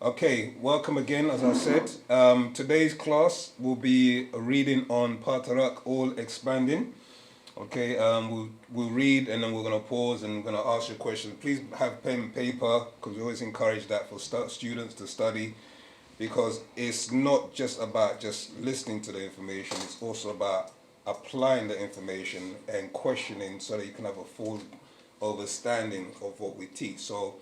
Okay, welcome again, as I said. Today's class will be a reading on Patarak, all expanding. Okay, we'll read and then we're going to pause and we're going to ask you questions. Please have pen and paper because we always encourage that for students to study, because it's not just about just listening to the information, it's also about applying the information and questioning so that you can have a full understanding of what we teach. So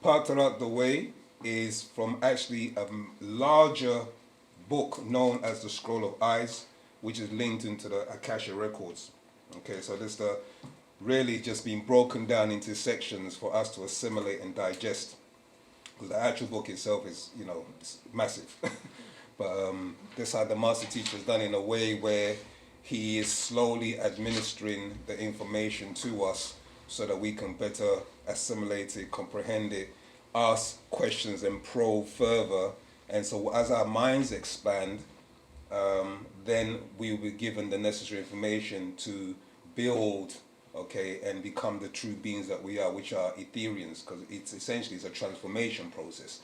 Patarak the Way is from actually a larger book known as the Scroll of Eyes, which is linked into the Akasha Records. Okay, so this really just being broken down into sections for us to assimilate and digest. Because the actual book itself is, it's massive. But this how the master teacher has done in a way where he is slowly administering the information to us so that we can better assimilate it, comprehend it, ask questions and probe further. And so as our minds expand, then we will be given the necessary information to build, okay, and become the true beings that we are, which are Ethereans, because it's essentially a transformation process.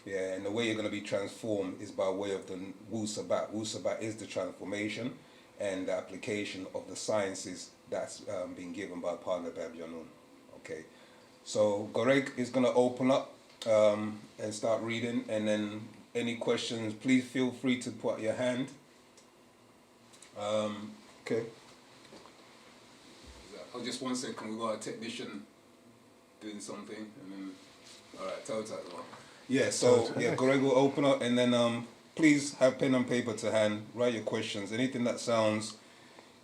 Yeah, and the way you're going to be transformed is by way of the Wu-Sabat. Wu-Sabat is the transformation and the application of the sciences that's been given by Partner Babjanun. Okay, so Gorek is going to open up and start reading, and then any questions, please feel free to put your hand. Okay. Oh, just 1 second, we've got a technician doing something, and then, all right, tell us that one. Yeah, so, yeah, Greg will open up, and then please have pen and paper to hand, write your questions. Anything that sounds,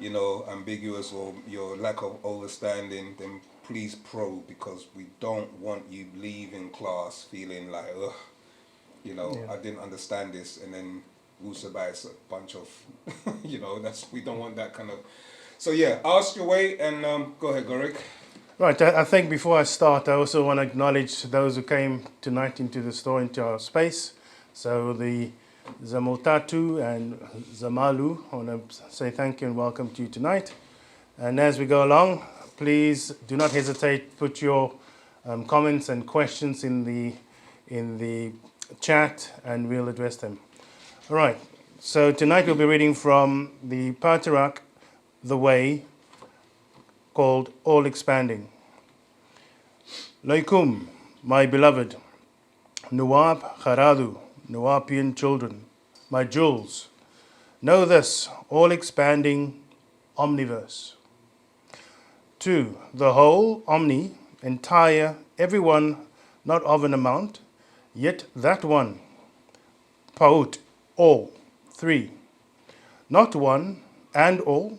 ambiguous or your lack of understanding, then please probe, because we don't want you leaving class feeling like, ugh, I didn't understand this, and then Wu-Sabat is a bunch of, we don't want that kind of. So yeah, ask your way, and go ahead, Gorik. Right, I think before I start, I also want to acknowledge those who came tonight into the store, into our space. So the Zamotatu and Zamalu, I want to say thank you and welcome to you tonight. And as we go along, please do not hesitate, put your comments and questions in the chat and we'll address them. All right, so tonight we'll be reading from the Patarak, the Way, called All Expanding. Laikum, my beloved, Nuwab Haradu, Nuwapian children, my jewels, know this, all expanding omniverse. 2. The whole, omni, entire, everyone, not of an amount, yet that one. Paut, all. 3. Not one and all,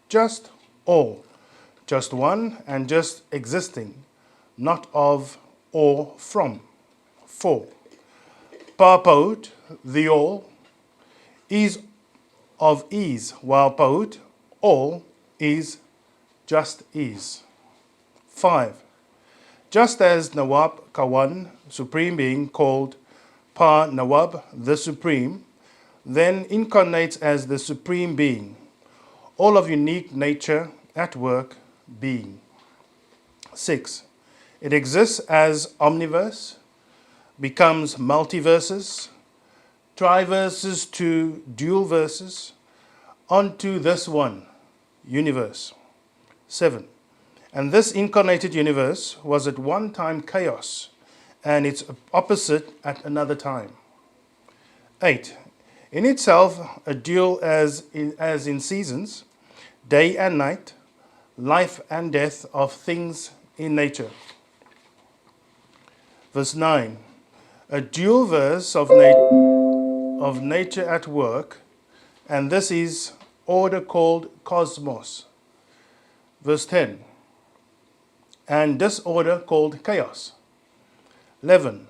just all. Just one and just existing, not of or from. 4. Paut, the all, is of ease, while Paut, all, is just ease. 5. Just as Nawab Kawan, Supreme Being, called Pa Nawab, the Supreme, then incarnates as the Supreme Being, all of unique nature at work being. 6. It exists as omniverse, becomes multiverses, triverses to dual verses, onto this one universe. 7. And this incarnated universe was at one time chaos, and its opposite at another time. 8. In itself, a dual as in seasons, day and night, life and death of things in nature. Verse 9. A dual verse of nature at work, and this is order called cosmos. Verse 10. And disorder called chaos. 11.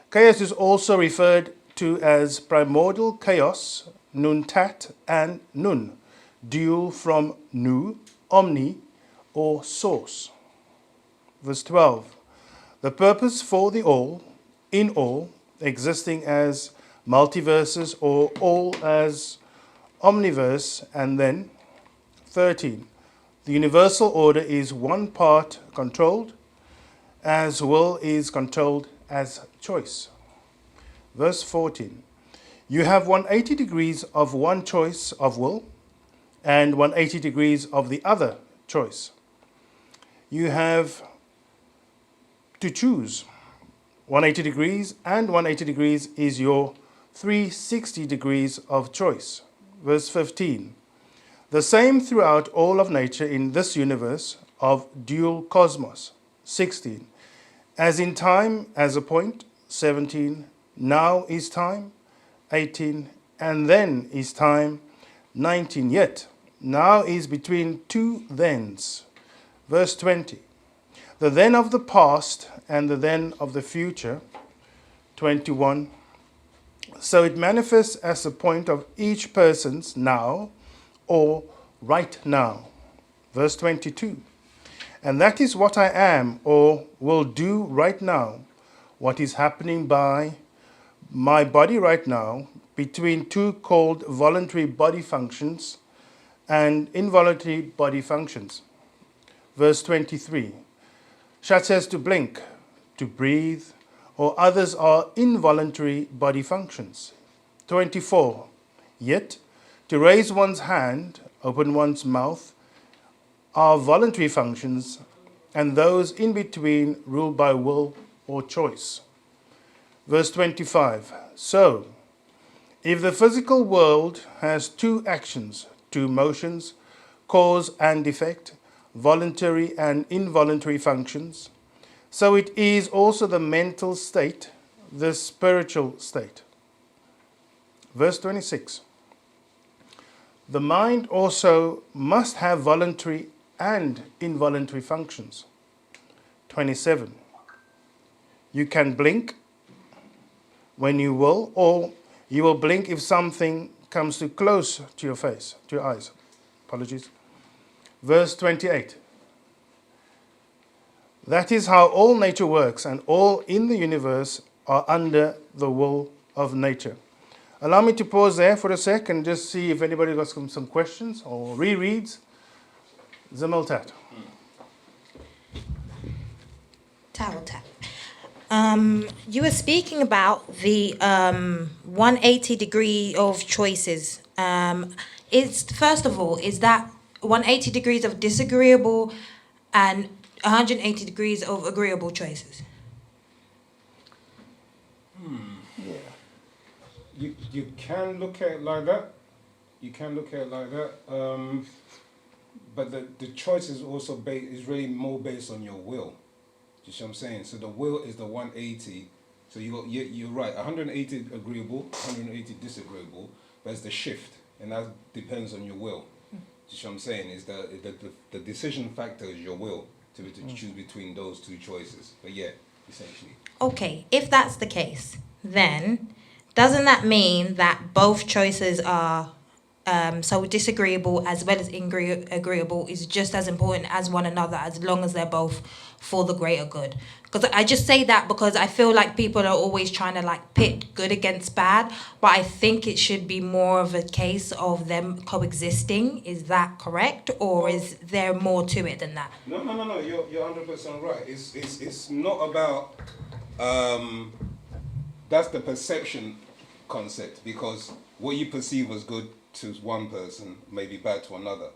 Chaos is also referred to as primordial chaos, nuntat and nun, dual from nu, omni, or source. Verse 12. The purpose for the all, in all, existing as multiverses or all as omniverse, and then 13. The universal order is one part controlled, as will is controlled as choice. Verse 14. You have 180 degrees of one choice of will and 180 degrees of the other choice. You have to choose. 180 degrees and 180 degrees is your 360 degrees of choice. Verse 15. The same throughout all of nature in this universe of dual cosmos. 16. As in time as a point. 17. Now is time. 18. And then is time. 19. Yet now is between two thens. Verse 20. The then of the past and the then of the future. 21. So it manifests as a point of each person's now or right now. Verse 22. And that is what I am or will do right now, what is happening by my body right now between two called voluntary body functions and involuntary body functions. Verse 23. Such as to blink, to breathe, or others are involuntary body functions. 24. Yet, to raise one's hand, open one's mouth, are voluntary functions, and those in between ruled by will or choice. Verse 25. So, if the physical world has two actions, two motions, cause and effect, voluntary and involuntary functions, so it is also the mental state, the spiritual state. Verse 26. The mind also must have voluntary and involuntary functions. 27. You can blink when you will, or you will blink if something comes too close to your face, to your eyes. Apologies. Verse 28. That is how all nature works, and all in the universe are under the will of nature. Allow me to pause there for a sec and just see if anybody got some questions or rereads. Zemiltat. Towel. You were speaking about the 180 degree of choices. First of all, is that 180 degrees of disagreeable and 180 degrees of agreeable choices? You can look at it like that. But the choice is also is really more based on your will. You see what I'm saying? So the will is the 180. So you're right. 180 agreeable, 180 disagreeable. But it's the shift, and that depends on your will. You see what I'm saying? Is the decision factor is your will to choose between those two choices. But yeah, essentially. Okay, if that's the case, then doesn't that mean that both choices are so disagreeable as well as agreeable is just as important as one another, as long as they're both for the greater good? Because I just say that because I feel like people are always trying to like pit good against bad, but I think it should be more of a case of them coexisting. Is that correct, or is there more to it than that? No. You're 100% right. It's not about that's the perception concept, because what you perceive as good to one person may be bad to another.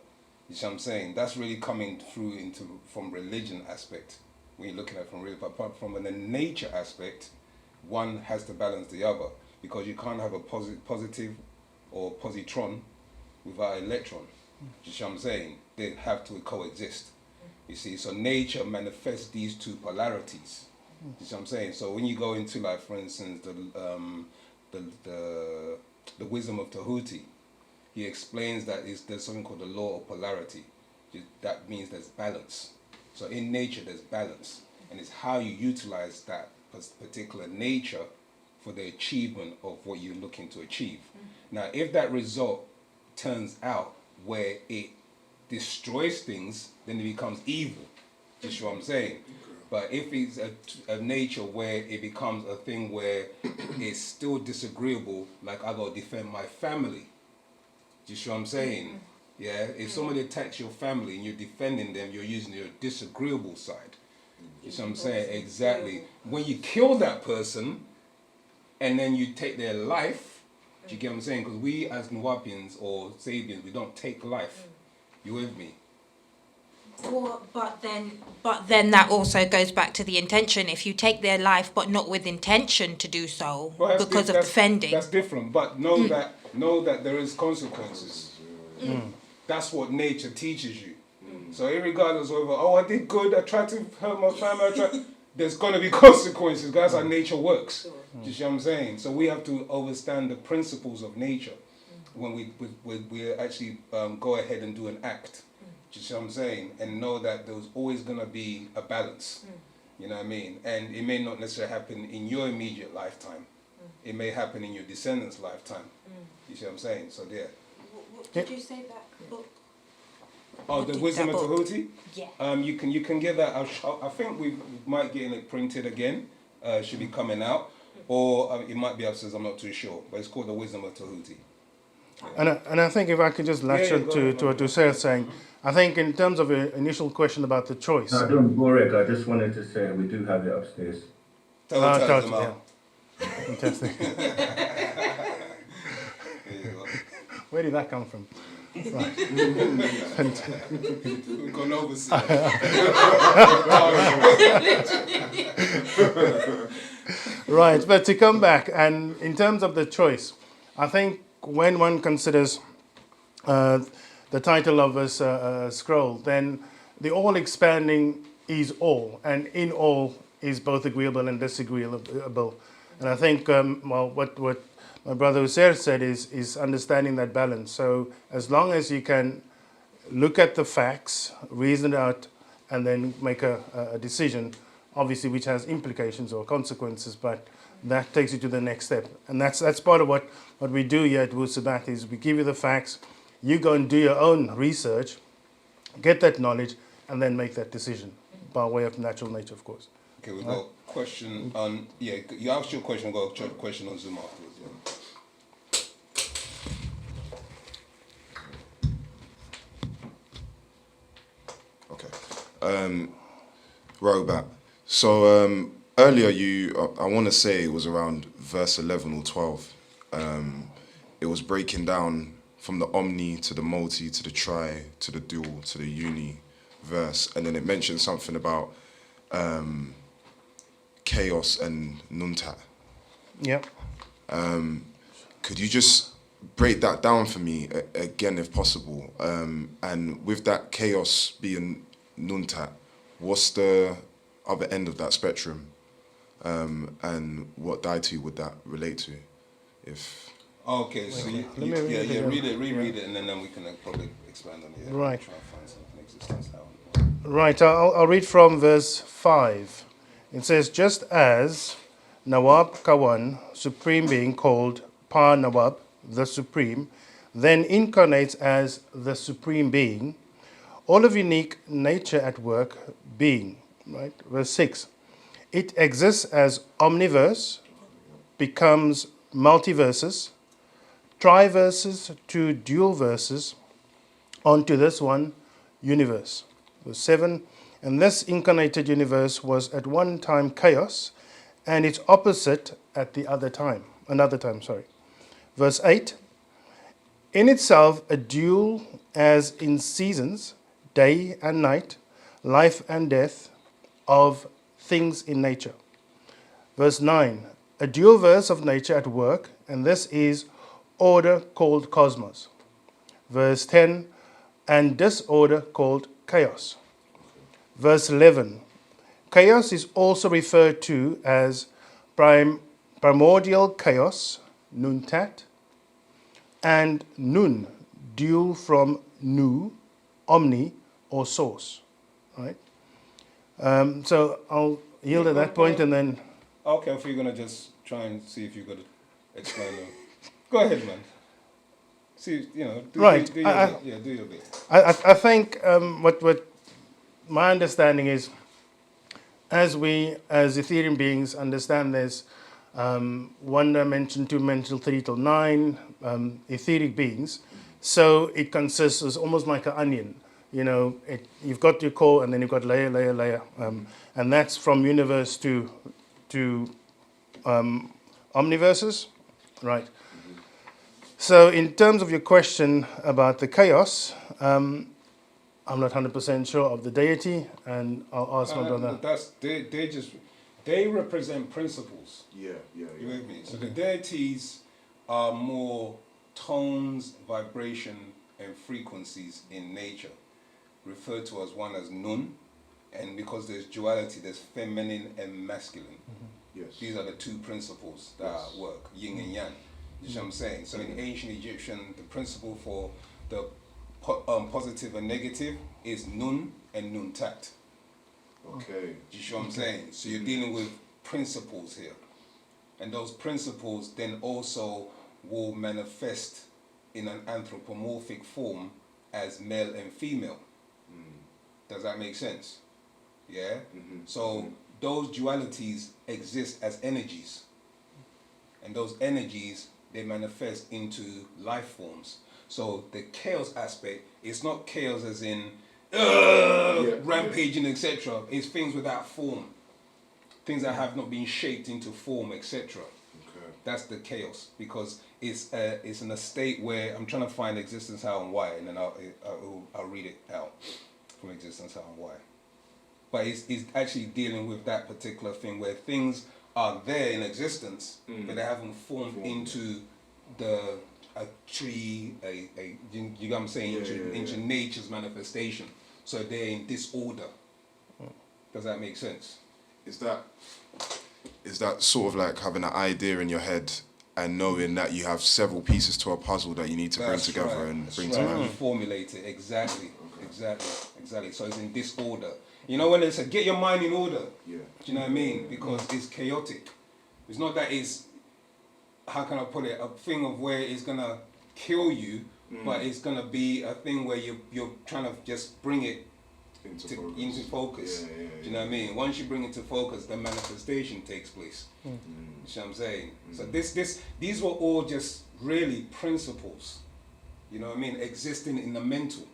You see what I'm saying? That's really coming through from religion aspect. When you're looking at it from real, but apart from the nature aspect, one has to balance the other, because you can't have a positive or positron without an electron. You see what I'm saying? They have to coexist. You see, so nature manifests these two polarities. You see what I'm saying? So when you go into, like, for instance, the wisdom of Tahuti, he explains that there's something called the law of polarity. That means there's balance. So in nature, there's balance, and it's how you utilize that particular nature for the achievement of what you're looking to achieve. Now, if that result turns out where it destroys things, then it becomes evil. You see what I'm saying? But if it's a nature where it becomes a thing where it's still disagreeable, like I gotta defend my family. Do you see what I'm saying? Yeah, if somebody attacks your family and you're defending them, you're using your disagreeable side. You see what I'm saying? Exactly. When you kill that person, and then you take their life. Do you get what I'm saying? Because we as Nwapians or Sabians, we don't take life. You with me? Well, but then that also goes back to the intention. If you take their life, but not with intention to do so, Well, because of defending. That's different. But know that there is consequences. That's what nature teaches you. So irregardless of I did good, I tried to help my family, there's gonna be consequences. That's how nature works. Do you see what I'm saying? So we have to understand the principles of nature when we actually go ahead and do an act. Do you see what I'm saying? And know that there's always gonna be a balance. You know what I mean? And it may not necessarily happen in your immediate lifetime. It may happen in your descendants' lifetime. You see what I'm saying? So there. What did you say that book? Oh, the Wisdom of Tahuti? Yeah. You can get that. I think we might get it printed again. Should be coming out, or it might be upstairs. I'm not too sure. But it's called the Wisdom of Tahuti. And I think if I could just latch on to what Sarah's saying, I think in terms of your initial question about the choice. No, don't worry, I just wanted to say we do have it upstairs. Tell them yeah. out. Fantastic. There you go. Where did that come from? Right. We've gone overseas. Right, but to come back, and in terms of the choice, I think when one considers the title of this scroll, then the all expanding is all, and in all is both agreeable and disagreeable. And I think, what my brother Hussein said is understanding that balance. So as long as you can look at the facts, reason it out, and then make a decision, obviously which has implications or consequences, but that takes you to the next step. And that's part of what we do here at Wu-Sabat is we give you the facts, you go and do your own research, get that knowledge, and then make that decision by way of natural nature, of course. Okay, we've got a question on, you asked your question, we've got a question on Zoom afterwards. Okay. Robat. So earlier I want to say it was around verse 11 or 12. It was breaking down from the omni to the multi to the tri to the dual to the uni verse, and then it mentioned something about chaos and nuntat. Yep. Could you just break that down for me again, if possible? And with that chaos being nuntat, what's the other end of that spectrum? And what deity would that relate to? If Okay, so reread it, and then we can probably expand on it. Right. Try and find something existence now. Right, I'll read from verse 5. It says, just as Nawab Kawan, Supreme Being called Pa Nawab, the Supreme, then incarnates as the Supreme Being, all of unique nature at work being. Right, verse 6. It exists as omniverse, becomes multiverses, triverses to dual verses, onto this one universe. Verse 7. And this incarnated universe was at one time chaos, and its opposite at another time. Verse 8. In itself a dual as in seasons, day and night, life and death, of things in nature. Verse 9. A dual verse of nature at work, and this is order called cosmos. Verse 10. And disorder called chaos. Verse 11. Chaos is also referred to as primordial chaos, nuntat, and nun, dual from nu, omni, or source. Right? So I'll yield at that point and then... Okay, if you're going to just try and see if you're going to explain it. Go ahead, man. See, do your bit. Yeah, do your bit. I think what my understanding is, as we, as Ethereum beings, understand this one dimension, 2 dimensional, 3 till 9 etheric beings, so it consists as almost like an onion. You've got your core, and then you've got layer, and that's from universe to omniverses? Right. So in terms of your question about the chaos, I'm not 100% sure of the deity, and I'll ask my brother. They represent principles. Yeah. You with me? So the deities are more tones, vibration, and frequencies in nature, referred to as one as nun, and because there's duality, there's feminine and masculine. Yes. These are the two principles that work, yin and yang. You see what I'm saying? So in ancient Egyptian, the principle for the positive and negative is nun and nuntat. Okay. You see what I'm saying? So you're dealing with principles here. And those principles then also will manifest in an anthropomorphic form as male and female. Does that make sense? Yeah? So those dualities exist as energies. And those energies, they manifest into life forms. So the chaos aspect, it's not chaos as in rampaging, etc. It's things without form. Things that have not been shaped into form, etc. Okay. That's the chaos, because it's in a state where I'm trying to find existence, how and why, and then I'll read it out from existence, how and why. But it's actually dealing with that particular thing where things are there in existence, but they haven't formed into a tree, you know what I'm saying, into nature's manifestation. So they're in disorder. Does that make sense? Is that sort of like having an idea in your head and knowing that you have several pieces to a puzzle that you need to bring together and bring to life? Formulate it, exactly. So it's in disorder. You know when they say, get your mind in order? Yeah. Do you know what I mean? Because it's chaotic. It's not that it's, how can I put it, a thing of where it's going to kill you, but it's going to be a thing where you're trying to just bring it into focus. Yeah. Do you know what I mean? Once you bring it to focus, the manifestation takes place. You see what I'm saying? So these were all just really principles, you know what I mean, existing in the mental.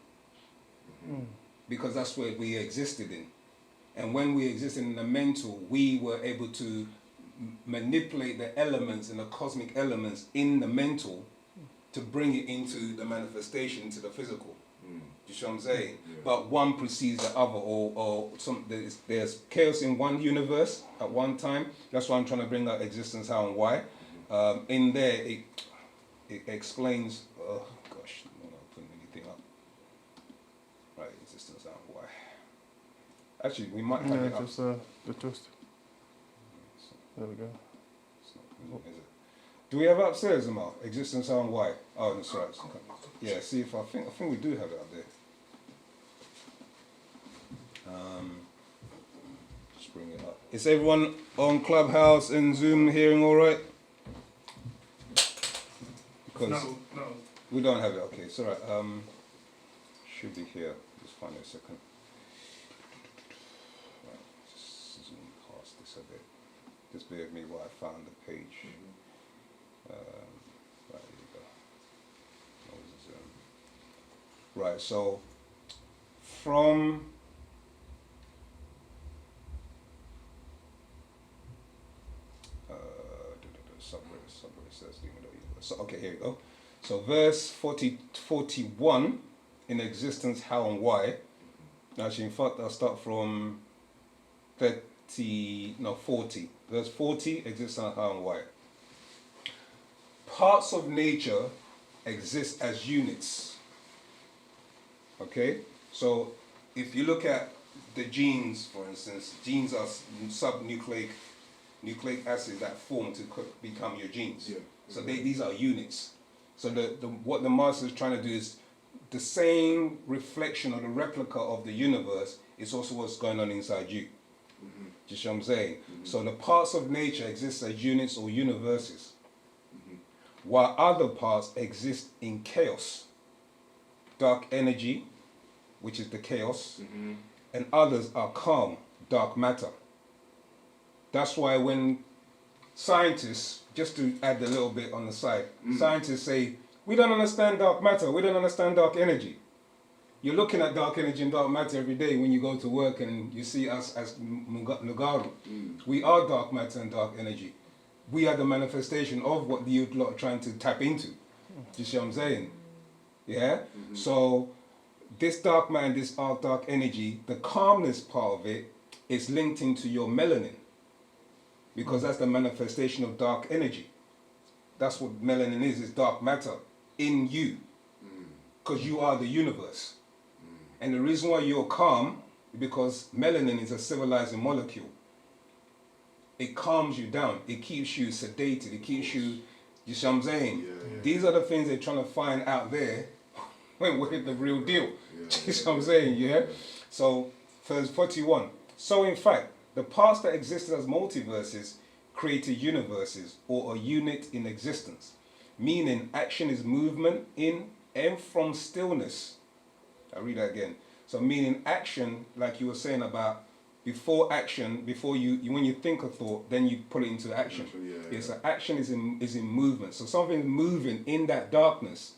Because that's where we existed in. And when we existed in the mental, we were able to manipulate the elements and the cosmic elements in the mental to bring it into the manifestation, into the physical. You see what I'm saying? Yeah. But one precedes the other, or there's chaos in one universe at one time. That's why I'm trying to bring out existence, how and why. In there, it explains. Oh gosh, I'm not putting anything up. Right, existence, how and why. Actually, we might have it up. Just the twist. There we go. Is it? Do we have it upstairs, Amal? Existence, how and why? Oh, that's right. Yeah, see if I think we do have it up there. Just bring it up. Is everyone on Clubhouse and Zoom hearing all right? Because No. we don't have it. Okay, it's all right. Should be here. Just find it a second. Right, just zoom past this a bit. Just bear with me while I found the page. Right, here you go. Right, so from subreddit says so okay, here we go. So verse 41 in existence, how and why. Actually, in fact, I'll start from 40. Verse 40, existence, how and why. Parts of nature exist as units. Okay? So if you look at the genes, for instance, genes are subnucleic acids that form to become your genes. Yeah. So these are units. So what the master is trying to do is the same reflection or the replica of the universe is also what's going on inside you. Do you see what I'm saying? So the parts of nature exist as units or universes, while other parts exist in chaos. Dark energy, which is the chaos, and others are calm, dark matter. That's why when scientists, just to add a little bit on the side, scientists say, we don't understand dark matter, we don't understand dark energy. You're looking at dark energy and dark matter every day when you go to work and you see us as Nugaru. We are dark matter and dark energy. we are the manifestation of what you lot are trying to tap into. Do you see what I'm saying? Yeah? So this dark matter and this dark energy, the calmness part of it is linked into your melanin. Because that's the manifestation of dark energy. That's what melanin is dark matter in you. Because you are the universe. And the reason why you're calm is because melanin is a civilizing molecule. It calms you down. It keeps you sedated. It keeps you, you see what I'm saying? These are the things they're trying to find out there when we're the real deal. You see what I'm saying? Yeah? So, verse 41. So in fact, the past that existed as multiverses created universes or a unit in existence. Meaning action is movement in and from stillness. I'll read that again. So meaning action, like you were saying about before action, before you when you think a thought, then you put it into action. So action is in movement. So something moving in that darkness,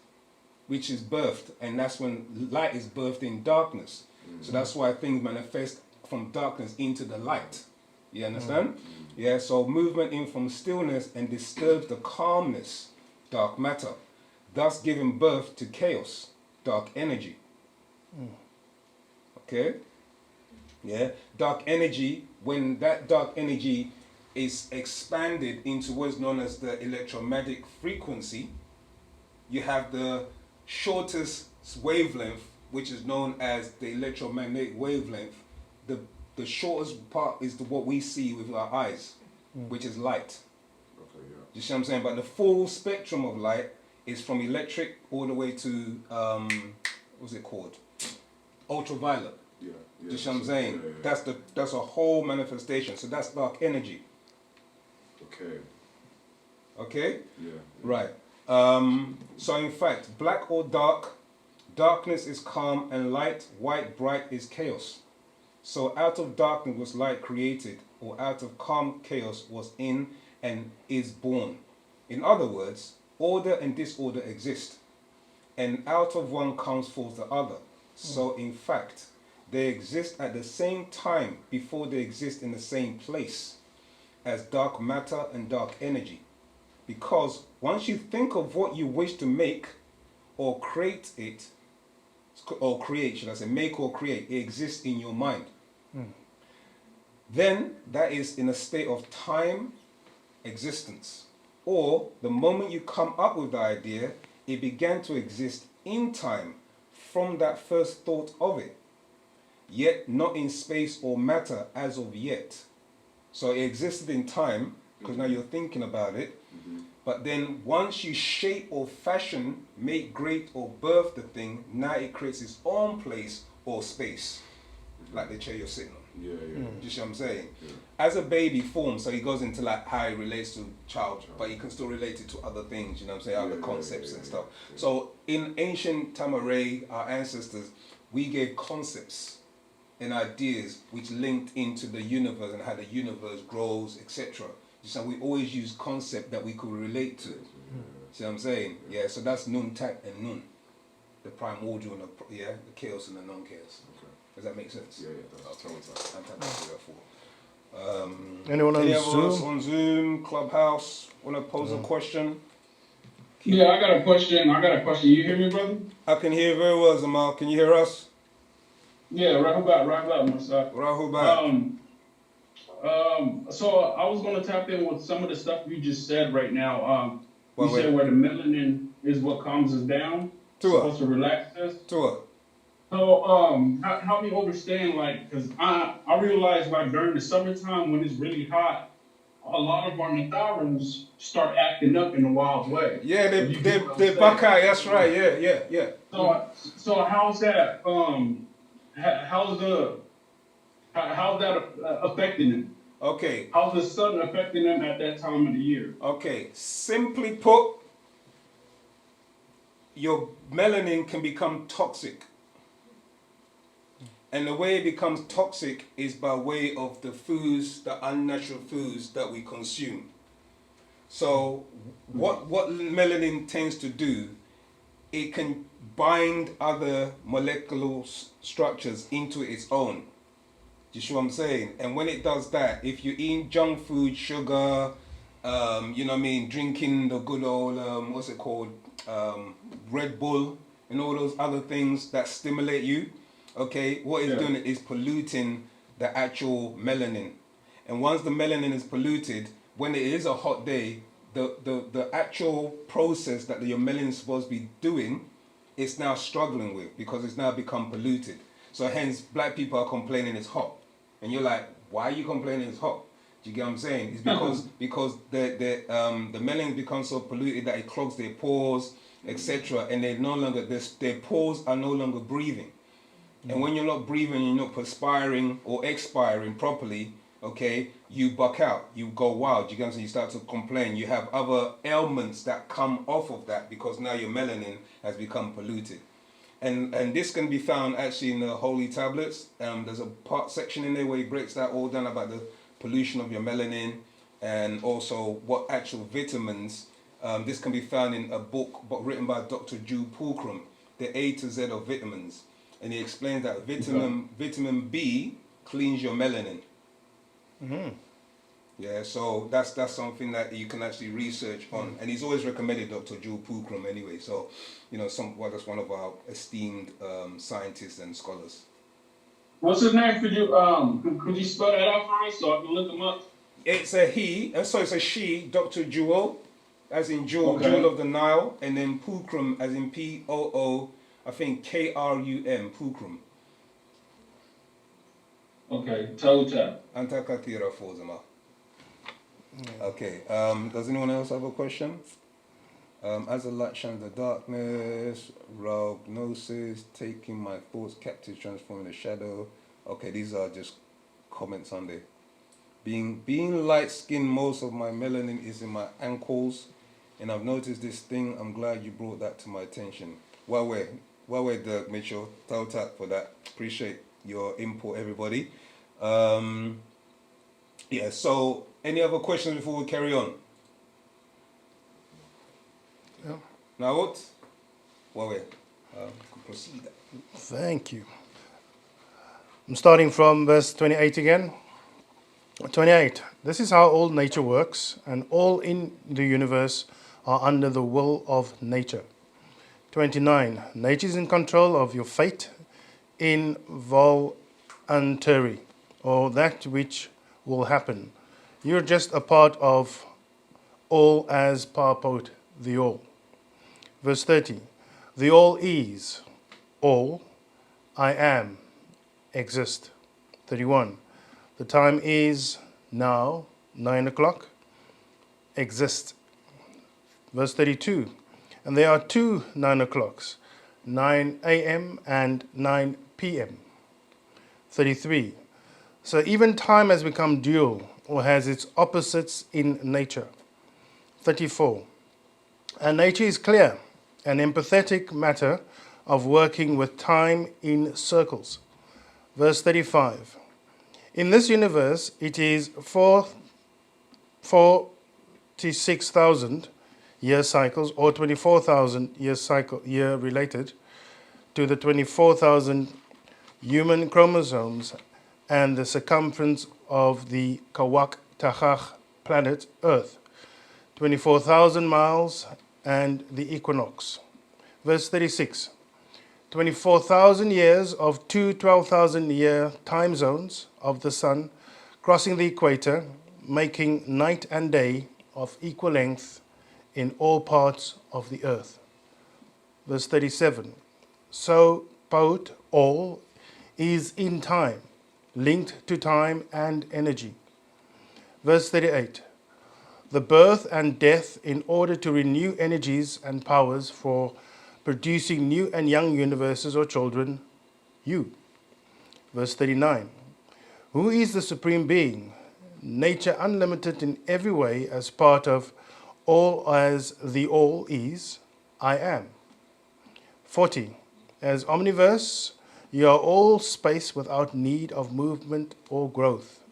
which is birthed, and that's when light is birthed in darkness. So that's why things manifest from darkness into the light. You understand? Yeah, so movement in from stillness and disturbs the calmness, dark matter, thus giving birth to chaos, dark energy. Okay? Yeah, dark energy, when that dark energy is expanded into what's known as the electromagnetic frequency, you have the shortest wavelength, which is known as the electromagnetic wavelength. The shortest part is what we see with our eyes, which is light. You see what I'm saying? But the full spectrum of light is from electric all the way to, what's it called? Ultraviolet. You see what I'm saying? That's a whole manifestation. So that's dark energy. Okay? Right. So in fact, black or dark, darkness is calm, and light, white, bright is chaos. So out of darkness was light created, or out of calm chaos was in and is born. In other words, order and disorder exist, and out of one comes forth the other. So in fact, they exist at the same time before they exist in the same place as dark matter and dark energy. Because once you think of what you wish to make or create it, or create, should I say, make or create, it exists in your mind. Then that is in a state of time existence. Or the moment you come up with the idea, it began to exist in time from that first thought of it, yet not in space or matter as of yet. So it existed in time, because now you're thinking about it, but then once you shape or fashion, make great or birth the thing, now it creates its own place or space, like the chair you're sitting on. You see what I'm saying? As a baby forms, so he goes into like how he relates to child, but he can still relate it to other things, you know what I'm saying, other concepts and stuff. So in ancient Tamaray, our ancestors, we gave concepts and ideas which linked into the universe and how the universe grows, etc. So we always use concept that we could relate to. See what I'm saying? Yeah, so that's Nun, Tak, and Nun. The primordial and the chaos and the non-chaos. Does that make sense? That's totally. Anyone on Else Zoom? on Zoom, Clubhouse, want to pose a question? Yeah, I got a question. You hear me, brother? I can hear very well, Zamal. Can you hear us? Yeah, Rahubat, Musa. Rahubat. So I was gonna tap in with some of the stuff you just said right now. You Wait. said where the melanin is what calms us down, supposed to relax us. So help me understand, like, because I realize like during the summertime when it's really hot, a lot of our Natharans start acting up in a wild way. Yeah, they buck out. That's right. Yeah. So how's that? How's that affecting them? Okay. How's the sun affecting them at that time of the year? Okay. Simply put, your melanin can become toxic. And the way it becomes toxic is by way of the foods, the unnatural foods that we consume. So what melanin tends to do, it can bind other molecular structures into its own. Do you see what I'm saying? And when it does that, if you eat junk food, sugar, you know what I mean, drinking the good old, what's it called, Red Bull and all those other things that stimulate you, okay, what it's doing is polluting the actual melanin. And once the melanin is polluted, when it is a hot day, the actual process that your melanin is supposed to be doing, it's now struggling with because it's now become polluted. So hence, black people are complaining it's hot. And you're like, why are you complaining it's hot? Do you get what I'm saying? It's because the melanin becomes so polluted that it clogs their pores, etc. And they no longer their pores are no longer breathing. And when you're not breathing, you're not perspiring or expiring properly, okay, you buck out, you go wild, you get what I'm saying? You start to complain. You have other ailments that come off of that because now your melanin has become polluted. And this can be found actually in the Holy Tablets. There's a section in there where he breaks that all down about the pollution of your melanin and also what actual vitamins. This can be found in a book written by Dr. Drew Pulcrum, The A to Z of Vitamins. And he explains that vitamin B cleans your melanin. Mm-hmm. Yeah, so that's something that you can actually research on. And he's always recommended Dr. Drew Pulcrum anyway. So, you know, that's one of our esteemed scientists and scholars. What's his name? Could you spell that out for us so I can look him up? It's a he, it's a she, Dr. Jewel, as in Jewel, Jewel of the Nile, and then Pulcrum, as in P-O-O, I think K-R-U-M, Pulcrum. Okay, Tota. Antakatira Fozama. Okay, does anyone else have a question? As the light shines the darkness, prognosis, taking my thoughts captive, transforming the shadow. Okay, these are just comments on there. Being light-skinned, most of my melanin is in my ankles, and I've noticed this thing. I'm glad you brought that to my attention. Well, Dirk Mitchell, Tautak for that. Appreciate your input, everybody. Yeah, so any other questions before we carry on? Yeah. Now what? Proceed. Thank you. I'm starting from verse 28 again. 28. This is how all nature works, and all in the universe are under the will of nature. 29. Nature is in control of your fate, involuntary, or that which will happen. You're just a part of all as Parpot, the all. Verse 30. The all is, all, I am, exist. 31. The time is now, 9 o'clock, exist. Verse 32. And there are two 9 o'clocks, 9 a.m. and 9 p.m. 33. So even time has become dual, or has its opposites in nature. 34. And nature is clear, an empathetic matter of working with time in circles. Verse 35. In this universe, it is 46,000 year cycles, or 24,000 year related to the 24,000 human chromosomes and the circumference of the Kawak Tahach planet Earth, 24,000 miles and the equinox. Verse 36. 24,000 years of two 12,000 year time zones of the sun crossing the equator, making night and day of equal length in all parts of the earth. Verse 37. So Paut, all, is in time, linked to time and energy. Verse 38. The birth and death in order to renew energies and powers for producing new and young universes or children, you. Verse 39. Who is the Supreme Being? Nature unlimited in every way as part of all as the all is, I am. 40. As omniverse, you are all space without need of movement or growth.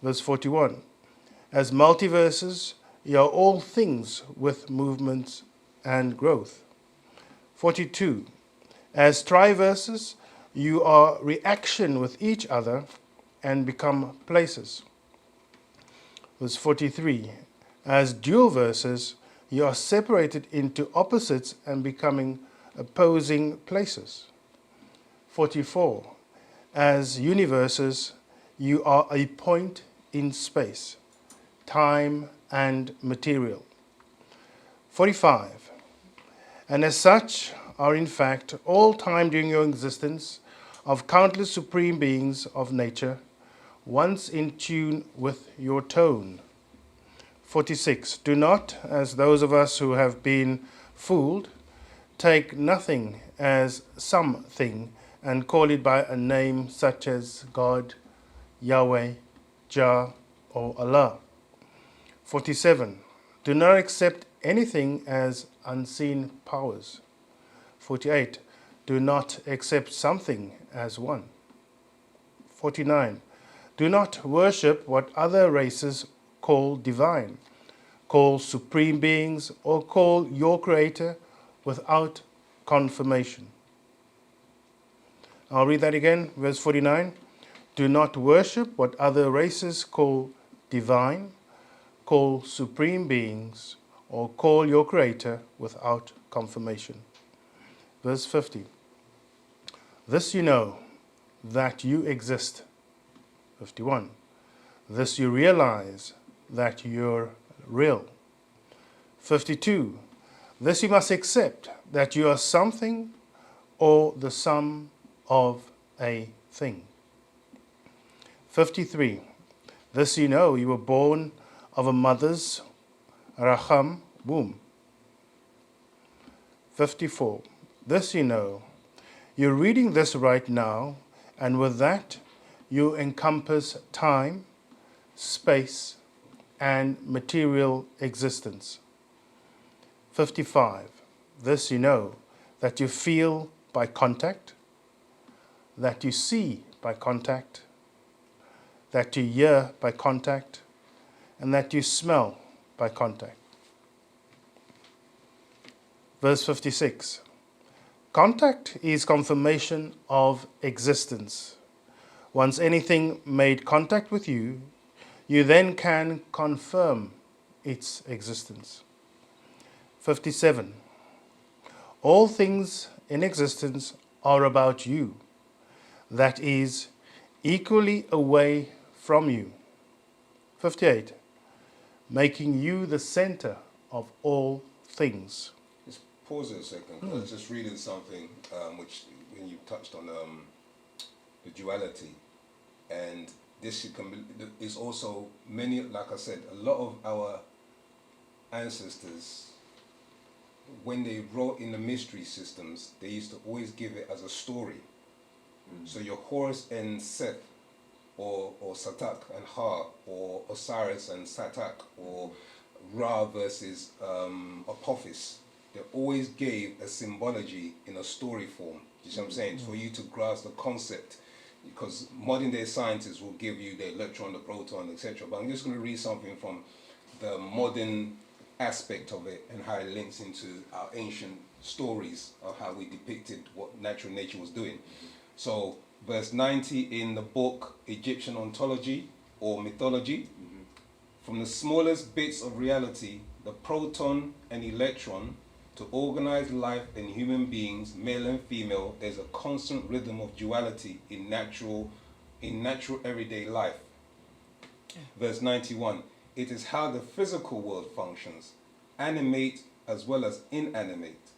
Verse 41. As multiverses, you are all things with movements and growth. 42. As triverses, you are reaction with each other and become places. Verse 43. As dual verses, you are separated into opposites and becoming opposing places. 44. As universes, you are a point in space, time and material. 45. And as such are in fact all time during your existence of countless supreme beings of nature, once in tune with your tone. 46. Do not, as those of us who have been fooled, take nothing as something and call it by a name such as God, Yahweh, Jah, or Allah. 47. Do not accept anything as unseen powers. 48. Do not accept something as one. 49. Do not worship what other races call divine, call supreme beings, or call your creator without confirmation. I'll read that again, verse 49. Do not worship what other races call divine, call supreme beings, or call your creator without confirmation. Verse 50. This you know, that you exist. 51. This you realize, that you're real. 52. This you must accept, that you are something or the sum of a thing. 53. This you know, you were born of a mother's raham womb. 54. This you know, you're reading this right now, and with that you encompass time, space, and material existence. 55. This you know, that you feel by contact, that you see by contact, that you hear by contact, and that you smell by contact. Verse 56. Contact is confirmation of existence. Once anything made contact with you, you then can confirm its existence. 57. All things in existence are about you, that is, equally away from you. 58. Making you the center of all things. Just pause it a second. I was just reading something which, when you touched on the duality, and this is also many, like I said, a lot of our ancestors, when they wrote in the mystery systems, they used to always give it as a story. So your Horus and Seth, or Satak and Ha, or Osiris and Satak, or Ra versus Apophis, they always gave a symbology in a story form. You see what I'm saying? For you to grasp the concept, because modern day scientists will give you the electron, the proton, etc. But I'm just going to read something from the modern aspect of it and how it links into our ancient stories of how we depicted what natural nature was doing. So verse 90 in the book Egyptian Ontology or Mythology, from the smallest bits of reality, the proton and electron, to organize life in human beings, male and female, there's a constant rhythm of duality in natural everyday life. Verse 91, it is how the physical world functions, animate as well as inanimate.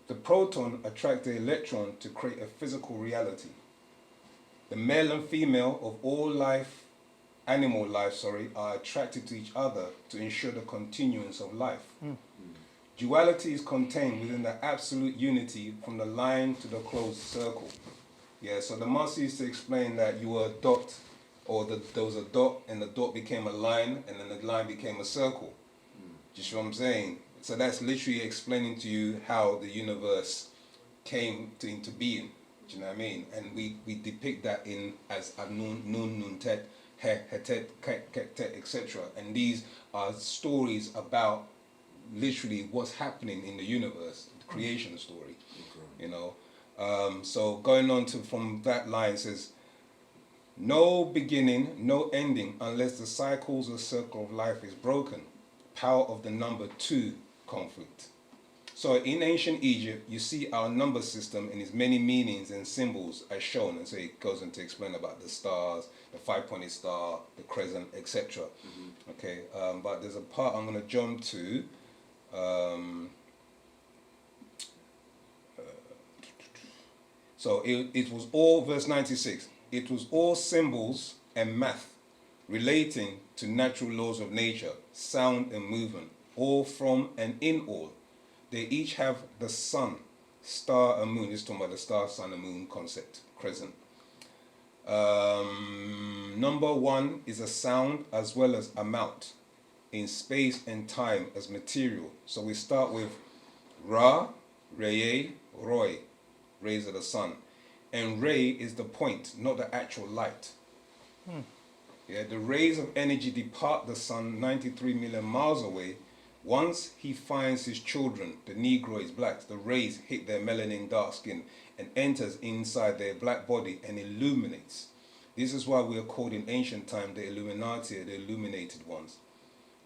The proton attracts the electron to create a physical reality. The male and female of all life, animal life, are attracted to each other to ensure the continuance of life. Duality is contained within the absolute unity from the line to the closed circle. Yeah, so the master used to explain that you were a dot, or there was a dot and the dot became a line and then the line became a circle. Do you see what I'm saying? So that's literally explaining to you how the universe came into being. Do you know what I mean? And we depict that in as Anun, Nun, Nuntet, He, Hetet, Kektet, etc. And these are stories about literally what's happening in the universe, the creation story. You know. So going on to from that line says, No beginning, no ending unless the cycles or circle of life is broken. Power of the number 2 conflict. So in ancient Egypt, you see our number system in its many meanings and symbols as shown. And so it goes on to explain about the stars, the 5-pointed star, the crescent, etc. Okay, but there's a part I'm going to jump to. So it was all, verse 96, it was all symbols and math relating to natural laws of nature, sound and movement, all from and in all. They each have the sun, star and moon. This is talking about the star, sun and moon concept, crescent. Number 1 is a sound as well as amount in space and time as material. So we start with Ra, Reye, Roy, rays of the sun. And ray is the point, not the actual light. Yeah, the rays of energy depart the sun 93 million miles away. Once he finds his children, the Negroids, blacks, the rays hit their melanin dark skin and enters inside their black body and illuminates. This is why we are called in ancient time the Illuminati, the illuminated ones.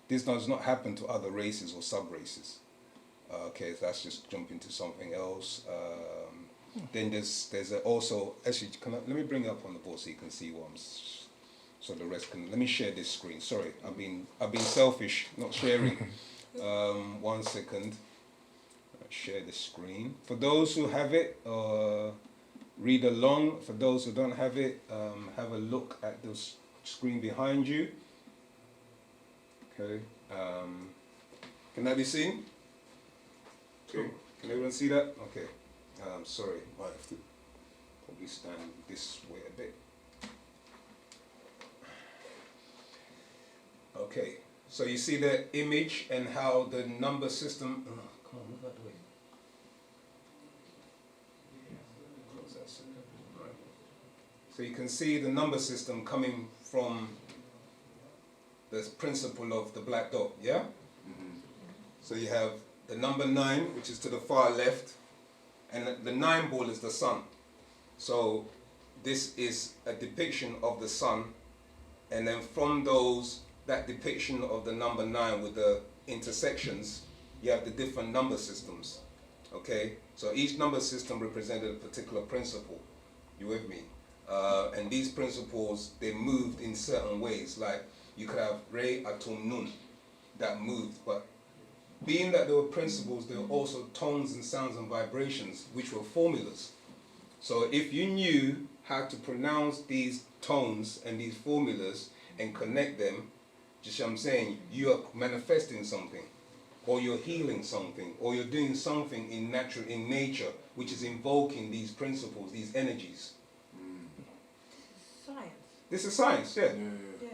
This does not happen to other races or sub-races. Okay, so that's just jumping to something else. Then there's also, actually, let me bring it up on the board so you can see what I'm, so the rest can, let me share this screen. Sorry, I've been selfish, not sharing. 1 second. Share the screen. For those who have it, read along. For those who don't have it, have a look at the screen behind you. Okay. Can that be seen? Okay. Can everyone see that? Okay. Sorry, I have to probably stand this way a bit. Okay, so you see the image and how the number system. Come on, move out the way. Close that second. Right. So you can see the number system coming from the principle of the black dot, yeah? So you have the number 9, which is to the far left. And the 9 ball is the sun. So this is a depiction of the sun. And then from that depiction of the number 9 with the intersections, you have the different number systems. Okay? So each number system represented a particular principle. You with me? And these principles, they moved in certain ways. Like you could have Re, Atum, Nun that moved. But being that there were principles, there were also tones and sounds and vibrations, which were formulas. So if you knew how to pronounce these tones and these formulas and connect them, just what I'm saying, you are manifesting something, or you're healing something, or you're doing something in nature, which is invoking these principles, these energies. Science. This is science, yeah.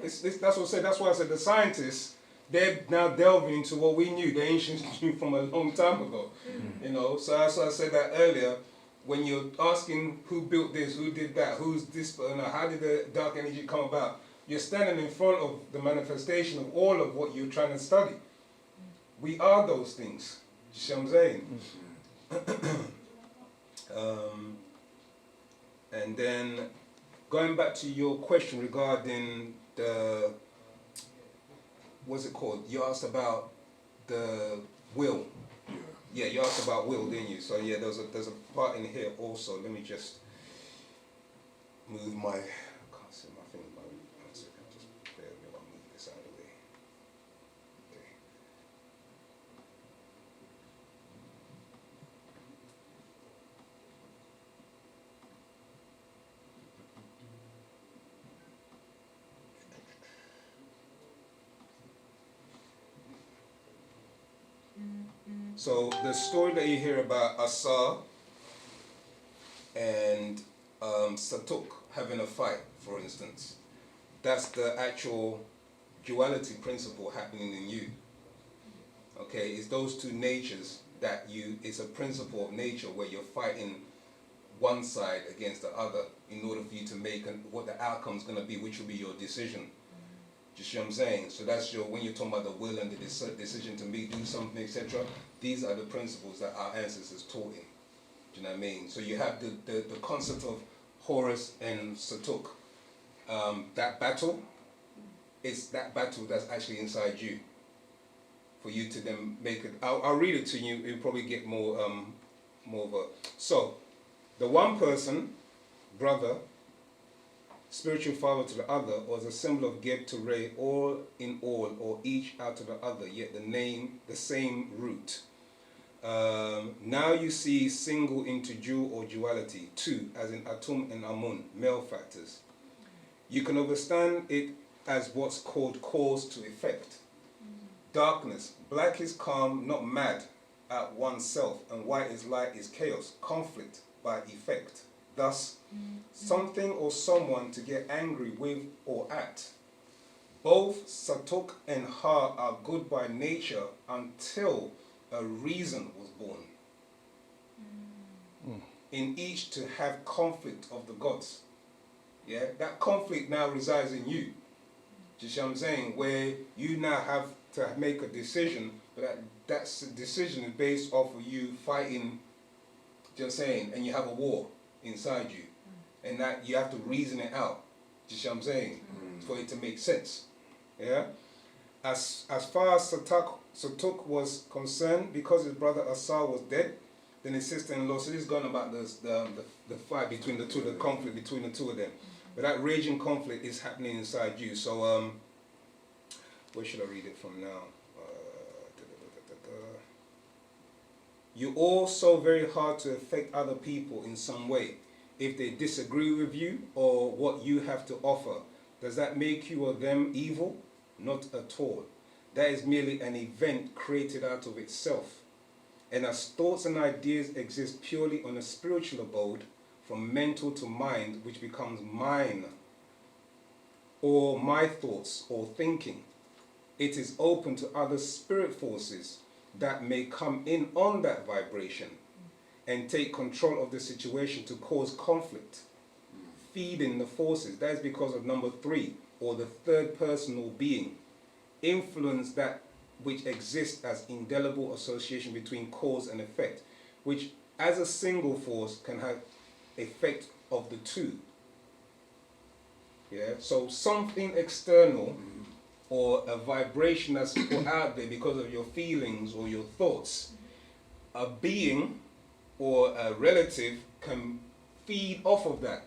That's what I said. That's why I said the scientists, they're now delving into what we knew, the ancients knew from a long time ago. You know, so that's why I said that earlier. When you're asking who built this, who did that, who's this, how did the dark energy come about, you're standing in front of the manifestation of all of what you're trying to study. We are those things. You see what I'm saying? And then going back to your question regarding the, what's it called? You asked about the will. Yeah, you asked about will, didn't you? So yeah, there's a part in here also. Let me just move my, I can't see my thing. One second, just bear with me while I move this out of the way. Okay. So the story that you hear about Asa and Satuk having a fight, for instance, that's the actual duality principle happening in you. Okay, it's those two natures that it's a principle of nature where you're fighting one side against the other in order for you to make what the outcome's going to be, which will be your decision. Do you see what I'm saying? So that's when you're talking about the will and the decision to do something, etc. These are the principles that our ancestors taught in. Do you know what I mean? So you have the concept of Horus and Satuk. that battle, it's that battle that's actually inside you. For you to then make it, I'll read it to you. You'll probably get more of a. So, the one person, brother, spiritual father to the other, was a symbol of Geb to Ray, all in all, or each out of the other, yet the same root. Now you see single into dual or duality, two, as in atum and amun, male factors. You can understand it as what's called cause to effect. Darkness, black is calm, not mad at oneself, and white is light is chaos, conflict by effect. Thus, something or someone to get angry with or at. Both Satuk and Ha are good by nature until a reason was born. In each to have conflict of the gods. Yeah, that conflict now resides in you. Do you see what I'm saying? Where you now have to make a decision, but that decision is based off of you fighting, just saying, and you have a war inside you, and that you have to reason it out. Do you see what I'm saying? For it to make sense. Yeah. As far as Satuk was concerned, because his brother Asa was dead, then his sister-in-law. So this is going about the fight between the two, the conflict between the two of them. But that raging conflict is happening inside you. So where should I read it from now? You're all so very hard to affect other people in some way. If they disagree with you or what you have to offer, does that make you or them evil? Not at all. That is merely an event created out of itself. And as thoughts and ideas exist purely on a spiritual abode, from mental to mind, which becomes mine, or my thoughts or thinking, it is open to other spirit forces that may come in on that vibration and take control of the situation to cause conflict, feeding the forces. That is because of number 3, or the third personal being, influence that which exists as indelible association between cause and effect, which as a single force can have effect of the two. Yeah, so something external or a vibration that's put out there because of your feelings or your thoughts, a being or a relative can feed off of that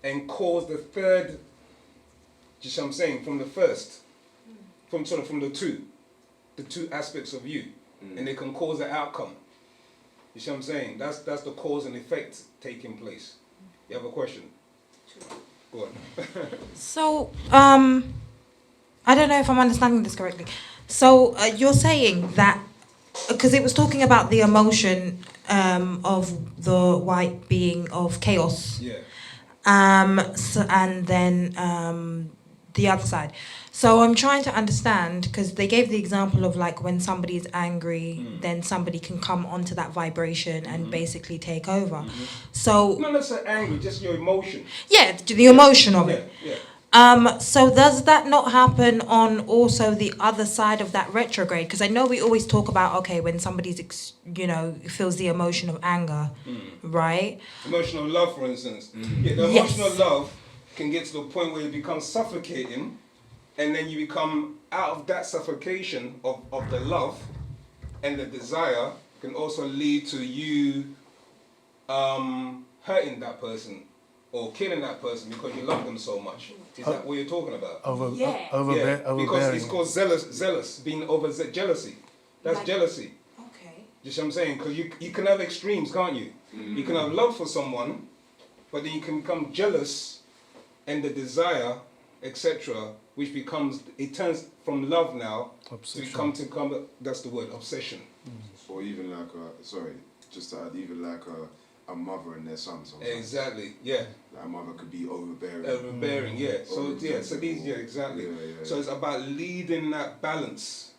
and cause the third, just what I'm saying, from the first, from the two aspects of you, and they can cause an outcome. You see what I'm saying? That's the cause and effect taking place. You have a question? Go on. So, I don't know if I'm understanding this correctly. So, you're saying that, because it was talking about the emotion of the white being of chaos. Yeah. So, and then the other side. So I'm trying to understand, because they gave the example of like when somebody is angry, then somebody can come onto that vibration and basically take over. So not necessarily angry, just your emotion. yeah, the emotion of it. Yeah. So does that not happen on also the other side of that retrograde? Because I know we always talk about, okay, when somebody's, feels the emotion of anger, right? Emotional love, for instance. Yeah, the emotional love can get to the point where it becomes suffocating, and then you become out of that suffocation of the love and the desire can also lead to you hurting that person or killing that person because you love them so much. Is that what you're talking about? Because it's called zealous, being over jealousy. That's jealousy. Okay. You see what I'm saying? Because you can have extremes, can't you? You can have love for someone, but then you can become jealous and the desire, etc., which it turns from love now obsession. to come, that's the word, obsession. Or even like just to add, even like a mother and their son. Sometimes. Exactly, yeah. Like a mother could be overbearing. Overbearing, yeah. So exactly. Yeah. So it's about leading that balance.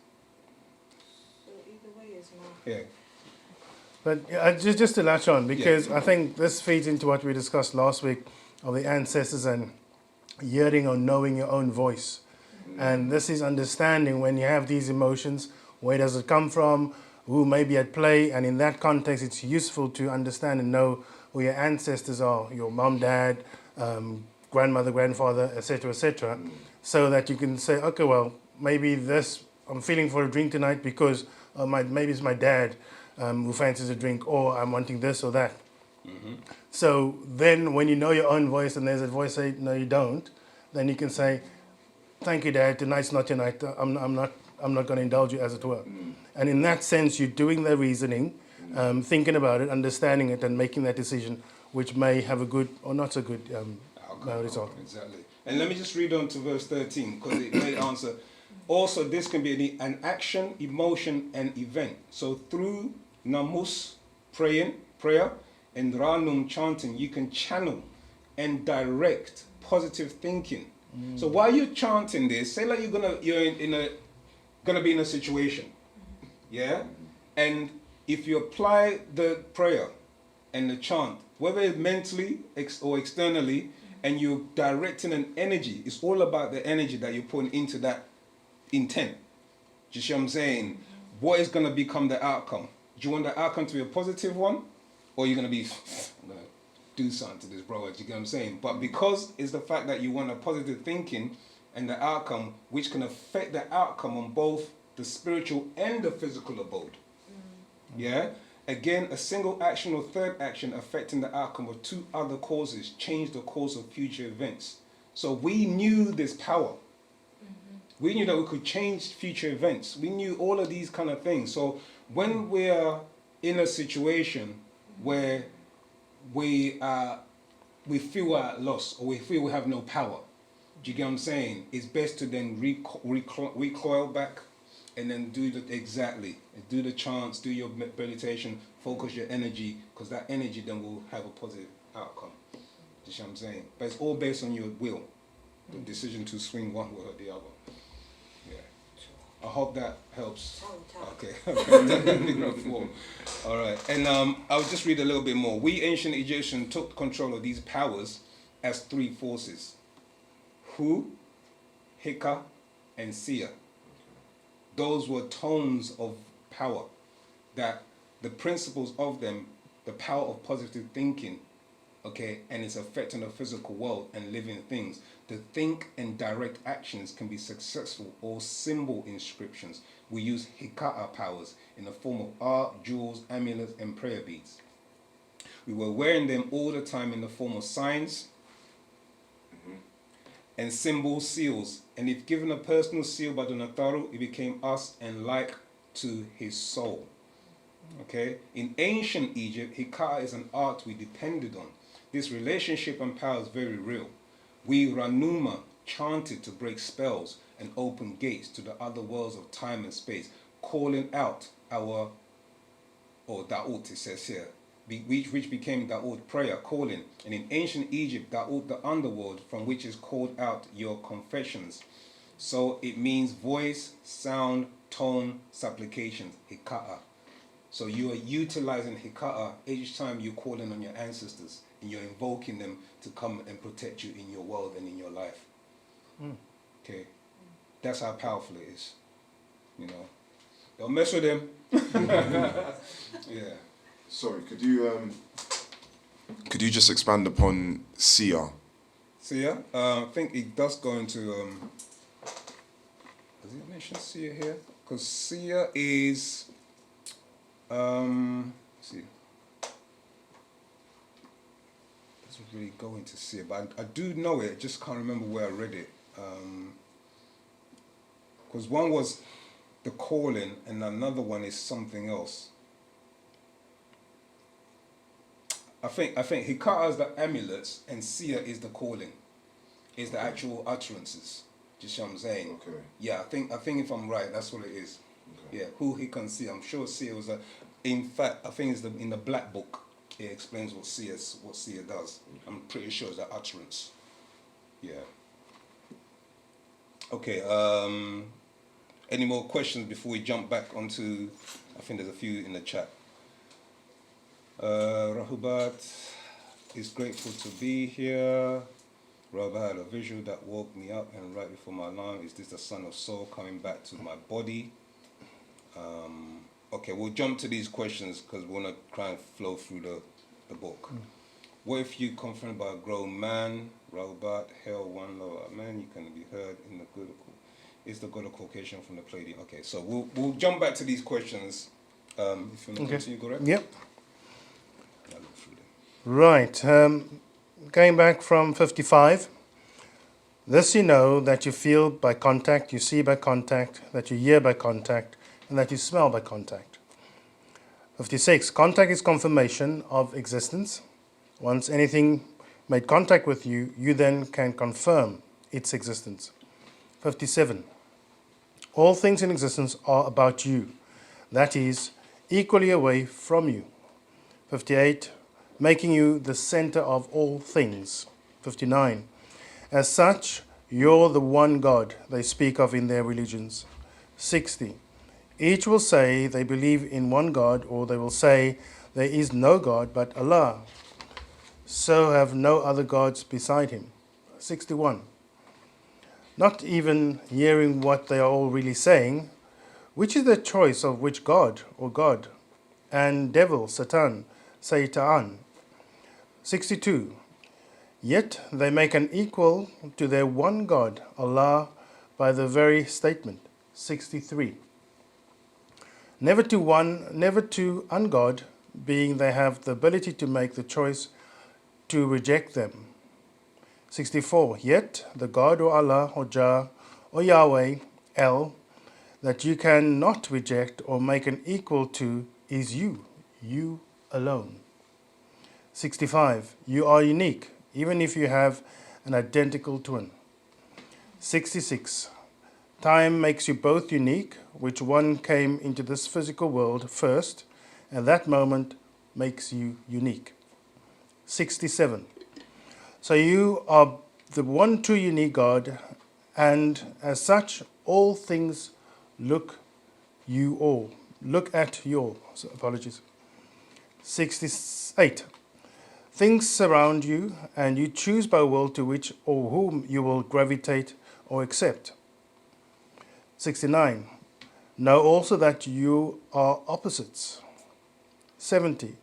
So either way is not. Yeah. But just to latch on, because I think this feeds into what we discussed last week of the ancestors and hearing or knowing your own voice. And this is understanding when you have these emotions, where does it come from, who may be at play, and in that context it's useful to understand and know who your ancestors are, your mom, dad, grandmother, grandfather, etc., so that you can say, okay, well, maybe this, I'm feeling for a drink tonight because maybe it's my dad who fancies a drink, or I'm wanting this or that. So then when you know your own voice and there's a voice say, no, you don't, then you can say, thank you, Dad, tonight's not your night. I'm not going to indulge you, as it were. And in that sense, you're doing the reasoning, thinking about it, understanding it, and making that decision, which may have a good or not so good result. Exactly. And let me just read on to verse 13, because it may answer. Also, this can be an action, emotion, and event. So through namus, prayer, and ranum, chanting, you can channel and direct positive thinking. So while you're chanting this, say like you're gonna be in a situation, yeah, and if you apply the prayer and the chant, whether it's mentally or externally, and you're directing an energy, it's all about the energy that you're putting into that intent. Do you see what I'm saying? What is gonna become the outcome? Do you want the outcome to be a positive one, or you're gonna be, I'm gonna do something to this, bro? Do you get what I'm saying? But because it's the fact that you want a positive thinking and the outcome, which can affect the outcome on both the spiritual and the physical abode. Yeah? Again, a single action or third action affecting the outcome of two other causes change the course of future events. So we knew this power. We knew that we could change future events. We knew all of these kind of things. So when we're in a situation where we feel at loss, or we feel we have no power, do you get what I'm saying? It's best to then recoil back and then do the chants, do your meditation, focus your energy, because that energy then will have a positive outcome. Do you see what I'm saying? But it's all based on your will, the decision to swing one way or the other. Yeah. I hope that helps. Okay. All right. And I'll just read a little bit more. We ancient Egyptians took control of these powers as three forces: Hu, Hika, and Sia. Those were tones of power, that the principles of them, the power of positive thinking, okay, and its effect on the physical world and living things. To think and direct actions can be successful or symbol inscriptions. We use Hikata powers in the form of art, jewels, amulets, and prayer beads. We were wearing them all the time in the form of signs and symbols, seals. And if given a personal seal by the Natharu, it became us and like to his soul. Okay? In ancient Egypt, Hikata is an art we depended on. This relationship and power is very real. We Ranuma chanted to break spells and open gates to the other worlds of time and space, calling out our, or Da'ut it says here, which became Da'ut, prayer, calling. And in ancient Egypt, Da'ut, the underworld, from which is called out your confessions. So it means voice, sound, tone, supplications, Hikata. So you are utilizing Hikata each time you're calling on your ancestors, and you're invoking them to come and protect you in your world and in your life. Okay? That's how powerful it is. You know? Don't mess with them. Yeah. Sorry, could you just expand upon Sia? Sia? I think it does go into... does it mention Sia here? Because Sia is... let's see. Doesn't really go into Sia, but I do know it, just can't remember where I read it. Because one was the calling and another one is something else. I think Hikata is the amulets and Sia is the calling, is the actual utterances. Just what I'm saying. Okay. Yeah, I think if I'm right, that's what it is. Okay. Yeah, who he can see. I'm sure Sia was a. In fact, I think it's in the Black Book. It explains what Sia does. I'm pretty sure it's the utterance. Yeah. Okay. Any more questions before we jump back onto? I think there's a few in the chat. Rahubat is grateful to be here. Rabbi had a visual that woke me up and right before my alarm. Is this the son of soul coming back to my body? Okay, we'll jump to these questions because we want to try and flow through the book. What if you confronted by a grown man Robot, hell one lower. Man, you can be heard in the good. Is the good occasion from the Palladium? Okay, so we'll jump back to these questions. If you want to continue, correct? Yep. I'll look through them. Right. Going back from 55. This you know, that you feel by contact, you see by contact, that you hear by contact, and that you smell by contact. 56. Contact is confirmation of existence. Once anything made contact with you, you then can confirm its existence. 57. All things in existence are about you, that is, equally away from you. 58. Making you the center of all things. 59. As such, you're the one God they speak of in their religions. 60. Each will say they believe in one God, or they will say there is no God but Allah. So have no other gods beside him. 61. Not even hearing what they are all really saying, which is the choice of which God or God? And devil, Satan, Satan. 62. Yet they make an equal to their one God, Allah, by the very statement. 63. Never to ungod, being they have the ability to make the choice to reject them. 64. Yet the God or Allah or Jah or Yahweh, El, that you cannot reject or make an equal to is you alone. 65. You are unique, even if you have an identical twin. 66. Time makes you both unique, which one came into this physical world first, and that moment makes you unique. 67. So you are the one true unique God, and as such, all things look at you all. So, apologies. 68. Things surround you, and you choose by will to which or whom you will gravitate or accept. 69. Know also that you are opposites. 70.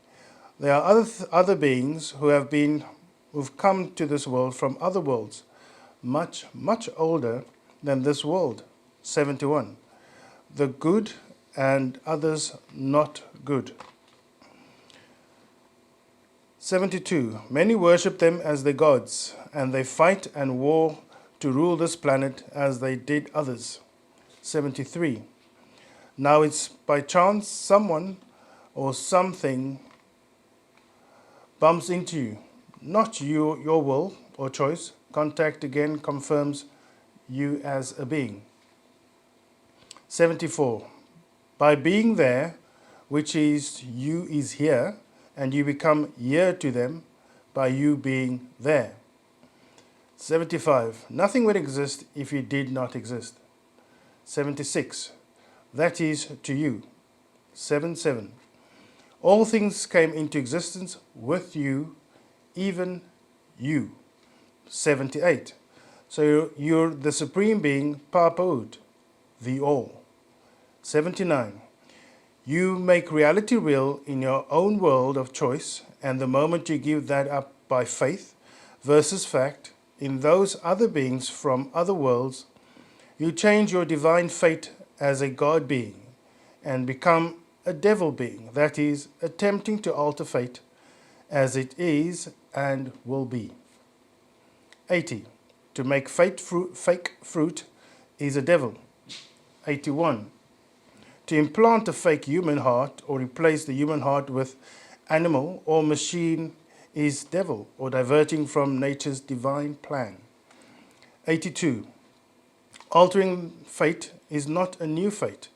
There are other beings who've come to this world from other worlds, much, much older than this world. 71. The good and others not good. 72. Many worship them as their gods, and they fight and war to rule this planet as they did others. 73. Now it's by chance someone or something bumps into you, not your will or choice. Contact again confirms you as a being. 74. By being there, which is you is here, and you become here to them by you being there. 75. Nothing would exist if you did not exist. 76. That is to you. 77. All things came into existence with you, even you. 78. So you're the Supreme Being, Papa'ud, the All. 79. You make reality real in your own world of choice, and the moment you give that up by faith versus fact in those other beings from other worlds, you change your divine fate as a God being and become a devil being, that is, attempting to alter fate as it is and will be. 80. To make fake fruit is a devil. 81. To implant a fake human heart or replace the human heart with animal or machine is devil, or diverting from nature's divine plan. 82. Altering fate is not a new fate.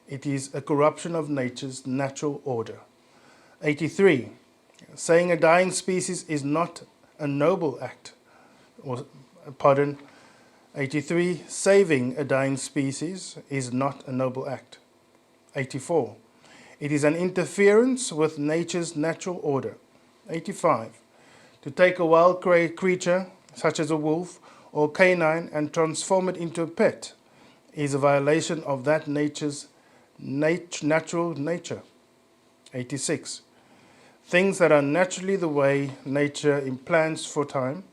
It is a corruption of nature's natural order. 83. Saying a dying species is not a noble act. 83. Saving a dying species is not a noble act. 84. It is an interference with nature's natural order. 85. To take a wild creature, such as a wolf or canine, and transform it into a pet is a violation of that nature's natural nature. 86. Things that are naturally the way nature implants for time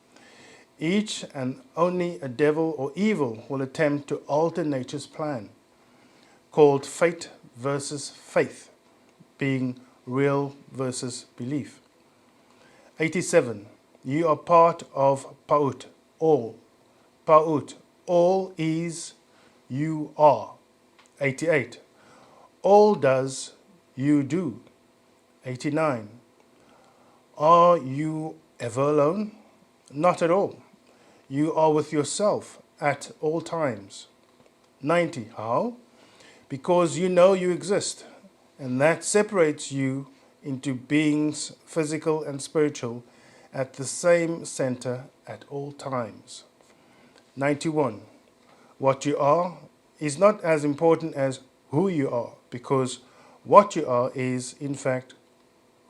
Each and only a devil or evil will attempt to alter nature's plan, called fate versus faith, being real versus belief. 87. You are part of Pa'ut, all. Pa'ut, all is, you are. 88. All does, you do. 89. Are you ever alone? Not at all. You are with yourself at all times. 90. How? Because you know you exist, and that separates you into beings, physical and spiritual, at the same center at all times. 91. What you are is not as important as who you are, because what you are is, in fact,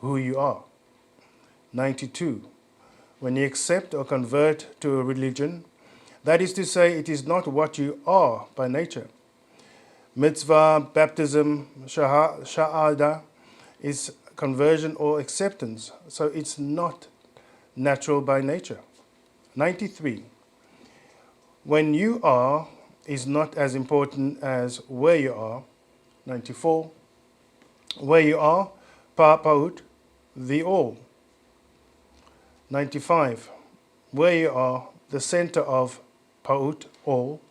who you are. 92. When you accept or convert to a religion, that is to say, it is not what you are by nature. Mitzvah, baptism, shahada is conversion or acceptance, so it's not natural by nature. 93. When you are is not as important as where you are. 94. Where you are, pa'ut, the all. 95. Where you are, the center of pa'ut, all,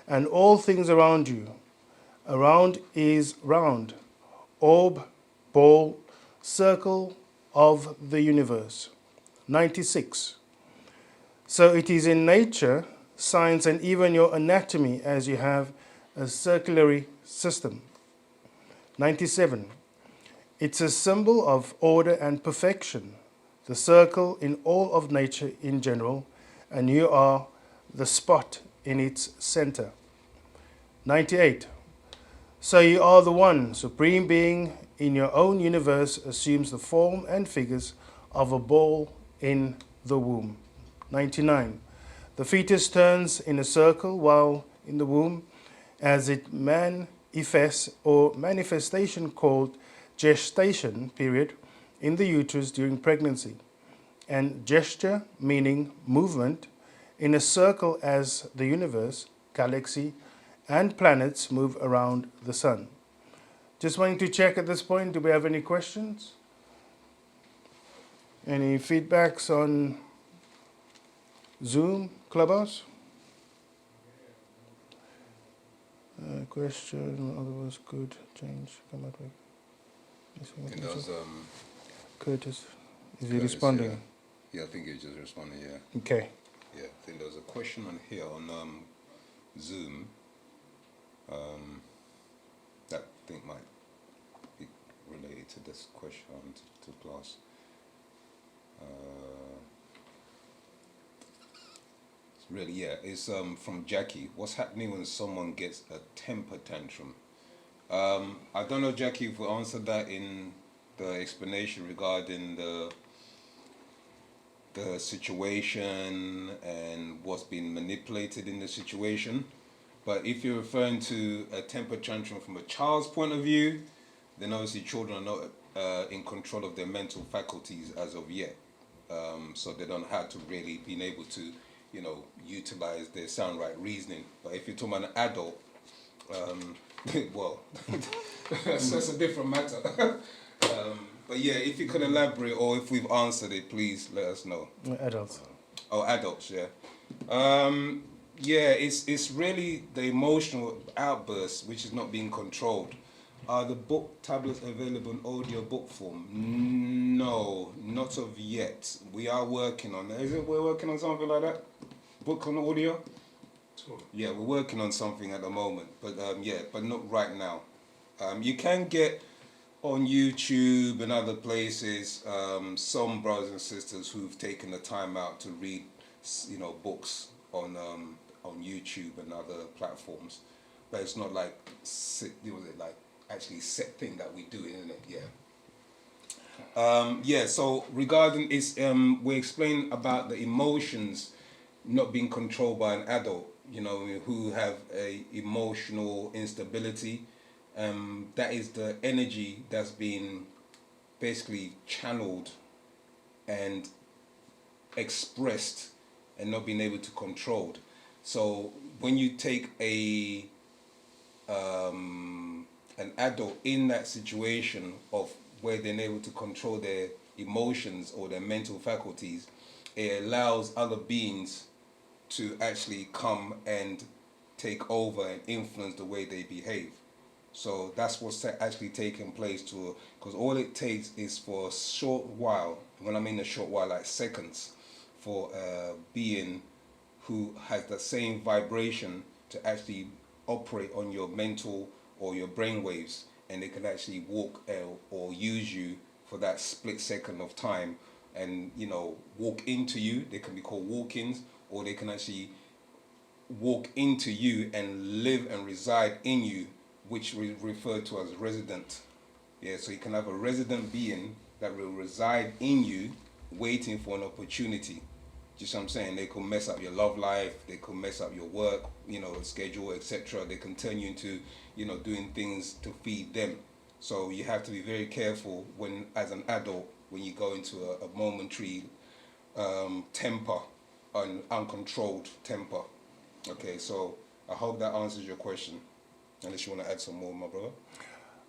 and all things around you. Around is round, orb, ball, circle of the universe. 96. So it is in nature, science, and even your anatomy as you have a circulatory system. 97. It's a symbol of order and perfection, the circle in all of nature in general, and you are the spot in its center. 98. So you are the one supreme being in your own universe assumes the form and figures of a ball in the womb. 99. The fetus turns in a circle while in the womb as it manifests or manifestation called gestation period in the uterus during pregnancy, and gesture meaning movement in a circle as the universe, galaxy, and planets move around the sun. Just wanting to check at this point, do we have any questions? Any feedbacks on Zoom, Clubhouse? Question, otherwise could change, come out with. I think that was Curtis, is he Curtis, responding? yeah, I think he was just responding, yeah. Okay. Yeah, I think there was a question on here on Zoom that I think might be related to this question to class. It's really, yeah, it's from Jackie. What's happening when someone gets a temper tantrum? I don't know, Jackie, if we answered that in the explanation regarding the situation and what's been manipulated in the situation. But if you're referring to a temper tantrum from a child's point of view, then obviously children are not in control of their mental faculties as of yet. So they don't have to really been able to, utilize their sound right reasoning. But if you're talking about an adult, well, that's a different matter. But yeah, if you could elaborate or if we've answered it, please let us know. Adults. Oh, adults, yeah. Yeah, it's really the emotional outburst which is not being controlled. Are the book tablets available in audio book form? No, not of yet. We are working on that. Is it we're working on something like that? Book on audio? Yeah, we're working on something at the moment, but but not right now. You can get on YouTube and other places some brothers and sisters who've taken the time out to read, books on YouTube and other platforms, but it's not like actually set thing that we do, isn't it? Yeah. So regarding we explain about the emotions not being controlled by an adult, who have a emotional instability. That is the energy that's been basically channeled and expressed and not being able to control. So when you take an adult in that situation of where they're able to control their emotions or their mental faculties, it allows other beings to actually come and take over and influence the way they behave. So that's what's actually taking place to, because all it takes is for a short while, when I mean a short while, like seconds, for a being who has the same vibration to actually operate on your mental or your brain waves, and they can actually walk or use you for that split second of time, and walk into you. They can be called walk-ins, or they can actually walk into you and live and reside in you, which we refer to as resident. Yeah, so you can have a resident being that will reside in you, waiting for an opportunity. Just what I'm saying, they could mess up your love life, they could mess up your work, schedule, etc. They can turn you into, doing things to feed them. So you have to be very careful when, as an adult, when you go into a momentary temper, an uncontrolled temper. Okay, so I hope that answers your question. Unless you want to add some more, my brother.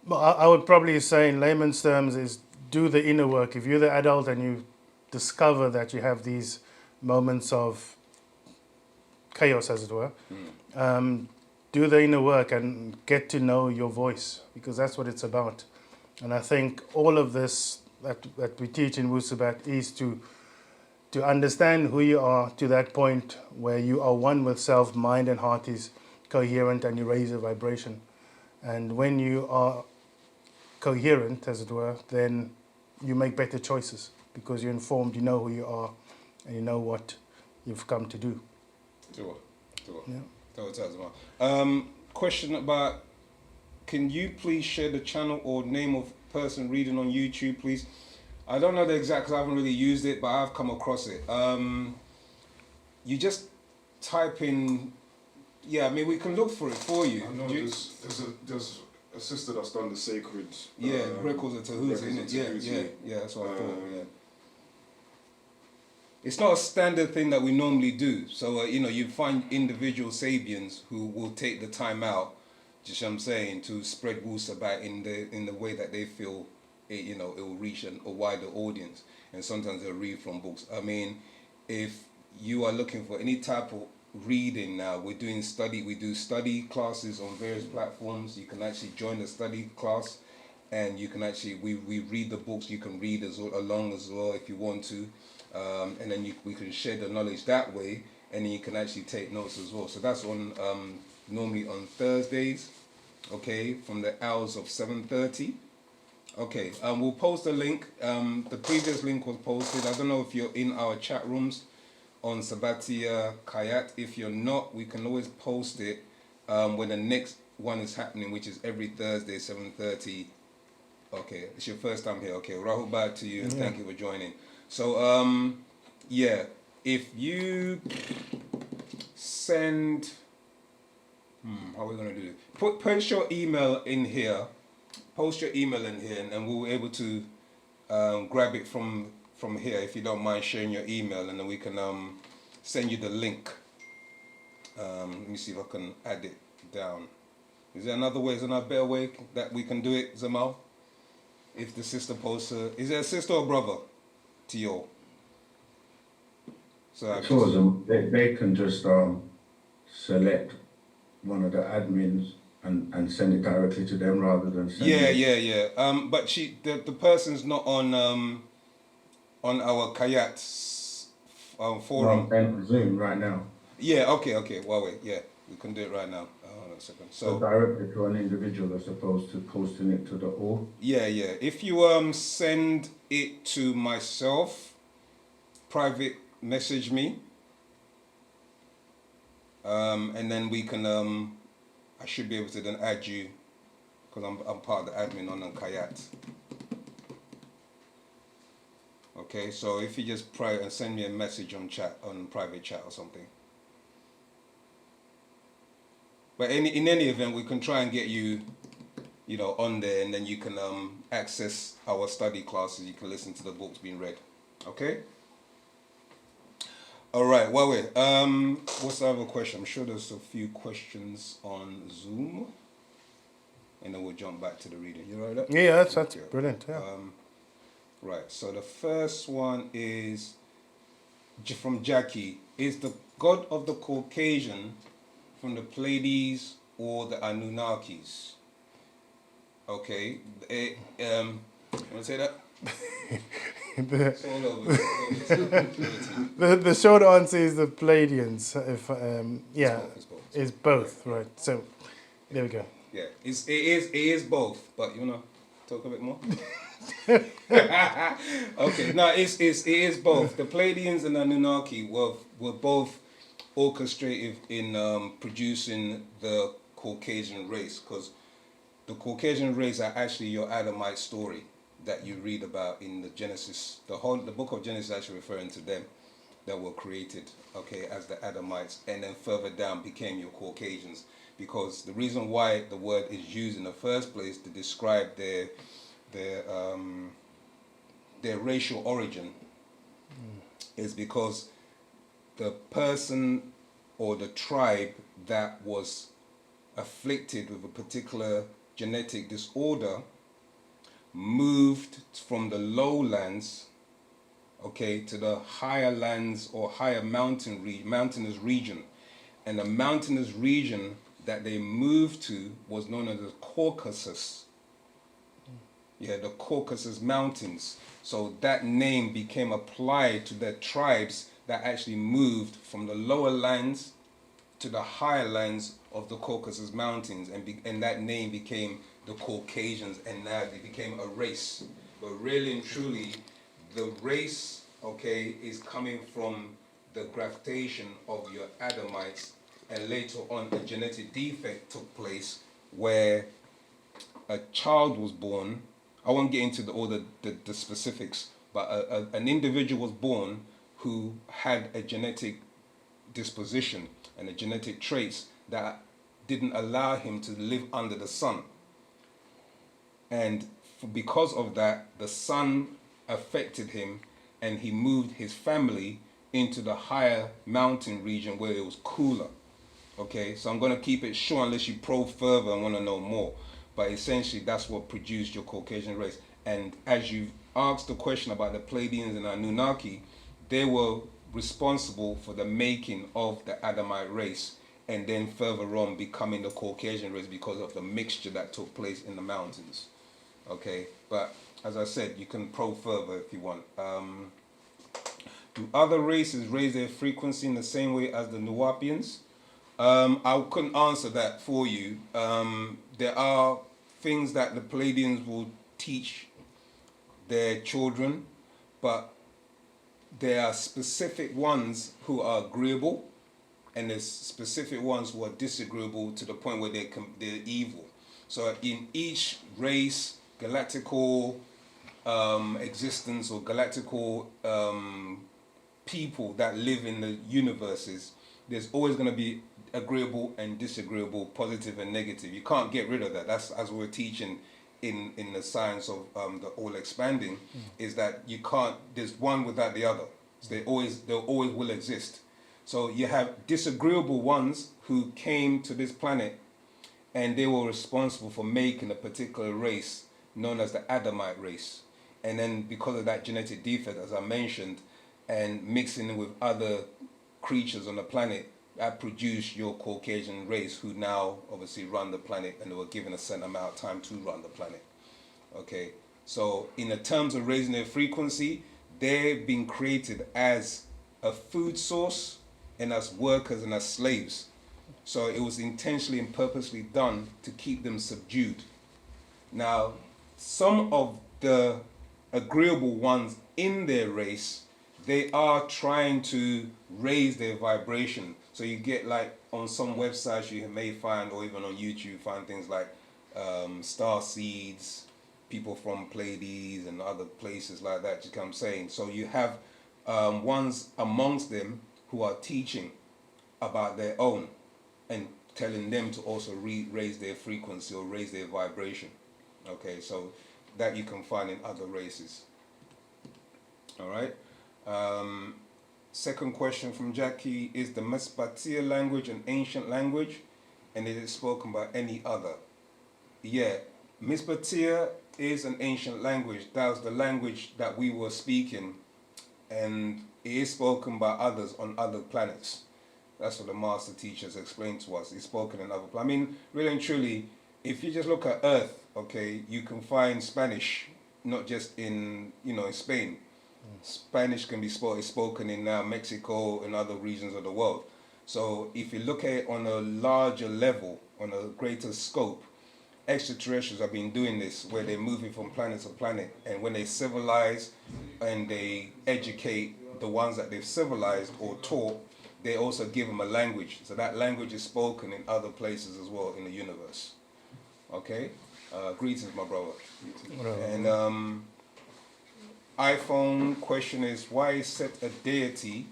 Well, I would probably say in layman's terms is do the inner work. If you're the adult and you discover that you have these moments of chaos, as it were, do the inner work and get to know your voice, because that's what it's about. And I think all of this that we teach in Wu-Sabat is to understand who you are to that point where you are one with self, mind and heart is coherent, and you raise a vibration. And when you are coherent, as it were, then you make better choices because you're informed, you know who you are, and you know what you've come to do. Sure. Yeah. Question about, can you please share the channel or name of person reading on YouTube, please? I don't know the exact, because I haven't really used it, but I've come across it. You just type in, yeah, I mean, we can look for it for you. I know there's a sister that's done the sacred. Records of Tahuti, isn't it? Yeah, that's what I thought, yeah. It's not a standard thing that we normally do. So, you find individual Sabians who will take the time out, just what I'm saying, to spread Wu-Sabat in the way that they feel it will reach a wider audience. And sometimes they'll read from books. I mean, if you are looking for any type of reading now, we do study classes on various platforms. You can actually join the study class, and you can actually, we read the books. You can read along as well if you want to. And then we can share the knowledge that way, and then you can actually take notes as well. So that's on normally on Thursdays, okay, from the hours of 7:30. Okay, we'll post a link. The previous link was posted. I don't know if you're in our chat rooms on Sabatia Kayat. If you're not, we can always post it when the next one is happening, which is every Thursday, 7:30. Okay, it's your first time here. Okay, Rahul, back to you, and thank you for joining. So, if you send, how are we going to do it? Post your email in here, and we'll be able to grab it from here, if you don't mind sharing your email, and then we can send you the link. Let me see if I can add it down. Is there another way, is there a better way that we can do it, Zamal? If the sister posts is there a sister or brother to you? So Two of them, they can just select one of the admins and send it directly to them rather than send it. But the person's not on our Kayat forum. No, and Zoom right now. Yeah, okay. Well, wait, yeah, we can do it right now. Hold on a second. So directly to an individual as opposed to posting it to the all. Yeah. If you send it to myself, private message me, and then we can I should be able to then add you, because I'm part of the admin on Kayat. Okay, so if you just send me a message on private chat or something. But in any event, we can try and get you, on there, and then you can access our study classes. You can listen to the books being read. Okay. All right, well, wait. What's the other question? I'm sure there's a few questions on Zoom, and then we'll jump back to the reading. You know that? Yeah, that's brilliant. Yeah. Right. So the first one is from Jackie. Is the god of the Caucasian from the Pleiades or the Anunnakis? Okay. You want to say that? It's all over. The short answer is the Pleiadians. If it's both, right? So there we go. Yeah, it is both, but you know, talk a bit more. Okay, no, it is both. The Pleiadians and Anunnaki were both orchestrated in producing the Caucasian race, because the Caucasian race are actually your Adamite story that you read about in the Genesis. The book of Genesis is actually referring to them that were created, okay, as the Adamites, and then further down became your Caucasians. Because the reason why the word is used in the first place to describe their racial origin is because the person or the tribe that was afflicted with a particular genetic disorder moved from the lowlands, okay, to the higher lands or higher mountainous region. And the mountainous region that they moved to was known as the Caucasus. Yeah, the Caucasus Mountains. So that name became applied to the tribes that actually moved from the lower lands to the higher lands of the Caucasus Mountains, and that name became the Caucasians, and now they became a race. But really and truly, the race, okay, is coming from the gravitation of your Adamites, and later on a genetic defect took place where a child was born. I won't get into all the specifics, but an individual was born who had a genetic disposition and the genetic traits that didn't allow him to live under the sun. And because of that, the sun affected him, and he moved his family into the higher mountain region where it was cooler. Okay, so I'm going to keep it short unless you probe further and want to know more. But essentially, that's what produced your Caucasian race. And as you asked the question about the Pleiadians and Anunnaki, they were responsible for the making of the Adamite race, and then further on becoming the Caucasian race because of the mixture that took place in the mountains. Okay, but as I said, you can probe further if you want. Do other races raise their frequency in the same way as the Nuwapians? I couldn't answer that for you. There are things that the Pleiadians will teach their children, but there are specific ones who are agreeable, and there's specific ones who are disagreeable to the point where they're evil. So in each race, galactical existence or galactical people that live in the universes, there's always going to be agreeable and disagreeable, positive and negative. You can't get rid of that. That's as we're teaching in the science of the all expanding, is that you can't, there's one without the other. So they always will exist. So you have disagreeable ones who came to this planet, and they were responsible for making a particular race known as the Adamite race. And then because of that genetic defect, as I mentioned, and mixing it with other creatures on the planet, that produced your Caucasian race, who now obviously run the planet, and they were given a certain amount of time to run the planet. Okay, so in the terms of raising their frequency, they've been created as a food source and as workers and as slaves. So it was intentionally and purposely done to keep them subdued. Now, some of the agreeable ones in their race, they are trying to raise their vibration. So you get, like, on some websites you may find, or even on YouTube, you find things like star seeds, people from Pleiades and other places like that, you know what I'm saying? So you have ones amongst them who are teaching about their own and telling them to also raise their frequency or raise their vibration. Okay, so that you can find in other races. All right. Second question from Jackie, is the Mesopotamia language an ancient language, and is it spoken by any other? Yeah, Mesopotamia is an ancient language. That was the language that we were speaking, and it is spoken by others on other planets. That's what the master teachers explained to us. It's spoken in other planets. I mean, really and truly, if you just look at Earth, okay, you can find Spanish, not just in, in Spain. Spanish can be spoken in Mexico and other regions of the world. So if you look at it on a larger level, on a greater scope, extraterrestrials have been doing this, where they're moving from planet to planet, and when they civilize and they educate the ones that they've civilized or taught, they also give them a language. So that language is spoken in other places as well in the universe. Okay? Greetings, my brother. And iPhone question is, why is Set a deity,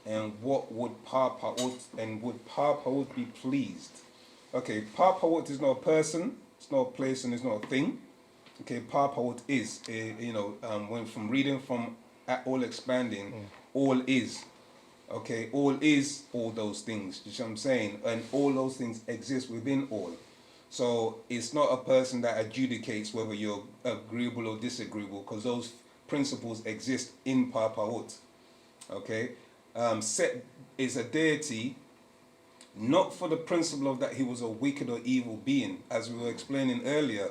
and what would would Papa be pleased? Okay, Papa is not a person, it's not a place, and it's not a thing. Okay, Papa is, when from reading from All Expanding, all is. Okay, all is all those things. You see what I'm saying? And all those things exist within all. So it's not a person that adjudicates whether you're agreeable or disagreeable, because those principles exist in Papawut. Okay? Set is a deity, not for the principle of that he was a wicked or evil being, as we were explaining earlier,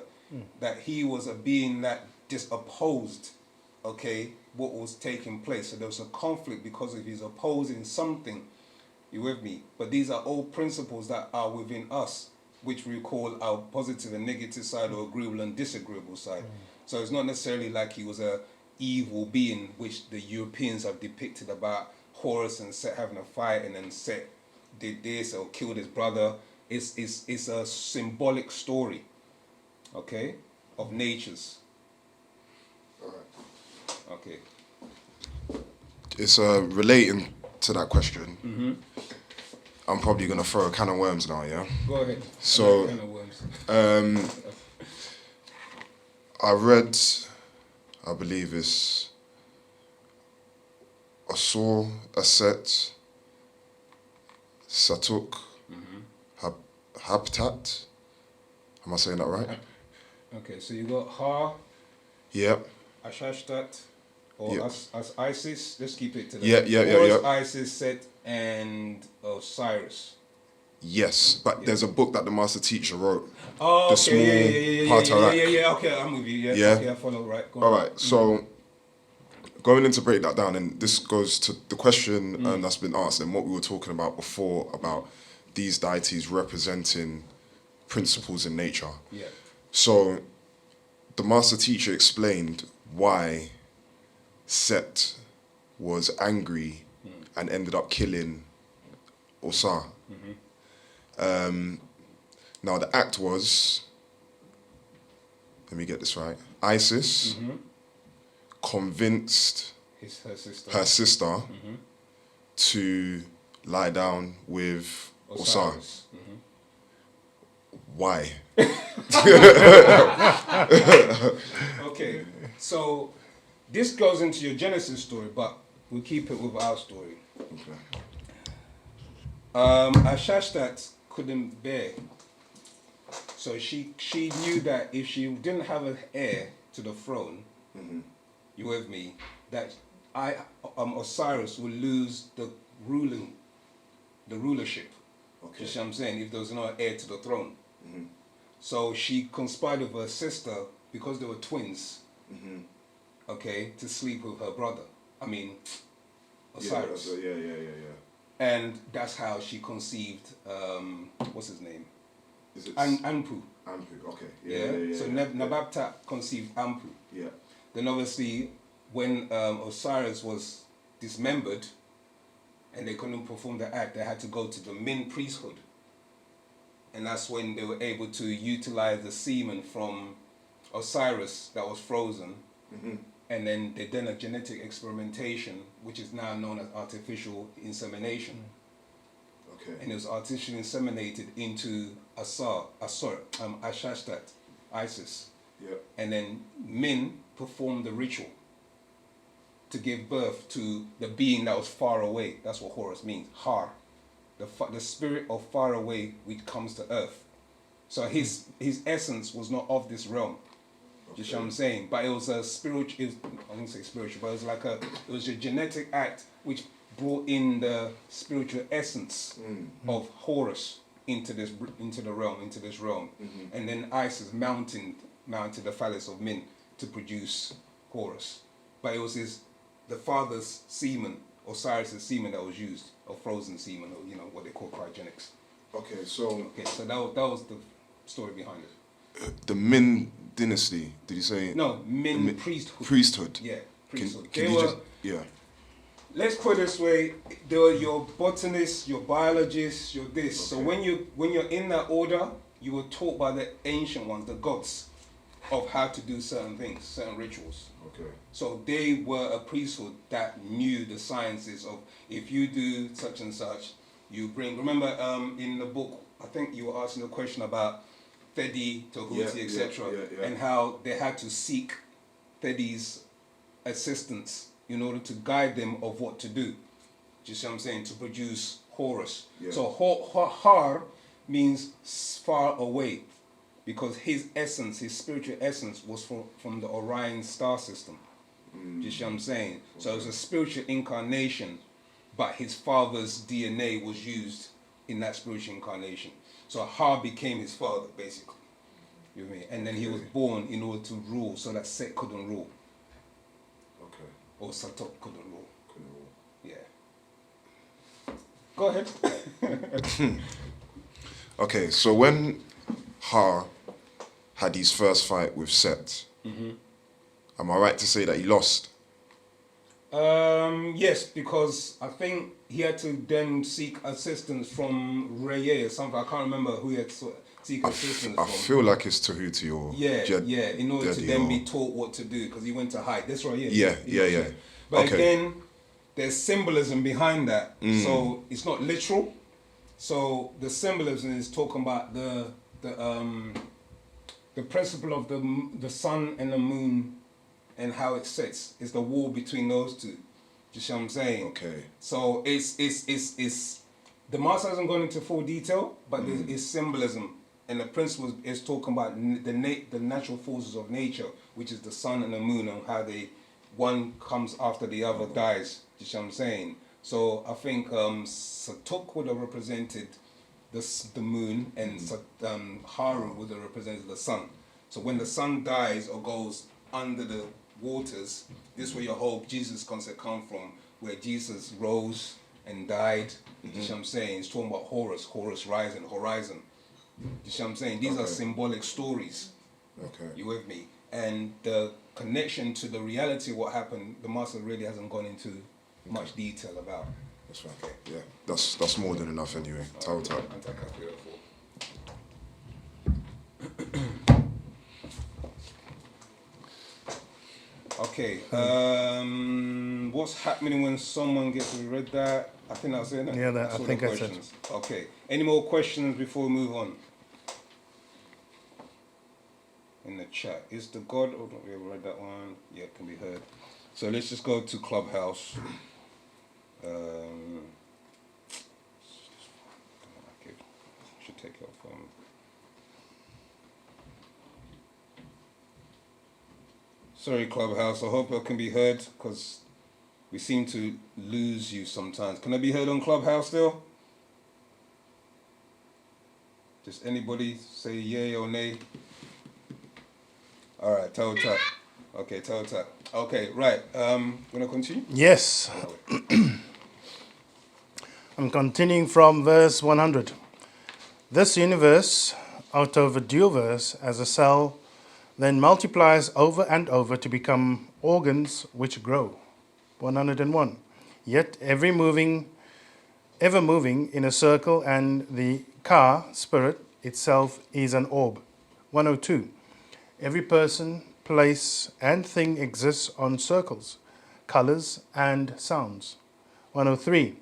that he was a being that just opposed, okay, what was taking place. So there was a conflict because of his opposing something. You with me? But these are all principles that are within us, which we call our positive and negative side, or agreeable and disagreeable side. So it's not necessarily like he was a evil being, which the Europeans have depicted about Horus and Set having a fight, and then Set did this or killed his brother. It's a symbolic story, okay, of natures. Okay. It's relating to that question. I'm probably gonna throw a can of worms now, yeah? Go ahead. So, Can of worms. I read, I believe it's Asur, Aset, Satuk, Habitat. Am I saying that right? Okay, so you got Ha, Yep. Ashashtat, or Yep. as Isis. Let's keep it to that. Yeah. Horus, Isis, Set, and Osiris. Yes, but there's a book that the master teacher wrote. Oh, The okay, small Patarak. yeah. Okay, I'm with you. Yeah. Yeah. Okay, I follow. Right. Go All on. right, so going in to break that down, and this goes to the question that's been asked and what we were talking about before about these deities representing principles in nature. Yeah. So the master teacher explained why Set was angry and ended up killing Osar. Now the act was, let me get this right, Isis convinced her sister to lie down with Osiris. Why? Okay, so this goes into your Genesis story, but we'll keep it with our story. Okay. Ashashtat couldn't bear, so she knew that if she didn't have an heir to the throne, you with me, that Osiris would lose the rulership. Okay. You see what I'm saying? If there was no heir to the throne. So she conspired with her sister, because they were twins, okay, to sleep with her brother. I mean, Osiris. Yeah. And that's how she conceived, what's his name? Is it Anpu. Ampu? Okay. Yeah. So Nababta conceived Ampu. Yeah. Then obviously, when Osiris was dismembered and they couldn't perform the act, they had to go to the Min priesthood. And that's when they were able to utilize the semen from Osiris that was frozen. And then they did a genetic experimentation, which is now known as artificial insemination. Okay. And it was artificially inseminated into to give birth to the being that was far away. That's what Horus means. Har, the spirit of far away which comes to earth. So his essence was not of this realm. You see what I'm saying? But it was a spiritual. I wouldn't say spiritual, but it was a genetic act which brought in the spiritual essence of Horus into this realm, and then Isis mounted the phallus of Min to produce Horus. But it was the father's semen, Osiris's semen, that was used, or frozen semen, or what they call cryogenics. So that was the story behind it. The Min dynasty, did you say? No, Min priesthood. Priesthood. Yeah, priesthood. Yeah. Let's put it this way: they were your botanists, your biologists, your this. So when you're in that order, you were taught by the ancient ones, the gods, of how to do certain things, certain rituals. Okay. So they were a priesthood that knew the sciences of, if you do such and such, you bring. Remember, in the book, I think you were asking a question about Thedi, Tahuti, etc., and how they had to seek Thedi's assistance in order to guide them of what to do. Do you see what I'm saying? To produce Horus. Yeah. So Har means far away, because his essence, his spiritual essence, was from the Orion star system. Do you see what I'm saying? So it was a spiritual incarnation, but his father's DNA was used in that spiritual incarnation. So Har became his father, basically. You know what I mean? And then he was born in order to rule, so that Set couldn't rule. Okay. Or Satok couldn't rule. Yeah. Go ahead. Okay, so when Har had his first fight with Set, am I right to say that he lost? Yes, because I think he had to then seek assistance from Reye or something. I can't remember who he had to seek assistance from. I feel like it's Tahuti or in order to then be taught what to do, because he went to hide. That's right. Yeah. But again, there's symbolism behind that, so it's not literal. So the symbolism is talking about the principle of the sun and the moon, and how it sets. It's the war between those two. You see what I'm saying? Okay. So it's the master hasn't gone into full detail, but it's symbolism, and the principle is talking about the natural forces of nature, which is the sun and the moon, and how one comes after the other dies. You see what I'm saying? So I think Satuk would have represented the moon, and Haru would have represented the sun. So when the sun dies or goes under the waters, this is where your whole Jesus concept comes from, where Jesus rose and died. You see what I'm saying? It's talking about Horus rising, horizon. You see what I'm saying? These are symbolic stories. Okay. You with me? And the connection to the reality of what happened, the master really hasn't gone into much detail about. That's right. Okay. Yeah, that's more than enough anyway. Total. Okay. What's happening when someone gets read that? I think that's it. Yeah, I think that's it. Okay. Any more questions before we move on? In the chat, is the God? Oh, we have read that one. Yeah, it can be heard. So let's just go to Clubhouse. Should take it off. Sorry, Clubhouse. I hope it can be heard, because we seem to lose you sometimes. Can I be heard on Clubhouse still? Just anybody say yay or nay? All right, toe tap. Okay, toe tap. Okay, right. Gonna continue? Yes. I'm continuing from verse 100. This universe, out of a dual verse, as a cell, then multiplies over and over to become organs which grow. 101. Yet ever moving in a circle, and the Ka, spirit, itself is an orb. 102. Every person, place, and thing exists on circles, colors, and sounds. 103.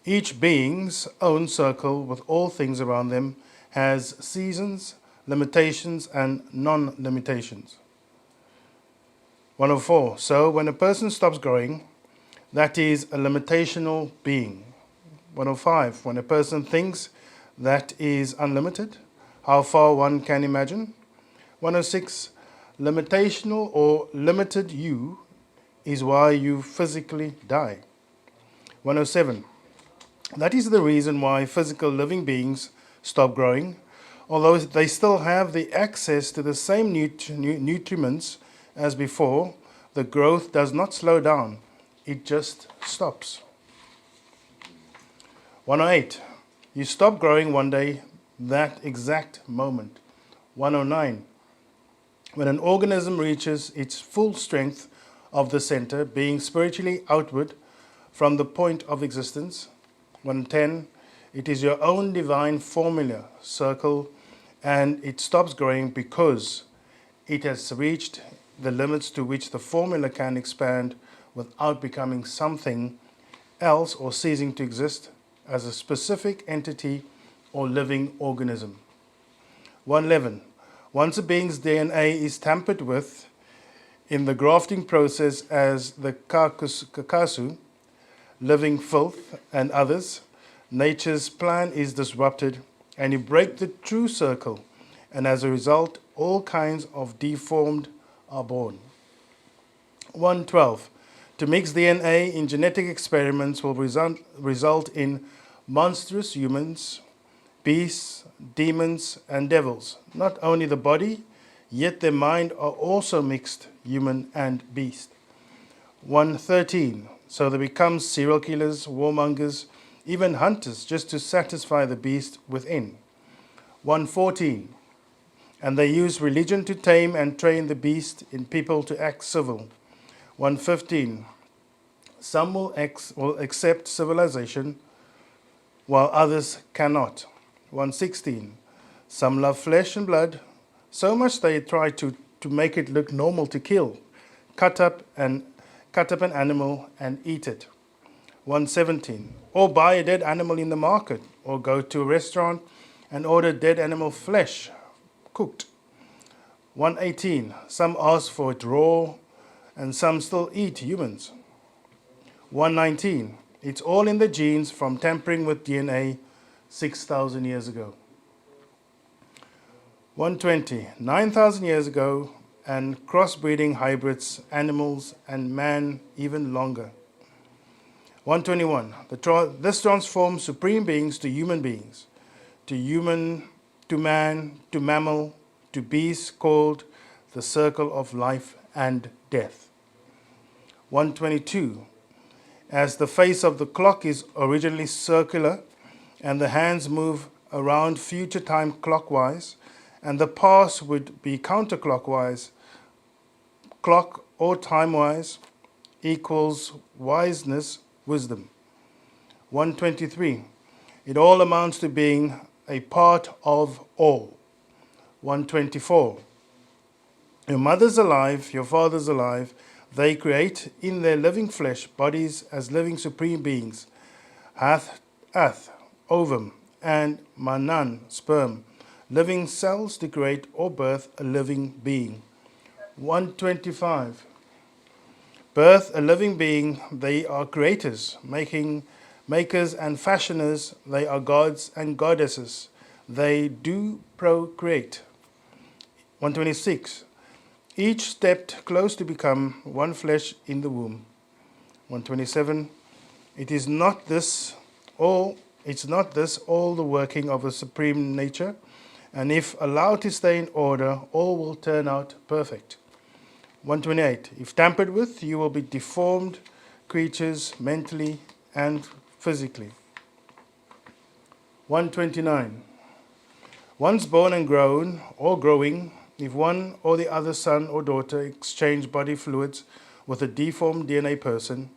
Each being's own circle with all things around them has seasons, limitations, and non-limitations. 104. So when a person stops growing, that is a limitational being. 105. When a person thinks that is unlimited, how far one can imagine. 106. Limitational or limited you is why you physically die. 107. That is the reason why physical living beings stop growing, although they still have the access to the same nutriments as before. The growth does not slow down, it just stops. 108. You stop growing one day, that exact moment. 109. When an organism reaches its full strength of the center, being spiritually outward from the point of existence. 110. It is your own divine formula, circle, and it stops growing because it has reached the limits to which the formula can expand without becoming something else or ceasing to exist as a specific entity or living organism. 111. Once a being's DNA is tampered with in the grafting process as the kakasu, living filth, and others, nature's plan is disrupted and you break the true circle, and as a result, all kinds of deformed are born. 112. To mix DNA in genetic experiments will result in monstrous humans, beasts, demons, and devils. Not only the body, yet their mind are also mixed, human and beast. 113. So they become serial killers, warmongers, even hunters, just to satisfy the beast within. 114. And they use religion to tame and train the beast in people to act civil. 115. Some will accept civilization, while others cannot. 116. Some love flesh and blood, so much they try to make it look normal to kill, cut up an animal and eat it. 117. Or buy a dead animal in the market, or go to a restaurant and order dead animal flesh cooked. 118. Some ask for it raw, and some still eat humans. 119. It's all in the genes from tampering with DNA 6,000 years ago. 120. 9,000 years ago, and crossbreeding hybrids, animals, and man even longer. 121. This transforms supreme beings to human beings, to human, to man, to mammal, to beast, called the circle of life and death. 122. As the face of the clock is originally circular, and the hands move around future time clockwise, and the past would be counterclockwise, clock or time-wise equals wiseness, wisdom. 123. It all amounts to being a part of all. 124. Your mother's alive, your father's alive. They create in their living flesh bodies as living supreme beings. Hath, ovum, and manan, sperm. Living cells to create or birth a living being. 125. Birth a living being, they are creators, makers and fashioners, they are gods and goddesses. They do procreate. 126. Each stepped close to become one flesh in the womb. 127. It's not this all the working of a supreme nature, and if allowed to stay in order, all will turn out perfect. 128. If tampered with, you will be deformed creatures mentally and physically. 129. Once born and grown or growing, if one or the other son or daughter exchange body fluids with a deformed DNA person,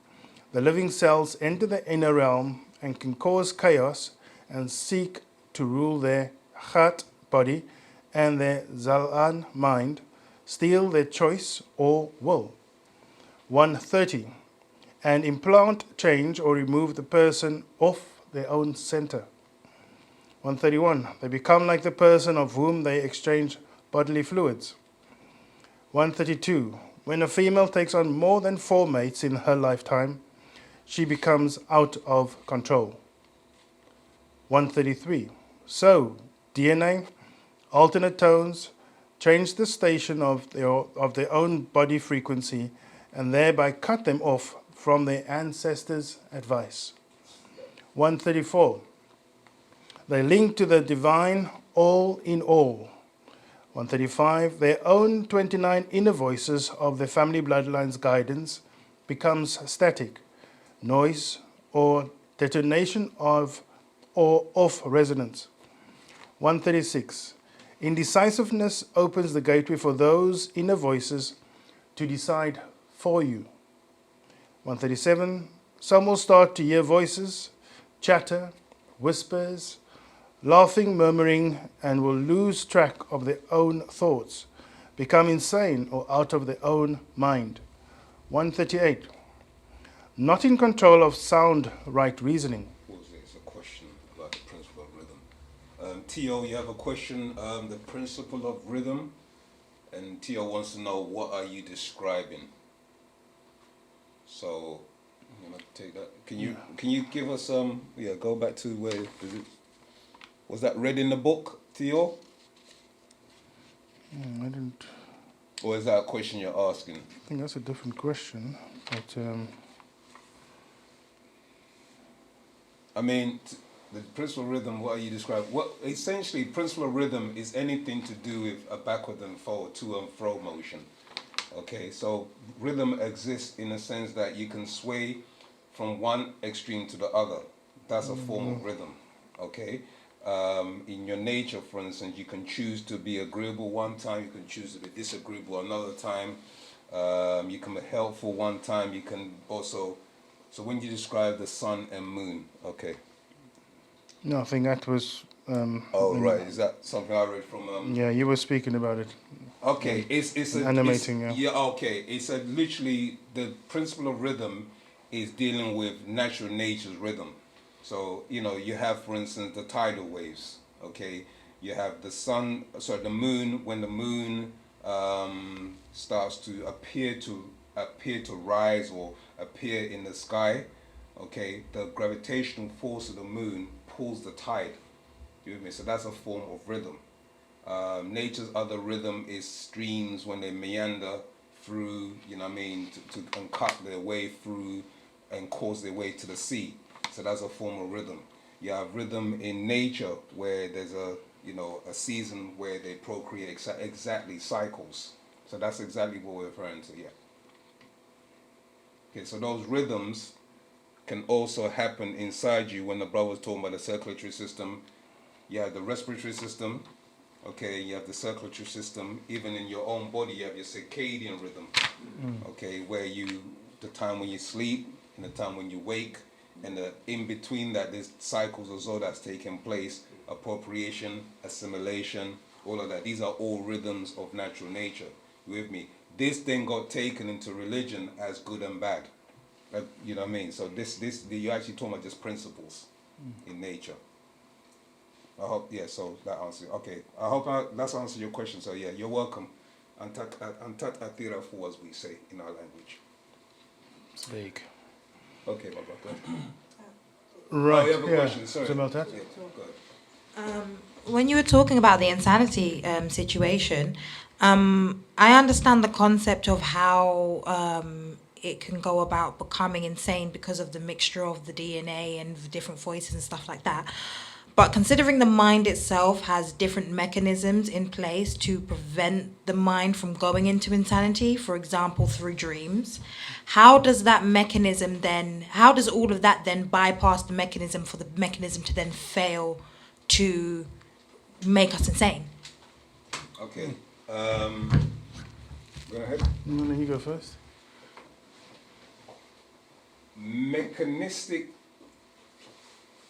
the living cells enter the inner realm and can cause chaos and seek to rule their Chat body and their Zalan mind, steal their choice or will. 130. And implant, change, or remove the person off their own center. 131. They become like the person of whom they exchange bodily fluids. 132. When a female takes on more than 4 mates in her lifetime, she becomes out of control. 133. So, DNA, alternate tones, change the station of their own body frequency and thereby cut them off from their ancestors' advice. 134. They link to the divine all in all. 135. Their own 29 inner voices of their family bloodline's guidance becomes static, noise, or detonation of or off resonance. 136. Indecisiveness opens the gateway for those inner voices to decide for you. 137. Some will start to hear voices, chatter, whispers, laughing, murmuring, and will lose track of their own thoughts, become insane or out of their own mind. 138. Not in control of sound right reasoning. It's a question about the principle of rhythm. Tio, you have a question, the principle of rhythm, and Tio wants to know what are you describing. So, I'm gonna take that. Can you give us go back to where is it? Was that read in the book, Theo? I didn't. Or is that a question you're asking? I think that's a different question. But I mean, the principle of rhythm. What are you describing? What essentially principle of rhythm is anything to do with a backward and forward, to and fro motion. Okay, so rhythm exists in a sense that you can sway from one extreme to the other. That's a form of rhythm. Okay. In your nature, for instance, you can choose to be agreeable one time, you can choose to be disagreeable another time, you can be helpful one time, you can also, so when you describe the sun and moon, okay. No, I think that was... right, is that something I read from... yeah, you were speaking about it. Okay, it's animating, okay, it's literally, the principle of rhythm is dealing with natural nature's rhythm. So, you have, for instance, the tidal waves, okay? You have the moon, when the moon starts to appear to rise or appear in the sky, okay? The gravitational force of the moon pulls the tide, you with me? So that's a form of rhythm. Nature's other rhythm is streams when they meander through, to cut their way through and cause their way to the sea. So that's a form of rhythm. You have rhythm in nature where there's a season where they procreate exactly cycles. So that's exactly what we're referring to, yeah. Okay, so those rhythms can also happen inside you when the brother was talking about the circulatory system. You have the respiratory system, okay, you have the circulatory system. Even in your own body, you have your circadian rhythm, okay, where the time when you sleep and the time when you wake, and in between that, there's cycles as well that's taking place, appropriation, assimilation, all of that. These are all rhythms of natural nature. You with me? This then got taken into religion as good and bad. You know what I mean? So you're actually talking about just principles in nature. I hope, so that answers it. Okay, I hope that's answered your question. So yeah, you're welcome. Antat atira fu, as we say in our language. It's vague. Okay, Baba, go ahead. Right, you have a question, sorry. About that? Yeah, go ahead. When you were talking about the insanity situation, I understand the concept of how it can go about becoming insane because of the mixture of the DNA and the different voices and stuff like that. But considering the mind itself has different mechanisms in place to prevent the mind from going into insanity, for example, through dreams, how does all of that then bypass the mechanism for the mechanism to then fail to make us insane? Okay. Go ahead. No, you go first. Mechanistic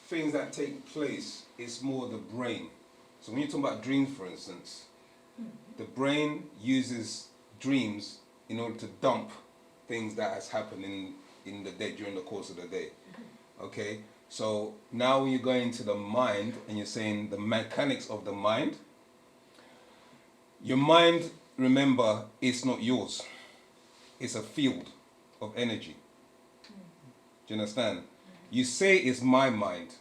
things that take place is more the brain. So when you talk about dreams, for instance, the brain uses dreams in order to dump things that has happened in the day, during the course of the day. Okay? So now when you go into the mind and you're saying the mechanics of the mind, your mind, remember, it's not yours. it's a field of energy. Do you understand? You say it's my mind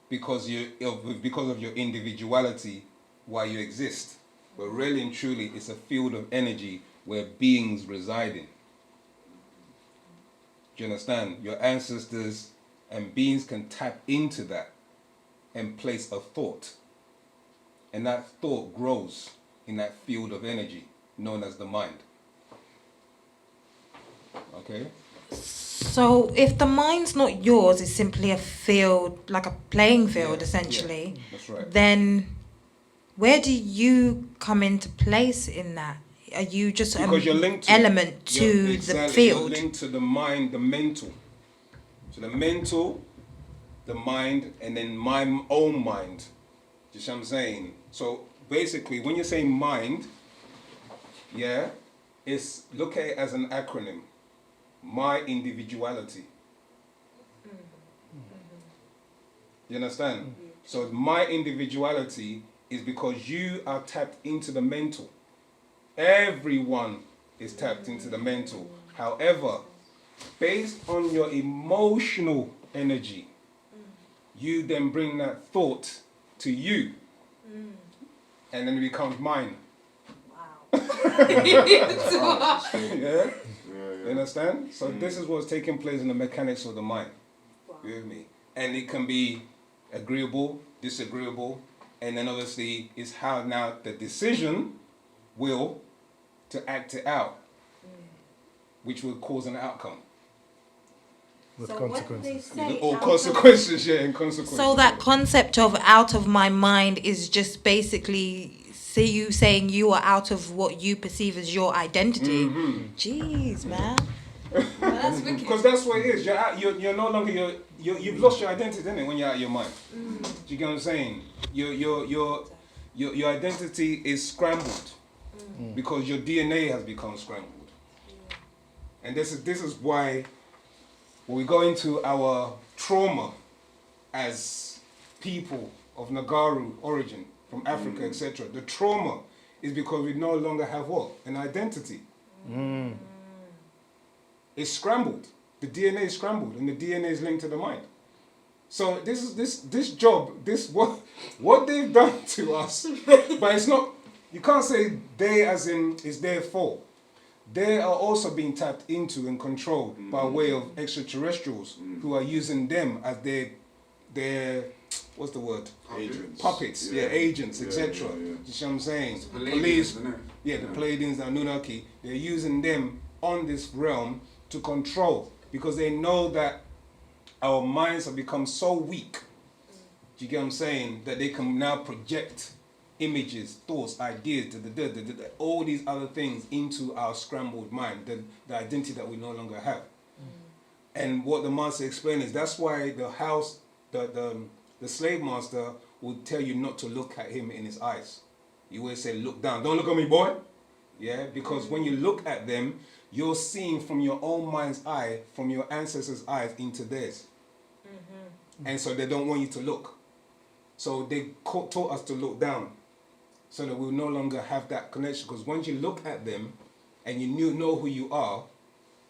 because of your individuality why you exist. But really and truly, it's a field of energy where beings reside in. Do you understand? Your ancestors and beings can tap into that and place a thought. And that thought grows in that field of energy known as the mind. Okay? So if the mind's not yours, it's simply a field, like a playing field, essentially. Yeah, that's right. Then where do you come into place in that? Are you just because you're linked to element to the field? You're linked to the mind, the mental. So the mental, the mind, and then my own mind. Do you see what I'm saying? So basically, when you're saying mind, it's look at it as an acronym. My individuality. You understand? So my individuality is because you are tapped into the mental. Everyone is tapped into the mental. However, based on your emotional energy, you then bring that thought to you. And then it becomes mine. Wow. Yeah? You understand? So this is what's taking place in the mechanics of the mind. Wow. You with me? And it can be agreeable, disagreeable, and then obviously it's how now the decision will to act it out, which will cause an outcome. With So consequences. Or consequences, and consequences. So that concept of out of my mind is just basically you saying you are out of what you perceive as your identity. Jeez, man. Well, that's wicked. Because that's what it is. You're no longer you've lost your identity, isn't it, when you're out of your mind? Do you get what I'm saying? Your identity is scrambled because your DNA has become scrambled. And this is why when we go into our trauma as people of Nagaru origin, from Africa, etc., the trauma is because we no longer have what? An identity. It's scrambled. The DNA is scrambled, and the DNA is linked to the mind. So this job, what they've done to us, but it's not. You can't say they as in it's their fault. They are also being tapped into and controlled by way of extraterrestrials who are using them as their what's the word? Agents. Puppets, agents, etc. You see what I'm saying? Police, the Pleiadians, the Anunnaki, they're using them on this realm to control because they know that our minds have become so weak. Do you get what I'm saying? That they can now project images, thoughts, ideas, all these other things into our scrambled mind, the identity that we no longer have. And what the master explained is that's why the house, the slave master would tell you not to look at him in his eyes. You always say, look down. Don't look at me, boy. Yeah, because when you look at them, you're seeing from your own mind's eye, from your ancestors' eyes into theirs. And so they don't want you to look. So they taught us to look down so that we'll no longer have that connection. Because once you look at them and you know who you are,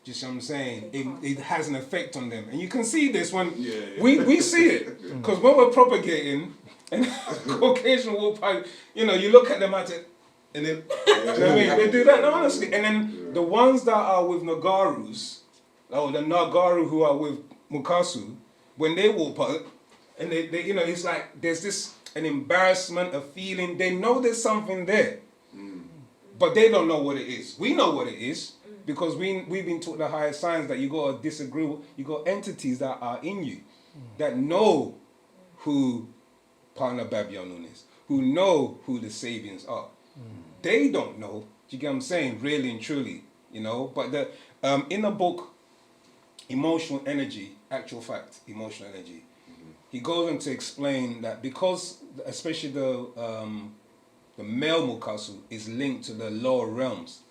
just what I'm saying, it has an effect on them. And you can see this when we see it. Because when we're propagating, and Caucasian walk by, you look at them at it, and then, you know what I mean? They do that, no, honestly. And then the ones that are with Nagarus, or the Nagaru who are with Mukasu, when they walk by, and they it's like there's an embarrassment, a feeling. They know there's something there, but they don't know what it is. We know what it is because we've been taught the higher science that you got to disagree. You got entities that are in you that know who Pana Babyanun is, who know who the Sabians are. They don't know. Do you get what I'm saying? Really and truly, But the in the book, Emotional Energy, actual fact, emotional energy. He goes on to explain that because, especially the male Mukasu is linked to the lower realms.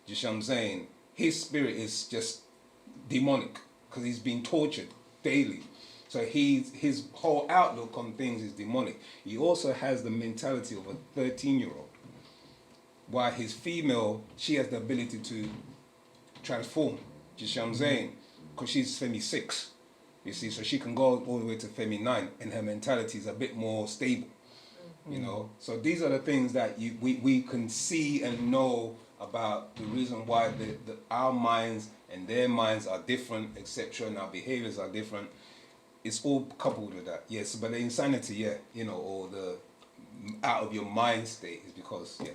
Do you see what I'm saying? His spirit is just demonic because he's been tortured daily. So his whole outlook on things is demonic. He also has the mentality of a 13-year-old. While his female, she has the ability to transform. Do you see what I'm saying? Because she's Femi 6, you see, so she can go all the way to Femi 9, and her mentality is a bit more stable, you know. So these are the things that we can see and know about the reason why our minds and their minds are different, etc., and our behaviors are different. It's all coupled with that, yes. But the insanity, yeah, you know, or the out of your mind state is because, yeah,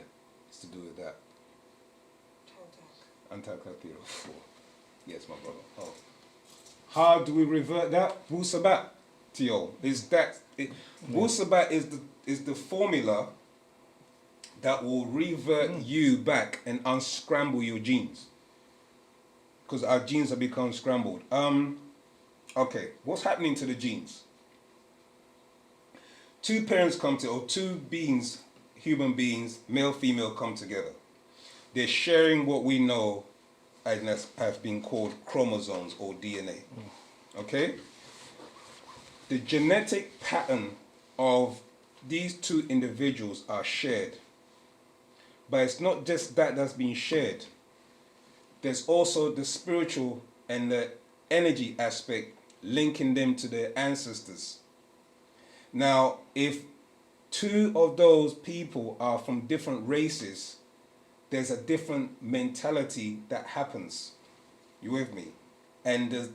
it's to do with that. Anti-Capiro 4. Yes, my brother. Oh. How do we revert that? Wu-Sabat, Tio. Wu-Sabat is the formula that will revert you back and unscramble your genes. Because our genes have become scrambled. Okay, what's happening to the genes? Two parents or two beings, human beings, male, female, come together. They're sharing what we know as have been called chromosomes or DNA. Okay? The genetic pattern of these two individuals are shared. But it's not just that's being shared. There's also the spiritual and the energy aspect linking them to their ancestors. Now, if two of those people are from different races, there's a different mentality that happens. You with me? And the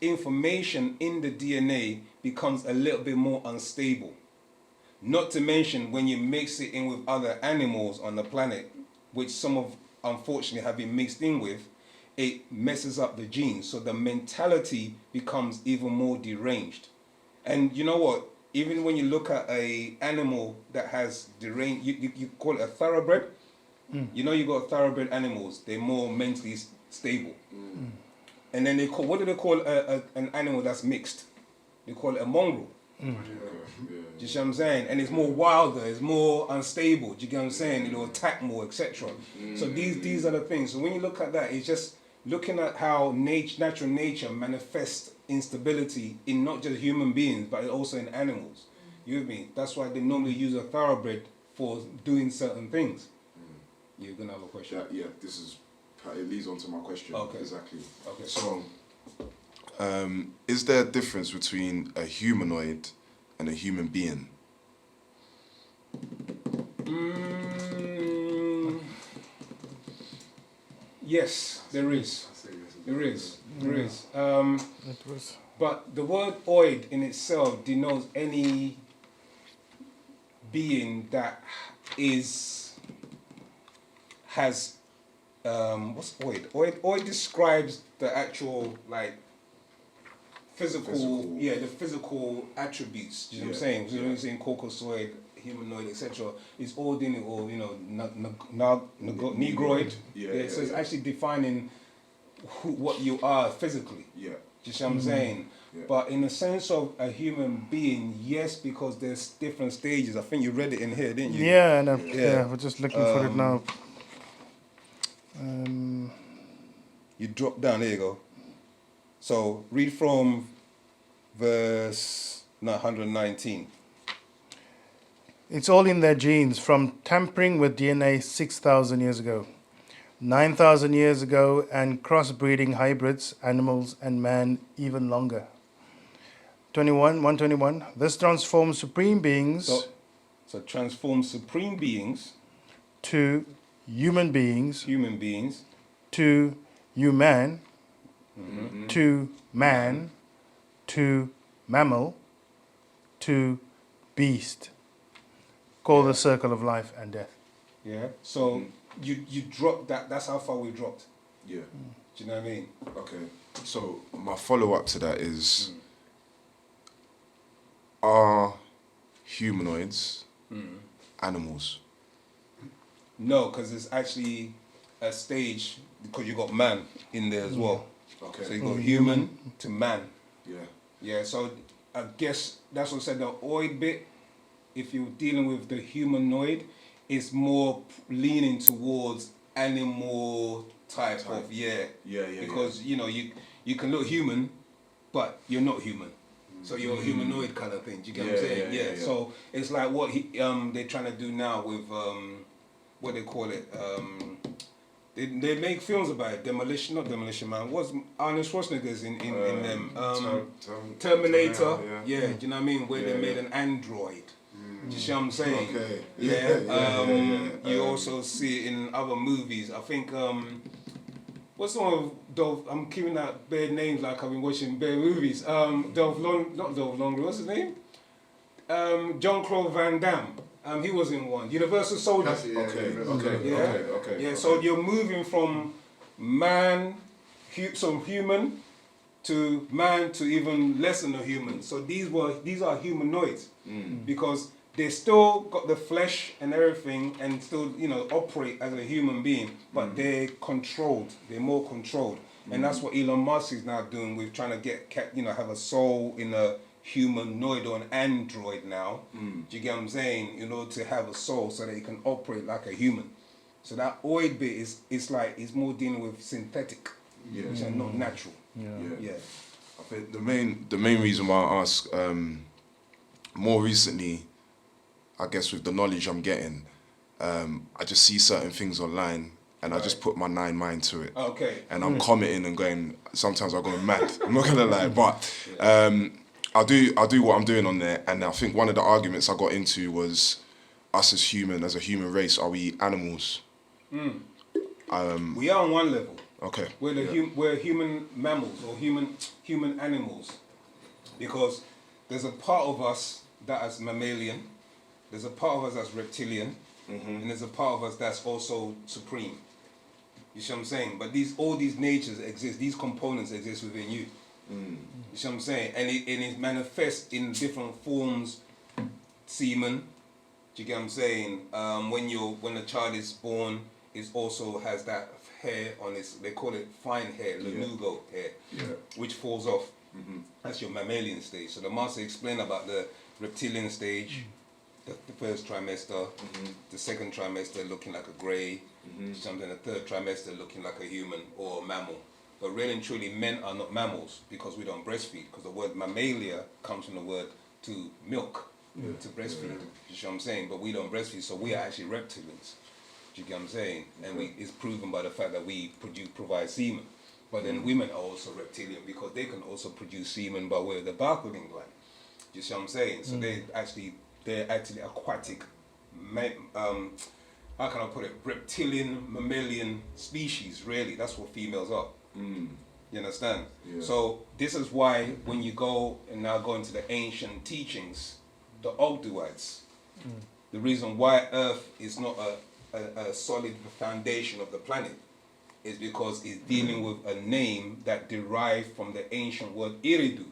information in the DNA becomes a little bit more unstable. Not to mention when you mix it in with other animals on the planet, which some of unfortunately have been mixed in with, it messes up the genes. So the mentality becomes even more deranged. And you know what? Even when you look at a animal that has deranged, you call it a thoroughbred. You know, you got thoroughbred animals. They're more mentally stable. And then what do they call an animal that's mixed? They call it a mongrel. Do you see what I'm saying? And it's more wilder, it's more unstable. Do you get what I'm saying? It'll attack more, etc. So these are the things. So when you look at that, it's just looking at how natural nature manifests instability in not just human beings, but also in animals. You with me? That's why they normally use a thoroughbred for doing certain things. You're gonna have a question. Yeah, it leads on to my question. Okay. Exactly. Okay. So, is there a difference between a humanoid and a human being? Yes, there is. There is. But the word oid in itself denotes any being that has what's oid? Oid describes the actual physical, the physical attributes. Do you know what I'm saying? You know what I'm saying? Caucasoid, humanoid, etc. It's all in it, or negroid. So it's actually defining what you are physically. Yeah. Do you see what I'm saying? Yeah. But in the sense of a human being, yes, because there's different stages. I think you read it in here, didn't you? Yeah, we're just looking for it now. You drop down, there you go. So read from verse 119. It's all in their genes, from tampering with DNA 6,000 years ago, 9,000 years ago, and crossbreeding hybrids, animals, and man even longer. 121. This transforms supreme beings. So transform supreme beings to human beings. To human. To man. To mammal. To beast. Called the circle of life and death. Yeah. So you drop that. That's how far we dropped. Yeah. Do you know what I mean? Okay. So my follow-up to that is, are humanoids animals? No, because it's actually a stage, because you got man in there as well. Okay. So you got human to man. Yeah. Yeah. So I guess that's what I said. The oid bit, if you're dealing with the humanoid, it's more leaning towards animal type of because you know you can look human, but you're not human. So you're a humanoid kind of thing. Do you get what I'm saying? Yeah. So it's like what they're trying to do now with what they call it, They make films about it. Not Demolition Man. What's Arnold Schwarzenegger's in them? Terminator. Yeah. Do you know what I mean? Where they made an android. Do you see what I'm saying? Okay. You also see it in other movies. I think what's the one with Dolph? I'm keeping out bare names like I've been watching bare movies. Not Dolph Lundgren. What's his name? Jean-Claude Van Damme. He was in one. Universal Soldier. Okay. So you're moving from man, some human, to man to even less than a human. So these are humanoids because they still got the flesh and everything and still operate as a human being, but they're controlled. They're more controlled, and that's what Elon Musk is now doing with trying to have a soul in a humanoid or an android now. Do you get what I'm saying? In order to have a soul so that it can operate like a human. So that oid bit is more dealing with synthetic, which are not natural. Yeah. I think the main reason why I ask, more recently, I guess with the knowledge I'm getting, I just see certain things online and I just put my 9 mind to it. Okay. And I'm commenting and going, sometimes I go mad, I'm not gonna lie, but I do what I'm doing on there, and I think one of the arguments I got into was us as a human race, are we animals? We are on one level. Okay. We're human mammals or human animals, because there's a part of us that is mammalian, there's a part of us that's reptilian, and there's a part of us that's also supreme. You see what I'm saying? But all these natures exist, these components exist within you. You see what I'm saying? And it manifests in different forms. Semen, do you get what I'm saying? When a child is born, it also has that hair on its, they call it fine hair, lanugo hair, which falls off. That's your mammalian stage. So the master explained about the reptilian stage, the first trimester, the second trimester looking like a grey, something, the third trimester looking like a human or a mammal. But really and truly, men are not mammals because we don't breastfeed. Because the word mammalia comes from the word to milk, to breastfeed. You see what I'm saying? But we don't breastfeed, so we are actually reptilians. Do you get what I'm saying? And it's proven by the fact that we provide semen. But then women are also reptilian because they can also produce semen by way of the Bartholding gland. Do you see what I'm saying? So they're actually aquatic. How can I put it? Reptilian, mammalian species. Really, that's what females are. You understand? Yeah. So this is why when you go into the ancient teachings, the Ogdoadites, the reason why Earth is not a solid foundation of the planet is because it's dealing with a name that derived from the ancient word Iridu,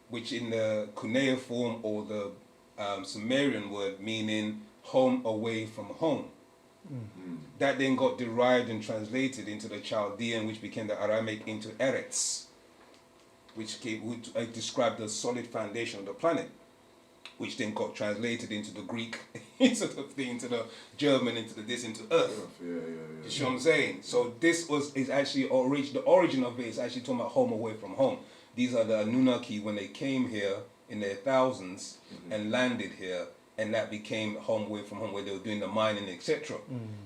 which in the QnA form or the Sumerian word meaning home away from home. That then got derived and translated into the Chaldean, which became the Aramaic into Eretz, which described the solid foundation of the planet, which then got translated into the Greek, into the German, into Earth. You see what I'm saying? So this is actually the origin of it is actually talking about home away from home. These are the Anunnaki when they came here in their thousands and landed here. And that became home away from home, where they were doing the mining, etc.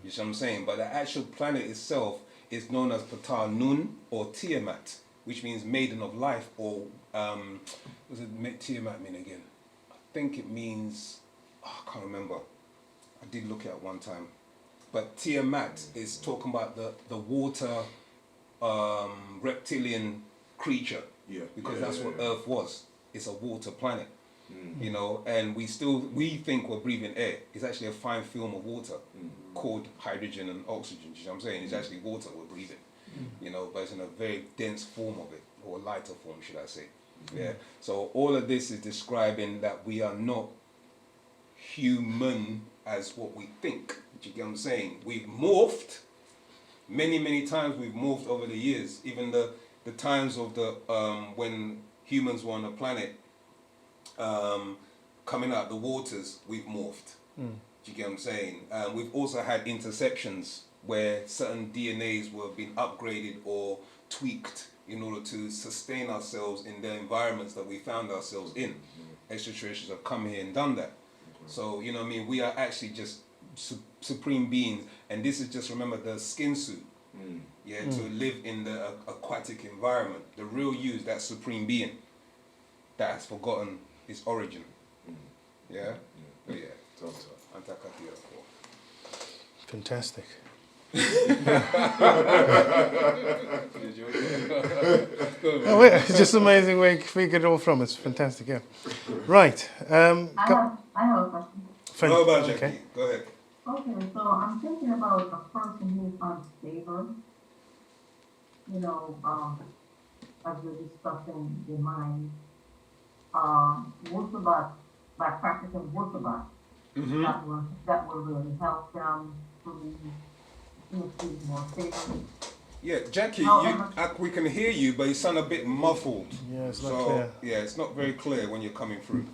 You see what I'm saying? But the actual planet itself is known as Ptah Nun or Tiamat, which means maiden of life, or what does Tiamat mean again? I think it means, I can't remember. I did look at it one time. But Tiamat is talking about the water reptilian creature, because that's what Earth was. It's a water planet. You know, and we think we're breathing air. It's actually a fine film of water called hydrogen and oxygen. You know what I'm saying? It's actually water we're breathing. You know, but it's in a very dense form of it, or lighter form, should I say? Yeah. So all of this is describing that we are not human as what we think. Do you get what I'm saying? We've morphed many times. We've morphed over the years. Even the times of the when humans were on the planet. Coming out the waters, we've morphed. Do you get what I'm saying? We've also had interceptions where certain DNAs were being upgraded or tweaked in order to sustain ourselves in the environments that we found ourselves in. Extraterrestrials have come here and done that. So, you know what I mean? We are actually just supreme beings, and this is just, remember, the skin suit. To live in the aquatic environment. The real you is that supreme being that has forgotten its origin. Yeah? But yeah. Fantastic. Oh, wait, it's just amazing where you figure it all from. It's fantastic, yeah. Right. I have a question. Go about Jackie. Go ahead. Okay, so I'm thinking about a person who's unstable. You know, as we're discussing the mind, Wu-Sabat, by practicing Wu-Sabat, that will really help them to be more stable. Yeah, Jackie, we can hear you, but you sound a bit muffled. Yeah, it's not clear. Yeah, it's not very clear when you're coming through.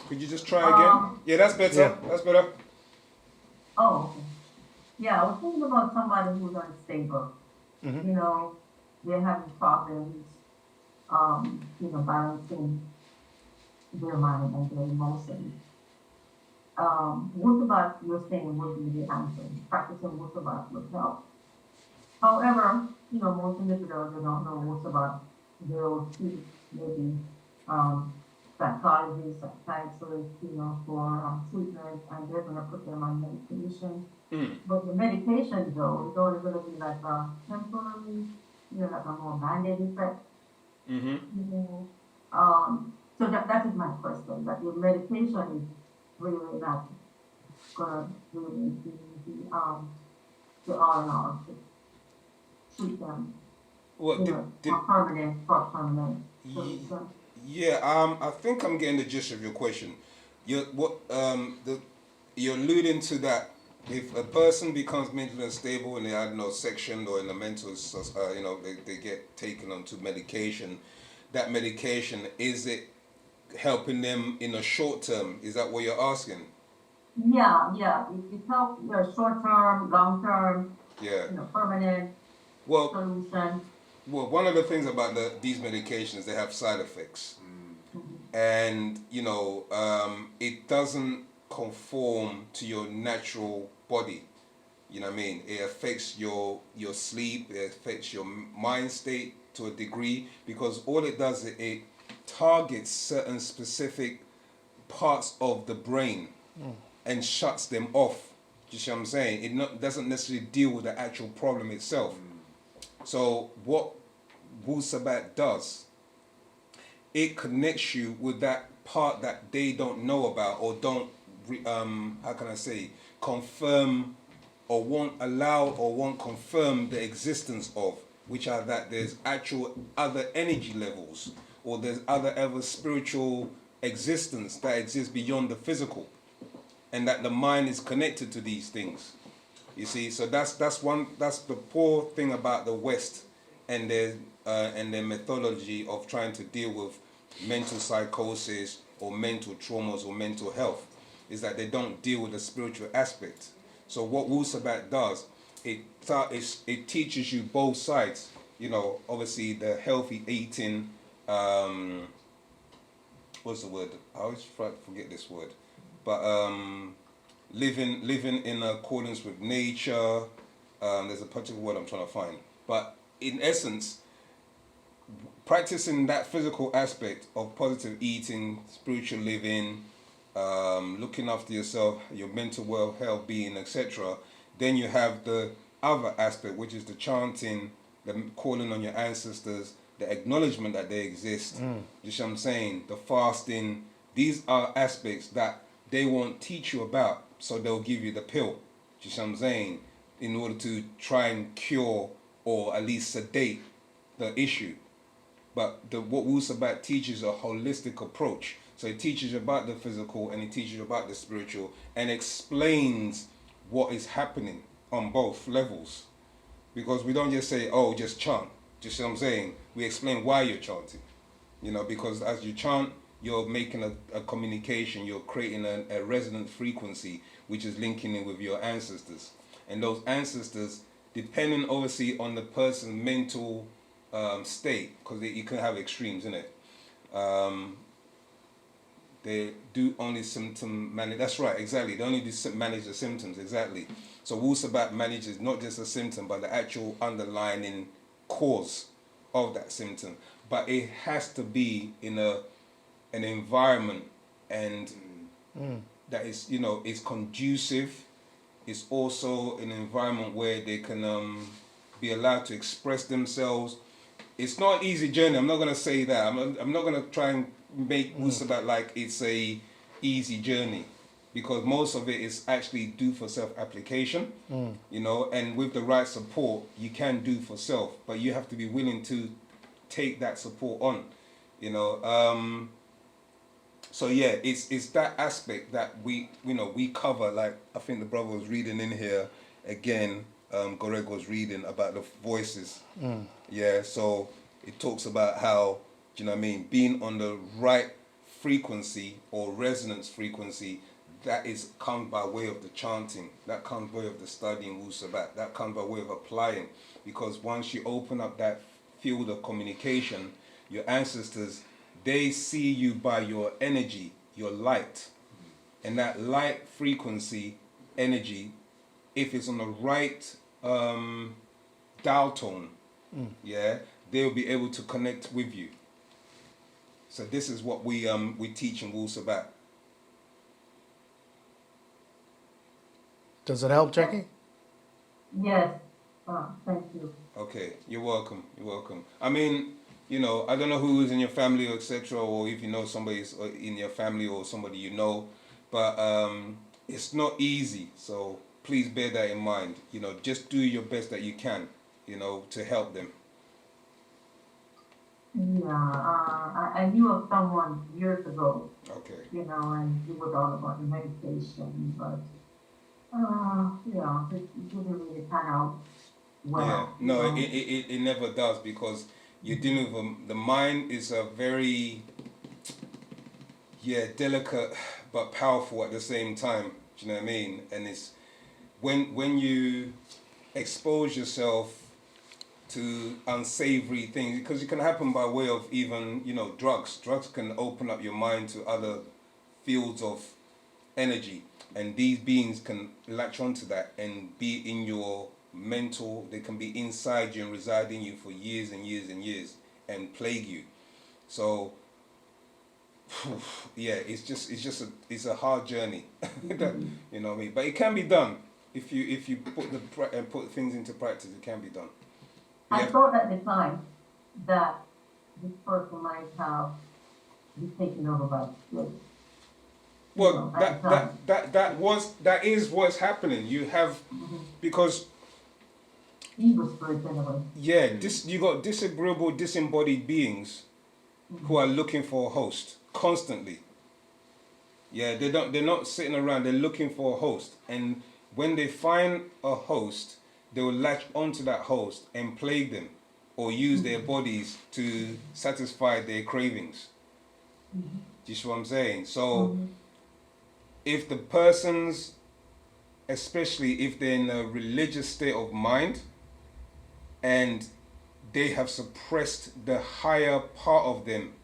Could you just try again? Yeah, that's better. Yeah. That's better. Oh, okay. Yeah, I was thinking about somebody who's unstable. You know, they're having problems, balancing their mind and their emotions. Wu-Sabat, you're saying, would be the answer. Practicing Wu-Sabat would help. However, most individuals who don't know Wu-Sabat, they'll seek maybe psychologists, psychiatrists, for treatment, and they're going to put them on medication. But the medication, though, is only going to be like a temporary, like a more band-aid effect. So that is my question, that your medication is really not going to really be the all-in-all to treat them, for permanent solution. Yeah, I think I'm getting the gist of your question. You're alluding to that if a person becomes mentally unstable and they are sectioned or in the mental, they get taken onto medication. That medication, is it helping them in the short term? Is that what you're asking? Yeah. It helps short term, long term. Yeah. Permanent solution. Well, one of the things about these medications, they have side effects, and it doesn't conform to your natural body. You know what I mean? It affects your sleep. It affects your mind state to a degree, because all it does is it targets certain specific parts of the brain and shuts them off. You see what I'm saying? It doesn't necessarily deal with the actual problem itself. So what Wu-Sabat does, it connects you with that part that they don't know about, or don't, confirm, or won't allow, or won't confirm the existence of, which are that there's actual other energy levels, or there's other spiritual existence that exists beyond the physical, and that the mind is connected to these things. You see, so that's the poor thing about the West and their methodology of trying to deal with mental psychosis or mental traumas or mental health, is that they don't deal with the spiritual aspect. So what Wu-Sabat does, it teaches you both sides. Obviously the healthy eating. What's the word? I always forget this word, but living in accordance with nature. There's a particular word I'm trying to find, but in essence, practicing that physical aspect of positive eating, spiritual living, looking after yourself, your mental well-being, etc. Then you have the other aspect, which is the chanting, the calling on your ancestors, the acknowledgement that they exist. You see what I'm saying? The fasting. These are aspects that they won't teach you about, so they'll give you the pill. You see what I'm saying? In order to try and cure or at least sedate the issue. But what Wu-Sabat teaches a holistic approach. So it teaches you about the physical and it teaches you about the spiritual and explains what is happening on both levels. Because we don't just say, oh, just chant. Just see what I'm saying? We explain why you're chanting. Because as you chant, you're making a communication, you're creating a resonant frequency, which is linking in with your ancestors. And those ancestors, depending obviously on the person's mental state, because you can have extremes in it. They do only symptom manage. That's right, exactly. They only do manage the symptoms, exactly. So Wu-Sabat manages not just a symptom, but the actual underlying cause of that symptom. But it has to be in an environment and that is, is conducive. It's also an environment where they can be allowed to express themselves. It's not an easy journey. I'm not going to say that. I'm not going to try and make Wu-Sabat like it's a easy journey, because most of it is actually do for self-application, and with the right support, you can do for self, but you have to be willing to take that support on, So yeah, it's that aspect that we cover. Like I think the brother was reading in here again. Goreg was reading about the voices. Yeah, so it talks about how, do you know what I mean, being on the right frequency or resonance frequency, that comes by way of the chanting, that comes by way of the studying Wu-Sabat, that comes by way of applying. Because once you open up that field of communication, your ancestors, they see you by your energy, your light. And that light frequency energy, if it's on the right dial tone, they'll be able to connect with you. So this is what we teach in Wu-Sabat. Does it help, Jackie? Yes, thank you. Okay, you're welcome. You're welcome. I mean, I don't know who is in your family, or etc., or if you know somebody in your family or somebody you know, but it's not easy. So please bear that in mind. Just do your best that you can, to help them. Yeah, I knew of someone years ago. Okay. And it was all about the meditation, but it didn't really pan out well. Yeah, no, it never does, because you're dealing with the mind is a very delicate but powerful at the same time. Do you know what I mean? And it's when you expose yourself to unsavory things, because it can happen by way of even drugs. Drugs can open up your mind to other fields of energy, and these beings can latch onto that and be in your mental. They can be inside you and reside in you for years and years and years and plague you. So yeah, it's a hard journey. You know what I mean? But it can be done if you put things into practice. It can be done. I thought at the time that this person might have been taken over by the spirit. Well, that is what's happening. You have because evil spirits anyway. Yeah, you got disagreeable, disembodied beings who are looking for a host constantly. Yeah, they're not sitting around. They're looking for a host, and when they find a host, they will latch onto that host and plague them, or use their bodies to satisfy their cravings. Do you see what I'm saying? So, if the person's, especially if they're in a religious state of mind, and they have suppressed the higher part of them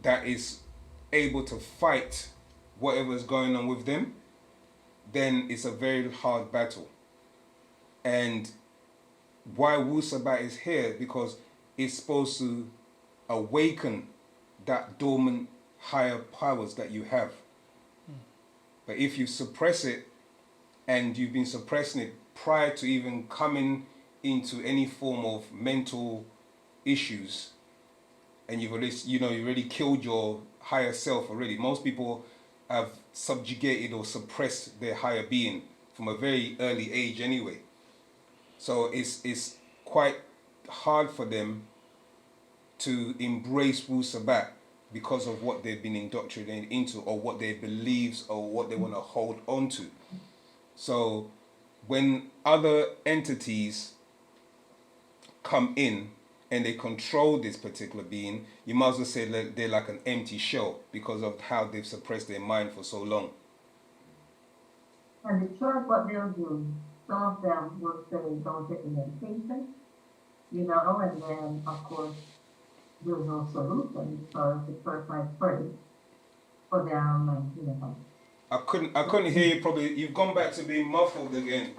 that is able to fight whatever's going on with them, then it's a very hard battle. And why Wu-Sabat is here, because it's supposed to awaken that dormant higher powers that you have. But if you suppress it, and you've been suppressing it prior to even coming into any form of mental issues, and you've already killed your higher self already. Most people have subjugated or suppressed their higher being from a very early age anyway. So it's quite hard for them to embrace Wu-Sabat because of what they've been indoctrinated into, or what their beliefs, or what they want to hold on to. So when other entities come in and they control this particular being, you might as well say that they're like an empty shell, because of how they've suppressed their mind for so long. And the church, what they'll do, some of them will say, don't take the medication, and then, of course, there's no solution because the church might pray. for them, and, you know. I couldn't hear you probably. You've gone back to being muffled again,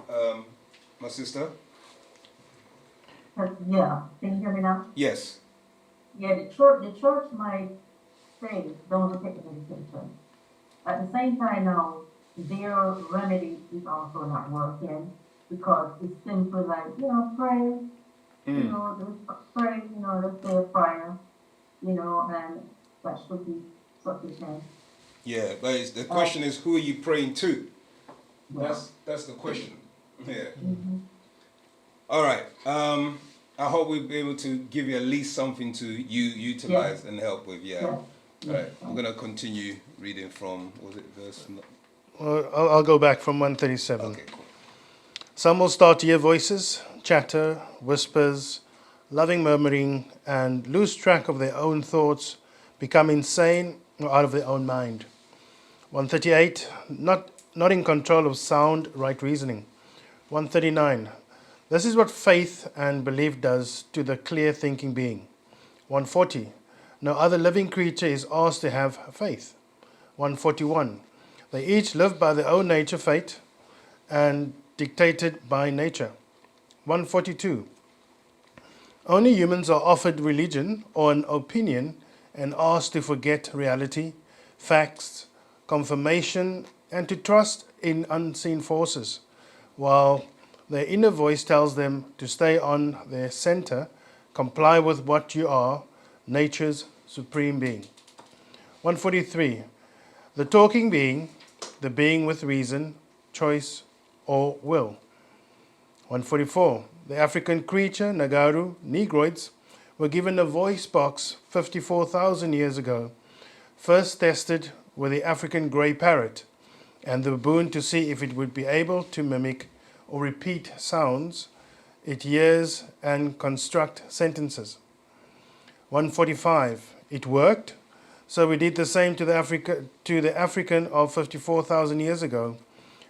my sister. Yeah, can you hear me now? Yes. Yeah, the church might say, don't take the medication. At the same time now, their remedy is also not working because it's simply like, pray, just pray, let's say a prayer, and that should be sufficient. Yeah, but the question is, who are you praying to? Yeah. That's the question. Yeah. Mhm. All right. I hope we'll be able to give you at least something to utilize and help with. Yeah. Yeah. All right. We're gonna continue reading from. Was it verse? I'll go back from 137. Okay. Cool. Some will start to hear voices, chatter, whispers, loving murmuring, and lose track of their own thoughts, become insane or out of their own mind. 138, not in control of sound, right reasoning. 139, this is what faith and belief does to the clear thinking being. 140, no other living creature is asked to have faith. 141, they each live by their own nature, fate, and dictated by nature. 142, only humans are offered religion or an opinion and asked to forget reality, facts, confirmation, and to trust in unseen forces, while their inner voice tells them to stay on their center, comply with what you are, nature's supreme being. 143. The talking being, the being with reason, choice, or will. 144. The African creature, Nagaru, Negroids, were given a voice box 54,000 years ago, first tested with the African grey parrot and the baboon to see if it would be able to mimic or repeat sounds it hears and construct sentences. 145. It worked, so we did the same to the African of 54,000 years ago,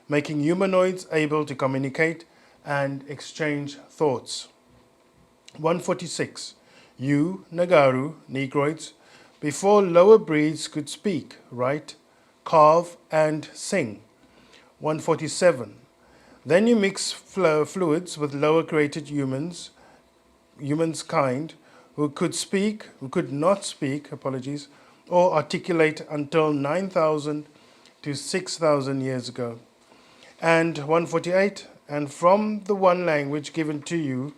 making humanoids able to communicate and exchange thoughts. 146. You, Nagaru, Negroids, before lower breeds could speak, write, carve, and sing. 147. Then you mix fluids with lower created human's kind, who could not speak, or articulate until 9,000 to 6,000 years ago. And 148, and from the one language given to you,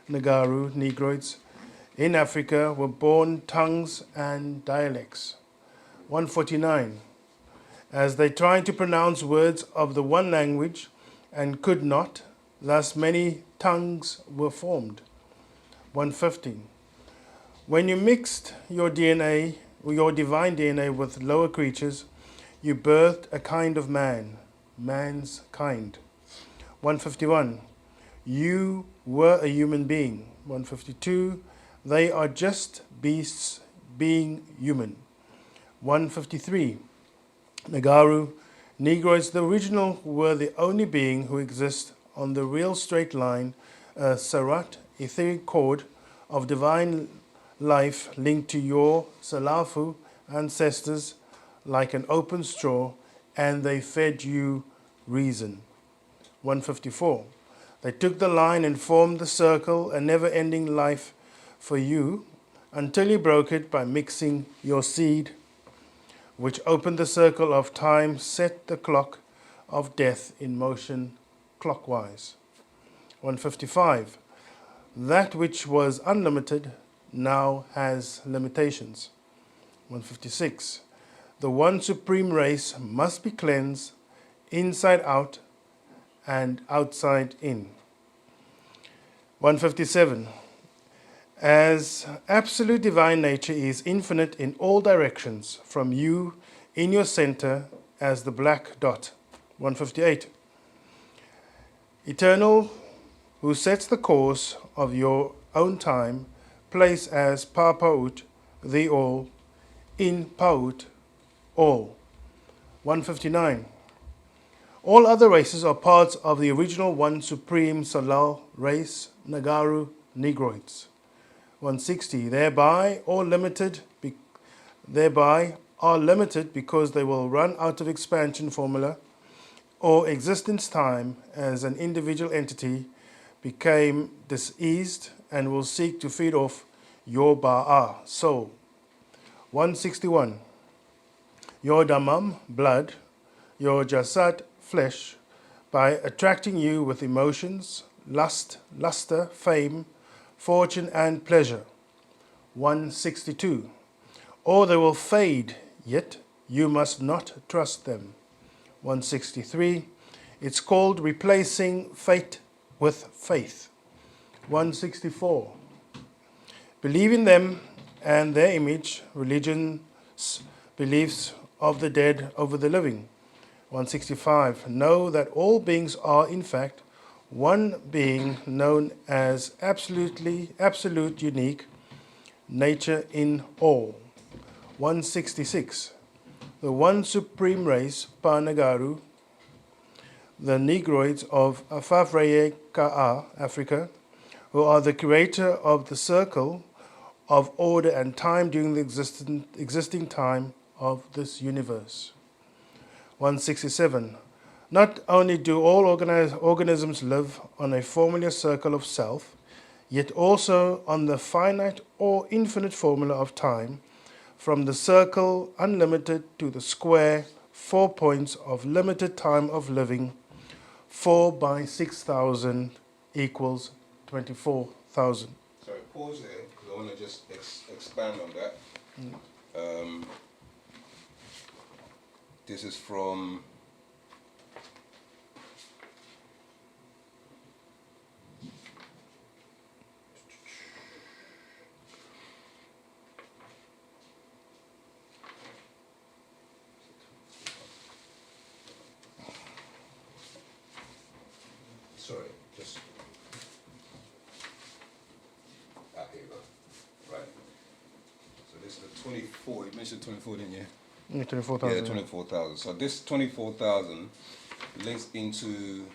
Nagaru, Negroids, in Africa were born tongues and dialects. 149, as they tried to pronounce words of the one language and could not, thus many tongues were formed. 150, when you mixed your DNA, your divine DNA with lower creatures, you birthed a kind of man, man's kind. 151, you were a human being. 152, they are just beasts being human. 153, Nagaru, Negroids, the original, were the only being who exists on the real straight line, a sarat, etheric cord of divine life linked to your Salafu ancestors like an open straw, and they fed you reason. 154. They took the line and formed the circle, a never-ending life for you, until you broke it by mixing your seed, which opened the circle of time, set the clock of death in motion clockwise. 155. That which was unlimited now has limitations. 156. The one supreme race must be cleansed inside out and outside in. 157. As absolute divine nature is infinite in all directions, from you in your center as the black dot. 158. Eternal, who sets the course of your own time, place as Papaut, the all, in Paut, all. 159. All other races are parts of the original one supreme Salal race, Nagaru, Negroids. 160. Thereby, all limited, thereby are limited because they will run out of expansion formula or existence time as an individual entity became diseased and will seek to feed off your ba'a, soul. 161. Your damam, blood, your jasad, flesh, by attracting you with emotions, lust, luster, fame, fortune, and pleasure. 162. Or they will fade, yet you must not trust them. 163. It's called replacing fate with faith. 164. Believe in them and their image, religions, beliefs of the dead over the living. 165. Know that all beings are, in fact, one being known as absolute, unique, nature in all. 166. The one supreme race, Panagaru, the Negroids of Afafreye Ka'a, Africa, who are the creator of the circle of order and time during the existing time of this universe. 167. Not only do all organisms live on a formula circle of self, yet also on the finite or infinite formula of time, from the circle unlimited to the square 4 points of limited time of living. 4 by 6,000 equals 24,000. Sorry, pause there, because I want to just expand on that. This is from here you go. Right. So this is the 24. You mentioned 24, didn't you? Yeah, 24,000. Yeah, 24,000. So this 24,000 links into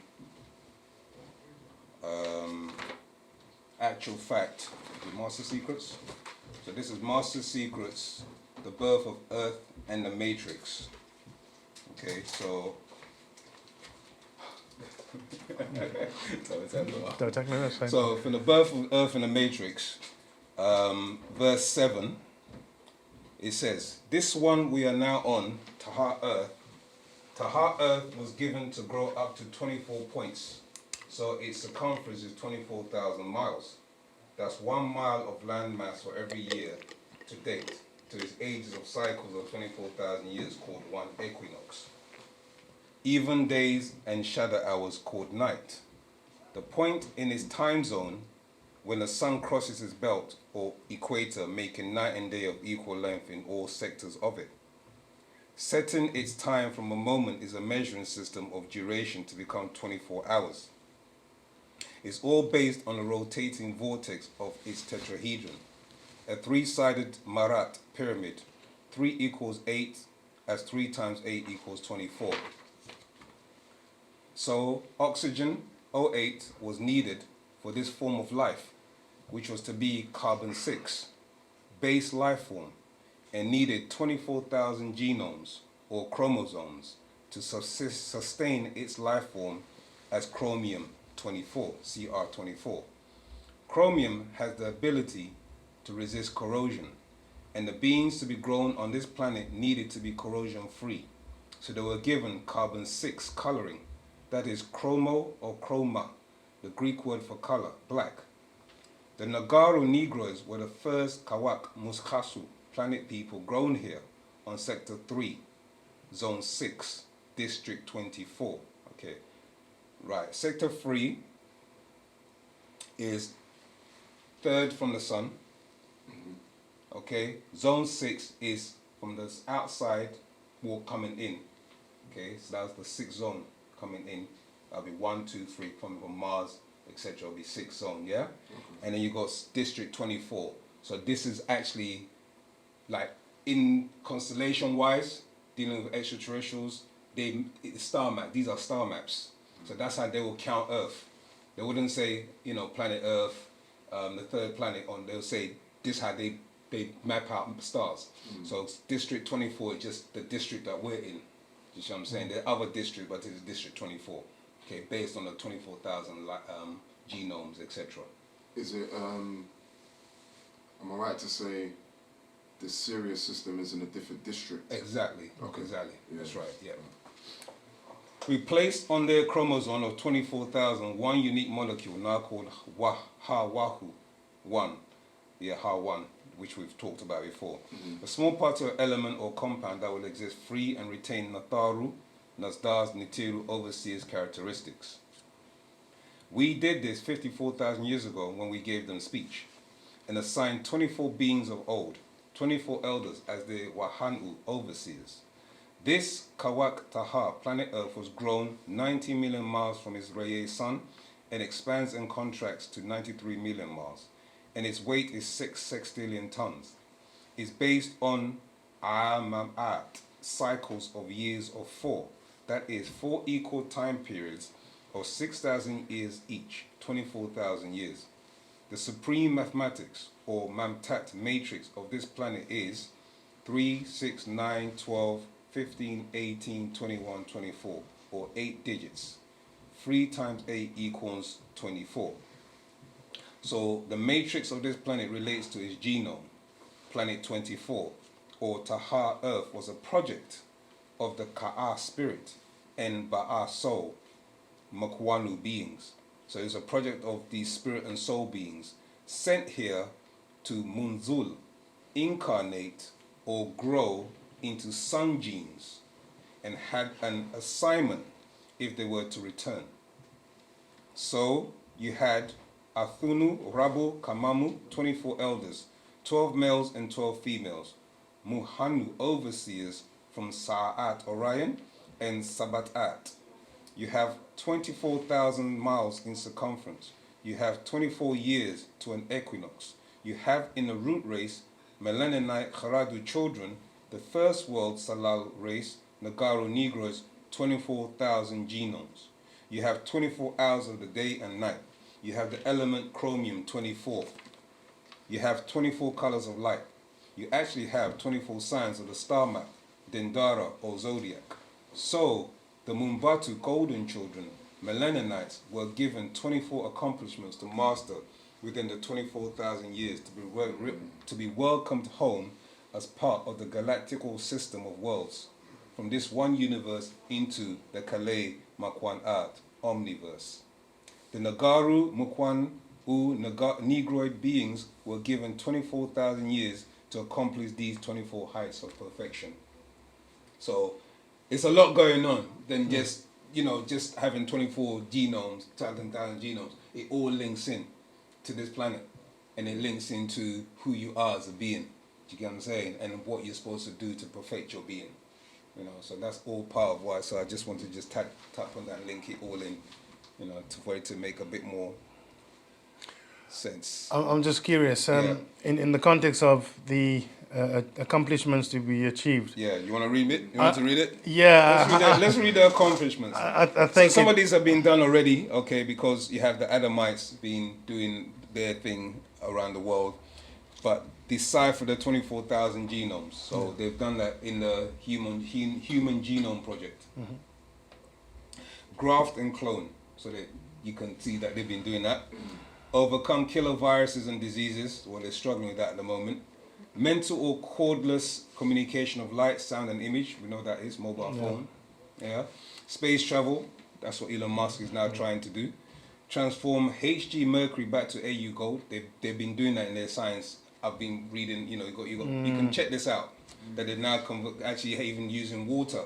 actual fact, the Master Secrets. So this is Master Secrets, the birth of Earth and the Matrix. Okay, so Don't attack me, that's fine. so from the birth of Earth and the Matrix, verse 7, it says, this one we are now on, Taha Earth. Taha Earth was given to grow up to 24 points. So its circumference is 24,000 miles. That's 1 mile of land mass for every year to date, to its ages of cycles of 24,000 years, called one equinox. Even days and shadow hours called night. The point in its time zone when the sun crosses its belt or equator, making night and day of equal length in all sectors of it. Setting its time from a moment is a measuring system of duration to become 24 hours. It's all based on the rotating vortex of its tetrahedron, a 3-sided Marat pyramid. 3 equals 8, as 3 times 8 equals 24. So oxygen, O8, was needed for this form of life, which was to be carbon-6, base life form, and needed 24,000 genomes or chromosomes to sustain its life form as chromium-24, Cr24. Chromium has the ability to resist corrosion, and the beings to be grown on this planet needed to be corrosion-free, so they were given carbon-6 coloring, that is chromo or chroma, the Greek word for color, black. The Nagaro Negroes were the first Kawak Muskasu planet people grown here on Sector 3, Zone 6, District 24. Okay, right. Sector 3 is third from the sun. Okay, Zone 6 is from the outside wall coming in. Okay, so that's the 6th zone coming in. That'll be 1, 2, 3 coming from Mars, etc. Will be 6th zone, yeah? And then you got District 24. So this is actually, like, in constellation-wise, dealing with extraterrestrials, star map. These are star maps. So that's how they will count Earth. They wouldn't say, you know, planet Earth, the third planet on. They'll say this how they they map out stars. So District 24 is just the district that we're in. You see what I'm saying? There are other districts, but it's District 24. Okay, based on the 24,000 genomes, etc. Is it? Am I right to say the Sirius system is in a different district? Exactly. Okay. Exactly. Yeah. That's right. Yeah. We placed on their chromosome of 24,000 one unique molecule now called HA-1. Yeah, HA-1, which we've talked about before. A small particle element or compound that will exist free and retain Nataru, Nasdar's Nitiru overseers characteristics. We did this 54,000 years ago when we gave them speech and assigned 24 beings of old, 24 elders as the Wahanu overseers. This Kawak Taha, planet Earth, was grown 90 million miles from its Reye sun and expands and contracts to 93 million miles. And its weight is 6 sextillion tons. It's based on Amamat cycles of years of 4. That is 4 equal time periods of 6,000 years each, 24,000 years. The supreme mathematics or Mamtat matrix of this planet is 3, 6, 9, 12, 15, 18, 21, 24, or 8 digits. 3 times 8 equals 24. So the matrix of this planet relates to its genome. Planet 24, or Taha Earth, was a project of the Ka'a spirit and Ba'a soul, Makwanu beings. So it's a project of these spirit and soul beings sent here to Munzul, incarnate or grow into sun genes, and had an assignment if they were to return. So you had Athunu, Rabu, Kamamu, 24 elders, 12 males and 12 females, Muhanu, overseers from Sa'at, Orion, and Sabatat. You have 24,000 miles in circumference. You have 24 years to an equinox. You have in the root race, Melaninite Kharadu children, the first world Salal race, Nagaru Negroes, 24,000 genomes. You have 24 hours of the day and night. You have the element chromium, 24. You have 24 colors of light. You actually have 24 signs of the star map, Dendara or zodiac. So the Mumbatu golden children, Melaninites, were given 24 accomplishments to master within the 24,000 years to be welcomed home as part of the galactical system of worlds, from this one universe into the Kale Makwan Art omniverse. The Nagaru Mukwan Negroid beings were given 24,000 years to accomplish these 24 heights of perfection. So it's a lot going on than just having 24 genomes, 1,000 genomes. It all links in to this planet, and it links into who you are as a being. Do you get what I'm saying? And what you're supposed to do to perfect your being. So that's all part of why. So I just want to just tap on that and link it all in, for it to make a bit more sense. I'm just curious, in the context of the accomplishments to be achieved. Yeah, you want to read it? You want to read it? Yeah. Let's read the accomplishments. I think some of these have been done already, okay, because you have the Adamites been doing their thing around the world, but decipher the 24,000 genomes. So they've done that in the Human Genome Project. Mm-hmm. Graft and clone, so that you can see that they've been doing that. Overcome killer viruses and diseases. Well, they're struggling with that at the moment. Mental or cordless communication of light, sound, and image. We know that is mobile phone. Yeah. Space travel. That's what Elon Musk is now trying to do. Transform Hg Mercury back to Au gold. They've been doing that in their science. I've been reading. You can check this out. That they're now actually even using water.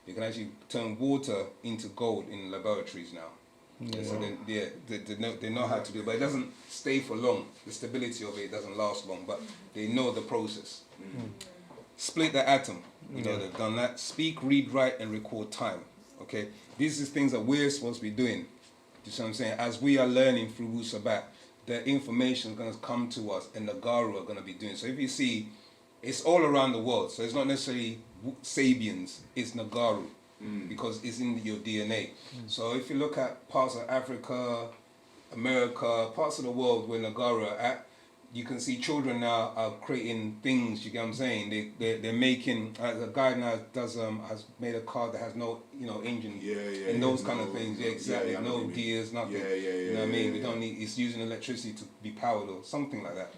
You can actually turn water into gold in laboratories now. Yeah. So they know how to do it, but it doesn't stay for long. The stability of it doesn't last long, but they know the process. Split the atom. They've done that. Speak, read, write, and record time. Okay, these are things that we're supposed to be doing. You see what I'm saying? As we are learning through Wu-Sabat, the information is going to come to us, and the Garu are going to be doing. So if you see, it's all around the world. So it's not necessarily Sabians, it's Nagaru. Because it's in your DNA. So if you look at parts of Africa, America, parts of the world where Nagaru are at, you can see children now are creating things. You get what I'm saying? They're making. A guy now has made a car that has no engine. And those kind of things. Yeah, exactly. No gears, nothing. You know what I mean? We don't need. It's using electricity to be powered or something like that.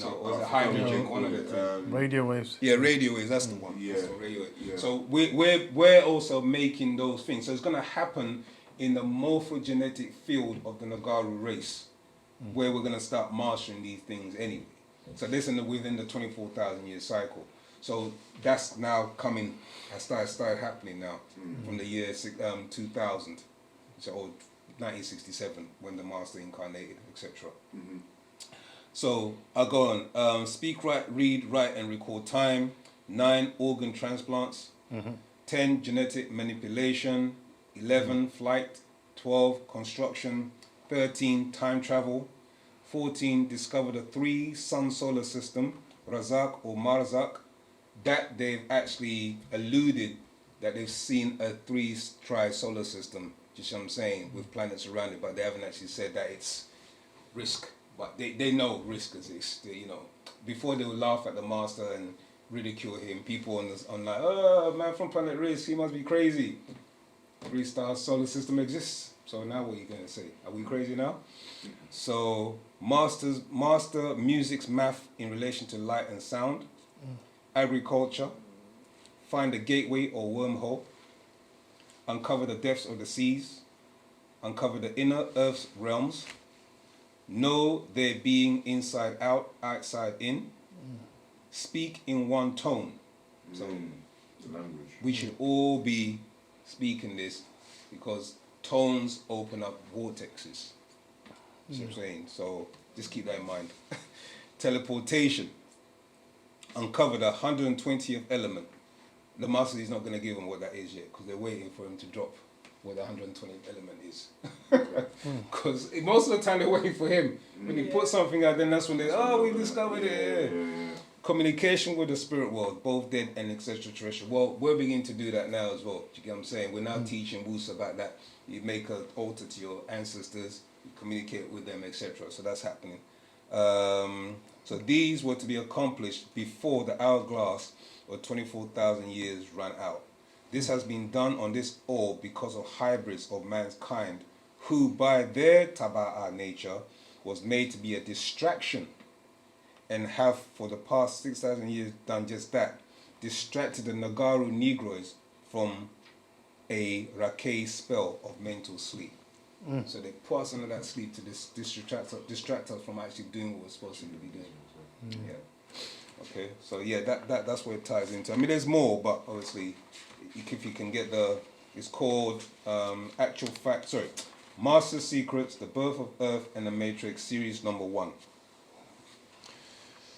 Or is it hydrogen? One of the things. Radio waves. Yeah, radio waves. That's the one. That's the radio wave. So we're also making those things. So it's going to happen in the morphogenetic field of the Nagaru race, where we're going to start mastering these things anyway. So this within the 24,000 year cycle. So that's now coming, has started happening now from the year 2000, so 1967 when the master incarnated, etc. So I'll go on. Speak, write, read, write, and record time. 9 organ transplants. 10 genetic manipulation. 11 flight. 12 construction. 13 time travel. 14 discover the 3 sun solar system, Razak or Marzak. That they've actually alluded that they've seen a 3 tri-solar system, just what I'm saying, with planets around it, but they haven't actually said that it's risk. But they know risk exists. Before they would laugh at the master and ridicule him, people on like, oh, man from planet Risk, he must be crazy. 3-star solar system exists. So now what are you going to say? Are we crazy now? So master music's math in relation to light and sound. Agriculture. Find a gateway or wormhole. Uncover the depths of the seas. Uncover the inner earth's realms. Know their being inside out, outside in. Speak in one tone. So The language. we should all be speaking this because tones open up vortexes. You see what I'm saying? So just keep that in mind. Teleportation. Uncover the 120th element. The master is not going to give them what that is yet because they're waiting for him to drop what the 120th element is. Because most of the time they're waiting for him. When he puts something out, then that's when we've discovered it. Communication with the spirit world, both dead and extraterrestrial. Well, we're beginning to do that now as well. Do you get what I'm saying? We're now teaching Wu-Sabat that you make an altar to your ancestors, you communicate with them, etc. So that's happening. So these were to be accomplished before the hourglass or 24,000 years ran out. This has been done on this orb because of hybrids of mankind who by their taba'a nature was made to be a distraction and have for the past 6,000 years done just that. Distracted the Nagaru Negroes from a Rakei spell of mental sleep. So they put us under that sleep to distract us from actually doing what we're supposed to be doing. Okay, so that's where it ties into. I mean, there's more, but obviously, if you can get it's called Master Secrets, The Birth of Earth and the Matrix, series number 1.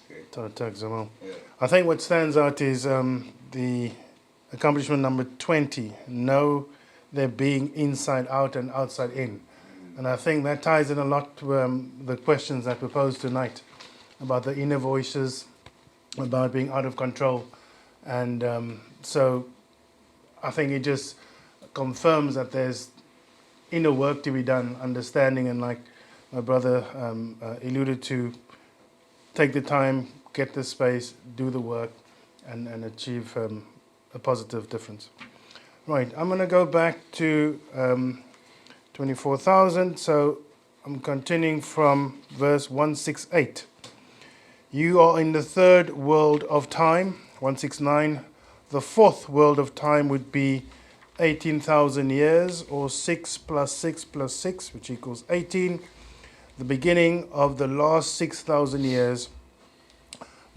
Okay. I think what stands out is the accomplishment number 20, know their being inside out and outside in. And I think that ties in a lot to the questions that were posed tonight about the inner voices, about being out of control. And so I think it just confirms that there's inner work to be done, understanding, and like my brother alluded to, take the time, get the space, do the work, and achieve a positive difference. Right, I'm going to go back to 24,000. So I'm continuing from verse 168. You are in the third world of time, 169. The fourth world of time would be 18,000 years, or 6 plus 6 plus 6, which equals 18. The beginning of the last 6,000 years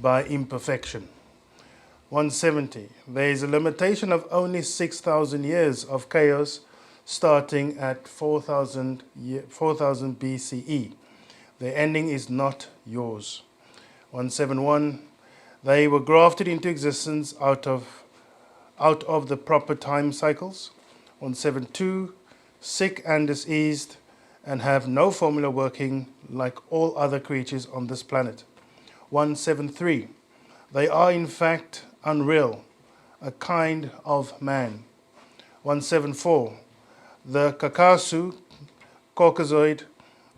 by imperfection. 170. There is a limitation of only 6,000 years of chaos starting at 4,000 BCE. The ending is not yours. 171. They were grafted into existence out of the proper time cycles. 172. Sick and diseased and have no formula working like all other creatures on this planet. 173. They are in fact unreal, a kind of man. 174. The Caucasoid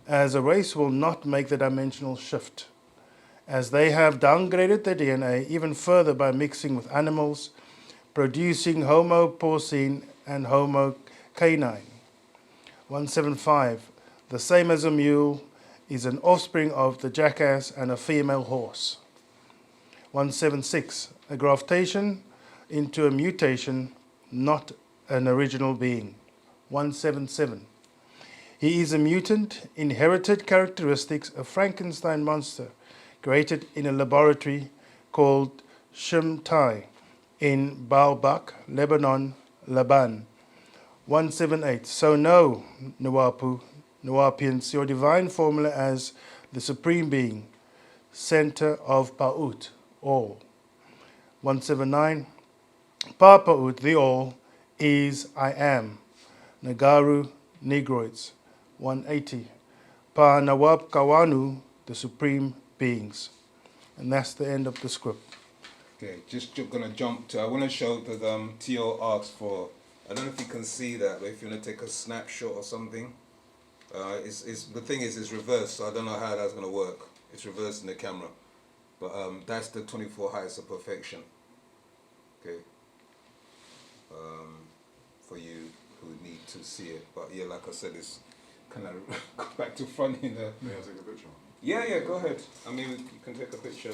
as a race will not make the dimensional shift. as they have downgraded their DNA even further by mixing with animals, producing Homo porcine and Homo canine. 175. The same as a mule is an offspring of the jackass and a female horse. 176. A graftation into a mutation, not an original being. 177. He is a mutant, inherited characteristics, a Frankenstein monster, created in a laboratory called Shimtai in Baalbek, Lebanon, Laban. 178. So know, Nuwapians, your divine formula as the Supreme Being, center of Pa'ut, all. 179. Pa Pa'ut, the all, is I am. Nagaru, Negroids. 180. Pa Nawab Kawanu, the Supreme Beings. And that's the end of the script. Okay, just gonna jump to, I want to show that T.O. asked for, I don't know if you can see that, but if you want to take a snapshot or something, it's the thing is it's reversed, so I don't know how that's gonna work. It's reversed in the camera, but that's the 24 heights of perfection. Okay, for you who need to see it, but yeah, like I said, it's kind of go back to front in the. May I take a picture? Yeah, go ahead. I mean, you can take a picture.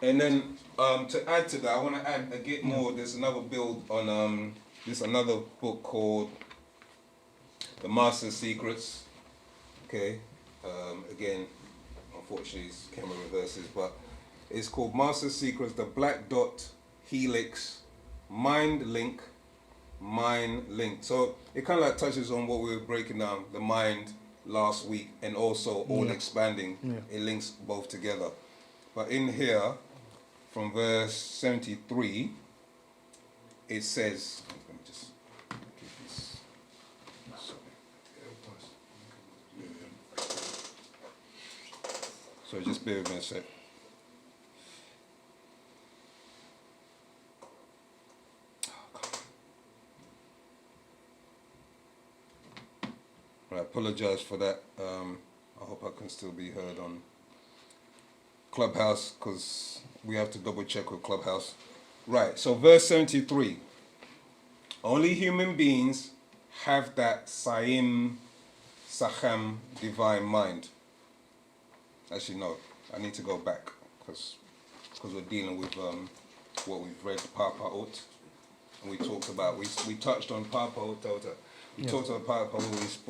And then to add to that, I want to get more. There's another build on there's another book called The Master Secrets. Okay, again, unfortunately, it's camera reverses, but it's called Master Secrets: The Black Dot Helix Mind Link. So it kind of like touches on what we were breaking down, the mind last week, and also all expanding. It links both together. But in here, from verse 73, it says, let me just give this. So just bear with me a sec. I apologize for that. I hope I can still be heard on Clubhouse, because we have to double check with Clubhouse. Right, so verse 73. Only human beings have that Sa'im, Sacham, divine mind. Actually, no, I need to go back, because we're dealing with what we've read, Pa'ut. And we talked about, we touched on Pa'ut, Tota. We talked about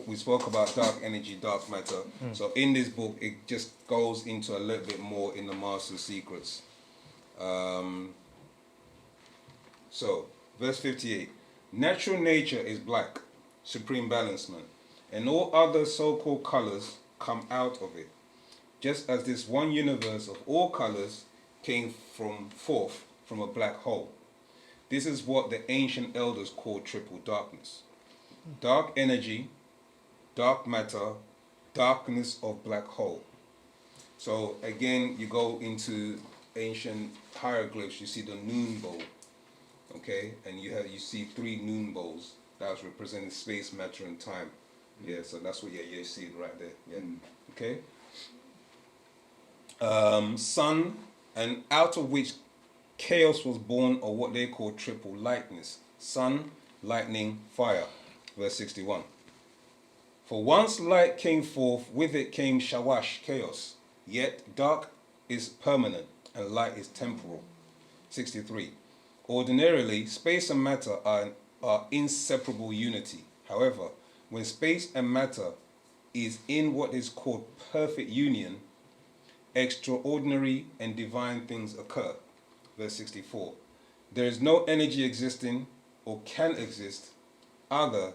we spoke about dark energy, dark matter. So in this book, it just goes into a little bit more in the Master Secrets. So, verse 58. Natural nature is black, supreme balancement, and all other so-called colors come out of it. Just as this one universe of all colors came forth from a black hole. This is what the ancient elders called triple darkness. Dark energy, dark matter, darkness of black hole. So again, you go into ancient hieroglyphs, you see the noon bowl, okay? And you see 3 noon bowls. That's representing space, matter, and time. Yeah, so that's what you see it right there. Yeah, okay? Sun, and out of which chaos was born, or what they call triple lightness. Sun, lightning, fire. Verse 61. For once light came forth, with it came shawash, chaos. Yet dark is permanent and light is temporal. 63. Ordinarily, space and matter are inseparable unity. However, when space and matter is in what is called perfect union, extraordinary and divine things occur. Verse 64. There is no energy existing or can exist other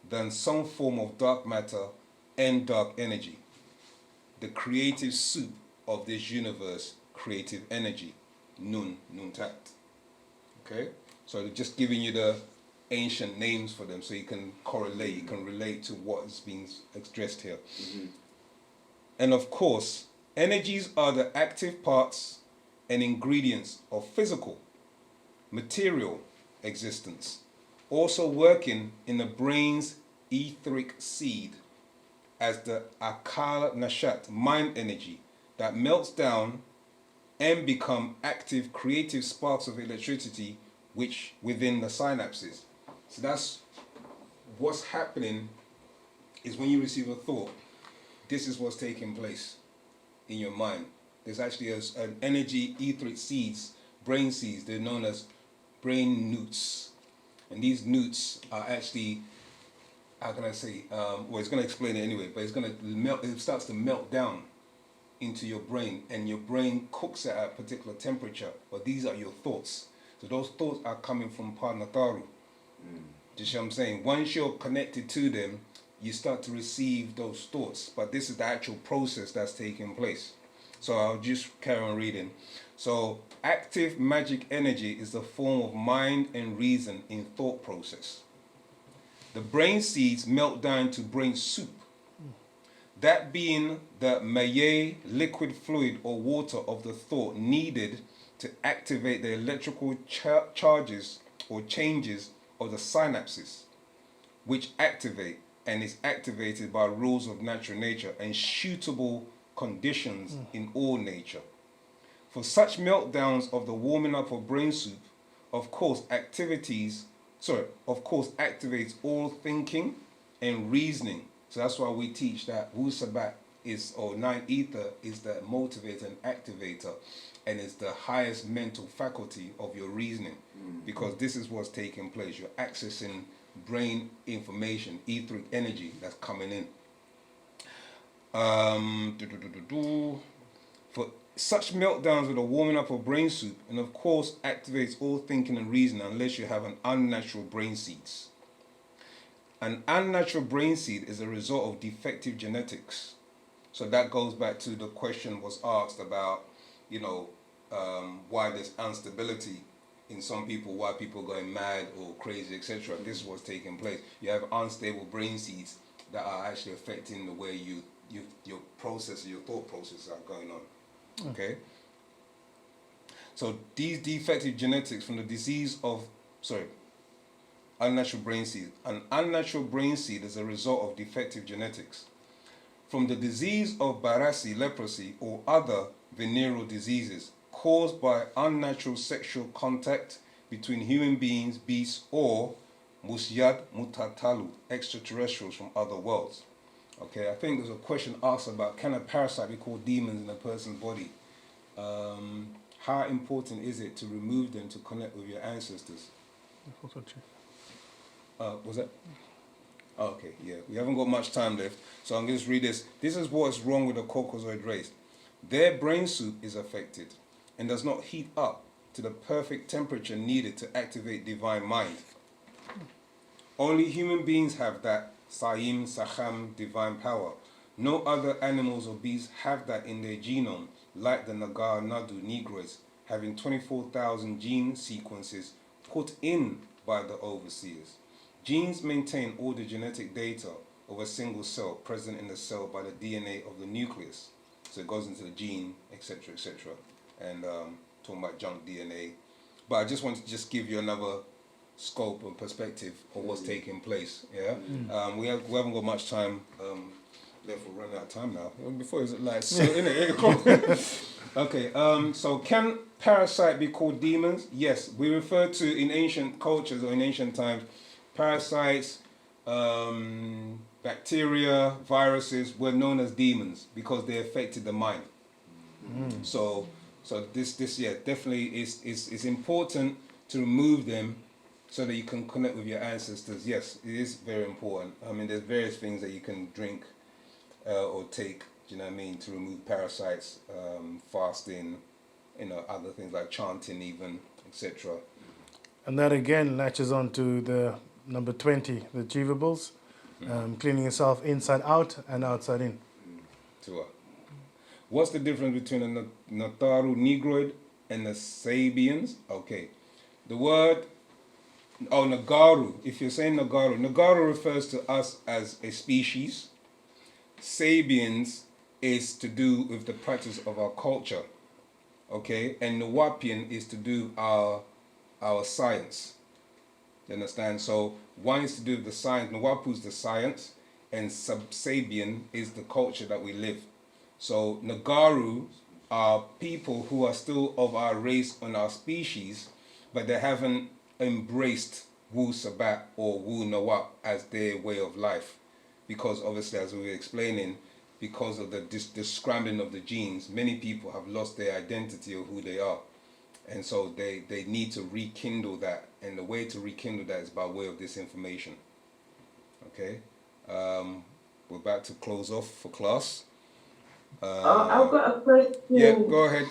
than some form of dark matter and dark energy. The creative soup of this universe, creative energy, Nuntat. Okay? So just giving you the ancient names for them so you can correlate, you can relate to what is being addressed here. And of course, energies are the active parts and ingredients of physical, material existence, also working in the brain's etheric seed as the akal nashat, mind energy, that melts down and become active creative sparks of electricity which within the synapses. So that's what's happening is when you receive a thought, this is what's taking place in your mind. There's actually an energy etheric seeds, brain seeds, they're known as brain newts. And these newts are actually, how can I say, well, it's going to explain it anyway, but it's going to melt, it starts to melt down into your brain, and your brain cooks it at a particular temperature, but these are your thoughts. So those thoughts are coming from Parnataru. Do you see what I'm saying? Once you're connected to them, you start to receive those thoughts, but this is the actual process that's taking place. So I'll just carry on reading. So active magic energy is the form of mind and reason in thought process. The brain seeds melt down to brain soup, that being the maye liquid fluid or water of the thought needed to activate the electrical charges or changes of the synapses, which activate and is activated by rules of natural nature and suitable conditions in all nature. For such meltdowns of the warming up of brain soup, of course activates all thinking and reasoning. So that's why we teach that Wu-Sabat is, or 9 ether, is the motivator and activator, and it's the highest mental faculty of your reasoning, because this is what's taking place. You're accessing brain information, etheric energy that's coming in. For such meltdowns with a warming up of brain soup, and of course activates all thinking and reasoning unless you have an unnatural brain seeds. An unnatural brain seed is a result of defective genetics. So that goes back to the question was asked about, why there's instability in some people, why people are going mad or crazy, etc. This is what's taking place. You have unstable brain seeds that are actually affecting the way your process, your thought processes are going on. Okay? So these defective genetics from the disease of, unnatural brain seed. An unnatural brain seed is a result of defective genetics. From the disease of Barasi, leprosy, or other venereal diseases caused by unnatural sexual contact between human beings, beasts, or musyad mutatalu, extraterrestrials from other worlds. Okay, I think there's a question asked about, can a parasite be called demons in a person's body? How important is it to remove them to connect with your ancestors? Was that? Okay, yeah. We haven't got much time left, so I'm going to just read this. This is what's wrong with the Caucasoid race. Their brain soup is affected and does not heat up to the perfect temperature needed to activate divine mind. Only human beings have that Saim, Saham, divine power. No other animals or beasts have that in their genome, like the Nagar Nadu Negroids, having 24,000 gene sequences put in by the overseers. Genes maintain all the genetic data of a single cell present in the cell by the DNA of the nucleus. So it goes into the gene, etc., etc. And talking about junk DNA. But I just want to just give you another scope and perspective of what's taking place. Yeah, we haven't got much time left. We're running out of time now. Before it was like so in it. Okay. So can parasite be called demons? Yes, we refer to in ancient cultures or in ancient times, parasites, bacteria, viruses were known as demons because they affected the mind. So this definitely is important to remove them so that you can connect with your ancestors. Yes, it is very important. I mean, there's various things that you can drink or take, do you know what I mean, to remove parasites, fasting, other things like chanting even, etc. And that again latches on to the number 20, the achievables, cleaning yourself inside out and outside in. What's the difference between a Nataru Negroid and the Sabians? Okay, the word, Nagaru, if you're saying Nagaru refers to us as a species. Sabians is to do with the practice of our culture, okay? And Nawapian is to do our science. You understand? So one is to do with the science, Nawapu is the science, and Sabian is the culture that we live. So Nagaru are people who are still of our race and our species, but they haven't embraced Wu-Sabat or Wu-Nawab as their way of life. Because obviously, as we were explaining, because of the scrambling of the genes, many people have lost their identity of who they are. And so they need to rekindle that. And the way to rekindle that is by way of this information. Okay? We're about to close off for class. I've got a question. Yeah, go ahead.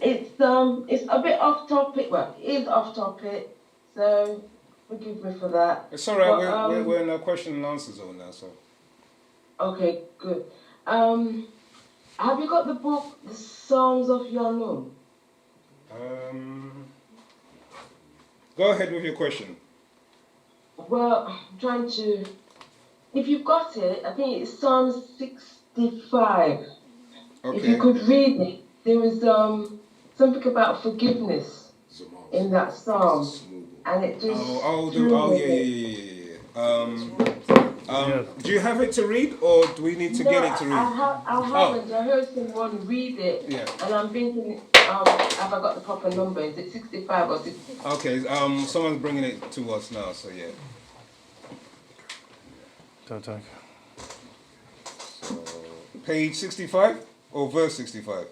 It's a bit off topic. Well, it is off topic, so forgive me for that. It's all right. We're in a question and answer zone now, so. Okay, good. Have you got the book, The Psalms of Yanun? Go ahead with your question. Well, I'm trying to. If you've got it, I think it's Psalm 65. Okay. If you could read it, there was something about forgiveness in that psalm, and it just. Do you have it to read, or do we need to get it to read? I haven't. I heard someone read it, and I'm thinking, have I got the proper number? Is it 65 or 60? Okay. Someone's bringing it to us now, so yeah. Don't talk. So, page 65 or verse 65?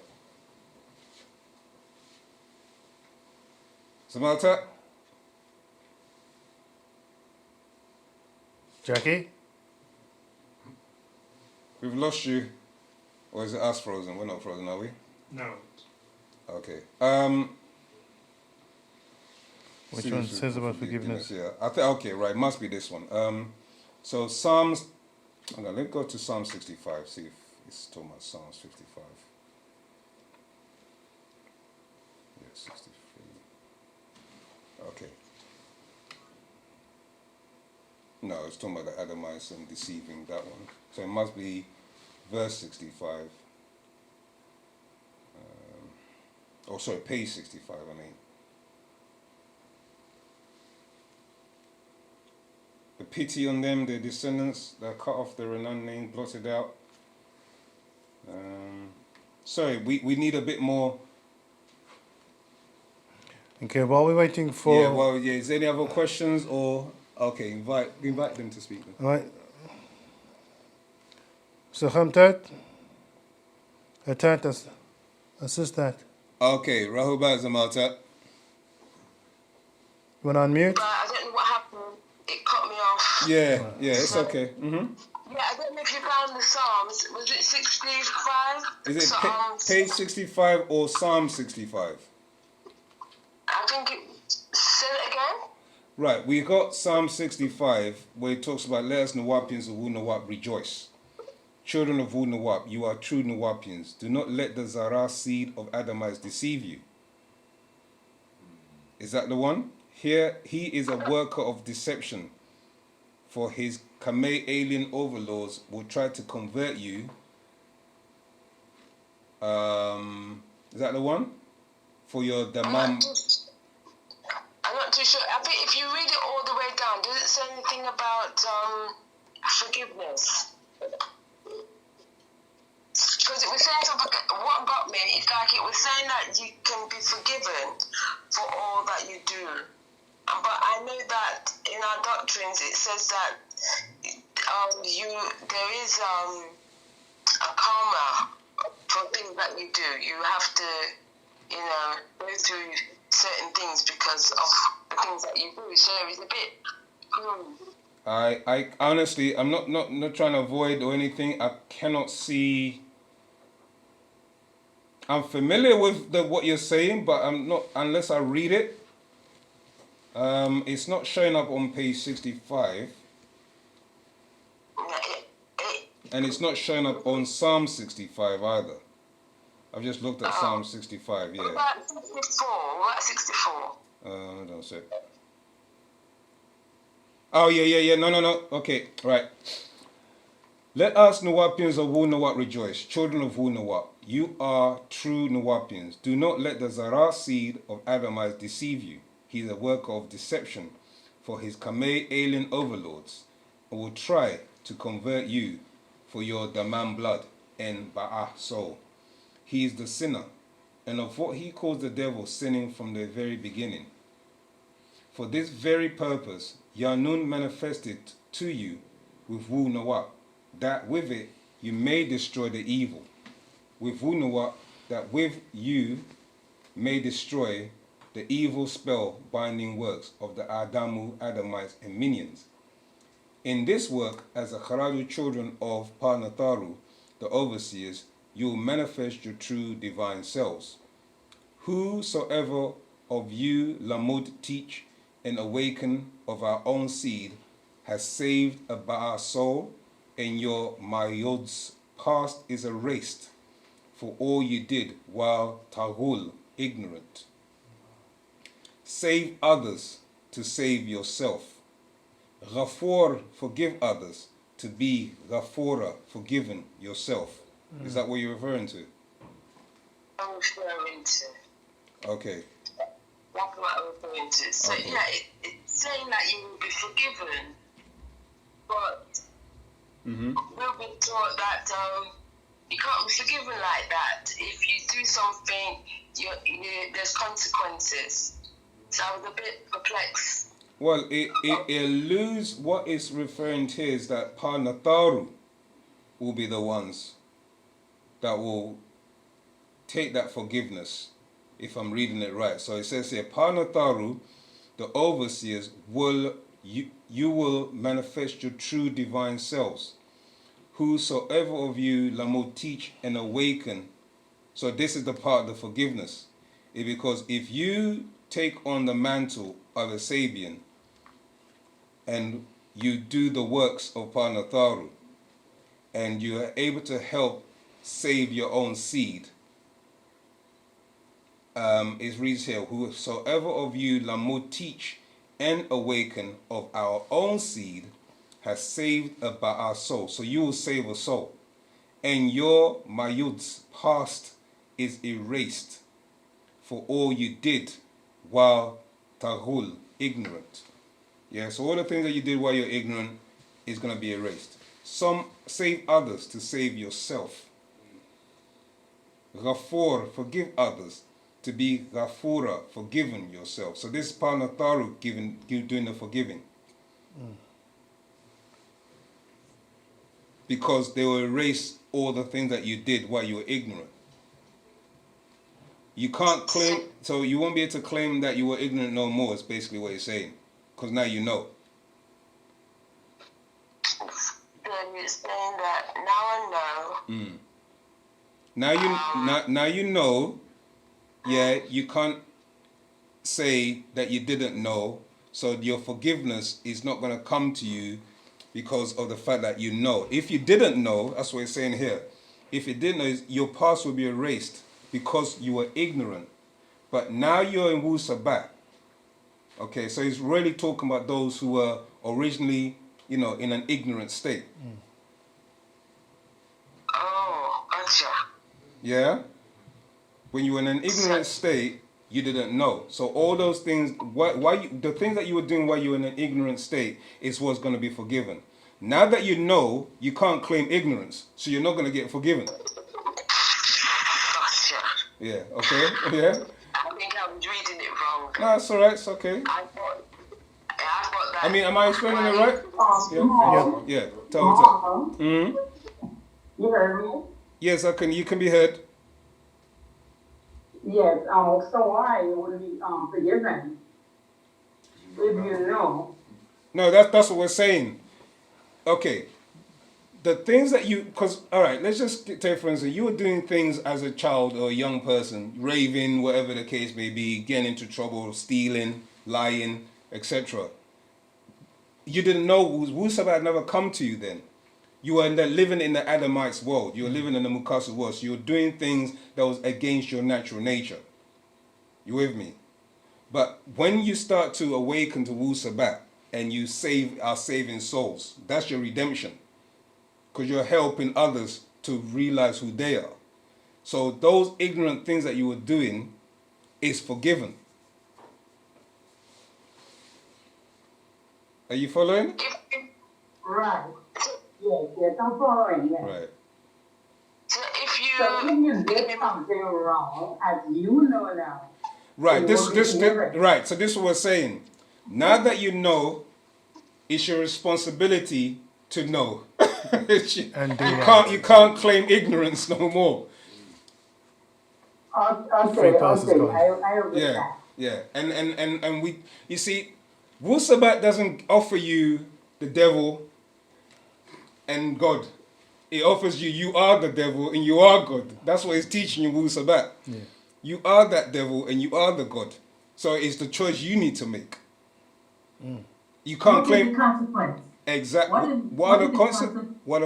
Samantha? Jackie? We've lost you. Or is it us frozen? We're not frozen, are we? No. Okay. Which one says about forgiveness? Yeah. Okay, right. Must be this one. So Psalms. Okay, let's go to Psalm 65. See if it's talking about Psalms 55. Yeah, 63. Okay. No, it's talking about the Adamites and deceiving that one. So it must be verse 65. Page 65, I mean. The pity on them, their descendants, that cut off their unnamed, blotted out. We need a bit more. Okay, while we're waiting for... Is there any other questions or... Okay, invite them to speak. All right. So, Hamtat, assistant. Okay, Rahubat Zamaltat. You want to unmute? I don't know what happened. It cut me off. Yeah, it's okay. Mm-hmm. Yeah, I don't know if you found the Psalms. Was it 65? Is it page 65 or Psalm 65? I think say it again. Right, we got Psalm 65 where it talks about, let us Nawapians of Wu-Nawab rejoice. Children of Wu-Nawab, you are true Nawapians. Do not let the Zara seed of Adamites deceive you. Is that the one? Here, he is a worker of deception. For his Kamei alien overlords will try to convert you. Is that the one? For your Damam. I'm not too sure. I think if you read it all the way down, does it say anything about forgiveness? Because it was saying something, what got me is like it was saying that you can be forgiven for all that you do. But I know that in our doctrines it says that there is a karma for things that you do. You have to, go through certain things because of the things that you do. So it's a bit. I honestly, I'm not trying to avoid or anything. I cannot see. I'm familiar with what you're saying, but I'm not unless I read it. It's not showing up on page 65, and it's not showing up on Psalm 65 either. I've just looked at Psalm 65. Yeah. What about 64? What about 64? Hold on a sec. Oh yeah. No. Okay, right. Let us Nawapians of Wu-Nawab rejoice, children of Wu-Nawab. You are true Nawapians. Do not let the Zara seed of Adamites deceive you. He is a worker of deception for his Kamei alien overlords and will try to convert you for your daman blood and ba'ah soul. He is the sinner, and of what he calls the devil sinning from the very beginning. For this very purpose, Yanun manifested to you with Wu-Nawat, that with it you may destroy the evil. With Wu-Nawat, that with you may destroy the evil spell binding works of the Adamites and minions. In this work, as the Kharaju children of Parnatharu, the overseers, you will manifest your true divine selves. Whosoever of you Lamud teach and awaken of our own seed has saved a Ba'a soul, and your Mayod's past is erased for all you did while Tahul, ignorant. Save others to save yourself. Ghafor, forgive others to be Ghafora, forgiven yourself. Is that what you're referring to? I'm referring to. Okay. That's what I'm referring to. So Okay. yeah, it's saying that you will be forgiven, but we'll be taught that you can't be forgiven like that. If you do something, there's consequences. So I was a bit perplexed. Well, it alludes, what it's referring to is that Parnatharu will be the ones that will take that forgiveness, if I'm reading it right. So it says here, Parnatharu, the overseers, you will manifest your true divine selves. Whosoever of you Lamud teach and awaken. So this is the part of the forgiveness. Because if you take on the mantle of a Sabian and you do the works of Parnatharu and you are able to help save your own seed, it reads here, whosoever of you Lamud teach and awaken of our own seed has saved a Ba'a soul. So you will save a soul. And your Mayud's past is erased for all you did while Tahul, ignorant. Yeah, so all the things that you did while you're ignorant is going to be erased. Some save others to save yourself. Ghafor, forgive others to be Ghafura, forgiven yourself. So this is Parnatharu doing the forgiving. Because they will erase all the things that you did while you were ignorant. You can't claim, so you won't be able to claim that you were ignorant no more, is basically what you're saying. Because now you know. Then you're saying that now I know. Now you know, yeah, you can't say that you didn't know, so your forgiveness is not going to come to you because of the fact that you know. If you didn't know, that's what it's saying here. If you didn't know, your past will be erased because you were ignorant. But now you're in Wu-Sabat. Okay, so he's really talking about those who were originally, in an ignorant state. Oh, gotcha. Yeah? When you were in an ignorant state, you didn't know. So all those things, the things that you were doing while you were in an ignorant state is what's going to be forgiven. Now that you know, you can't claim ignorance, so you're not going to get forgiven. Gotcha. Yeah, okay? Yeah? I think I was reading it wrong. No, it's all right, it's okay. I got that. I mean, am I explaining it right? Yeah, tell me. You heard me? Yes, you can be heard. Yes, so why would be forgiven if you know? No, that's what we're saying. Okay. The things that all right, let's just take for instance, you were doing things as a child or a young person, raving, whatever the case may be, getting into trouble, stealing, lying, etc. You didn't know, Wu-Sabat had never come to you then. You were living in the Adamites world. You were living in the Mukasu world. So you were doing things that was against your natural nature. You with me? But when you start to awaken to Wu-Sabat and you are saving souls, that's your redemption. Because you're helping others to realize who they are. So those ignorant things that you were doing is forgiven. Are you following? Right. Yeah. Yes, I'm following, yes. Right. So if you did something wrong, as you know now. Right. Right. So this is what we're saying. Now that you know, it's your responsibility to know. And do You can't claim ignorance no more. Free pass is gone. I agree with Yeah, that. yeah. And we, you see, Wu-Sabat doesn't offer you the devil and God. It offers you are the devil and you are God. That's what it's teaching you, Wu-Sabat. Yeah. You are that devil and you are the God. So it's the choice you need to make. You can't What claim is the consequence? exactly. What What are are the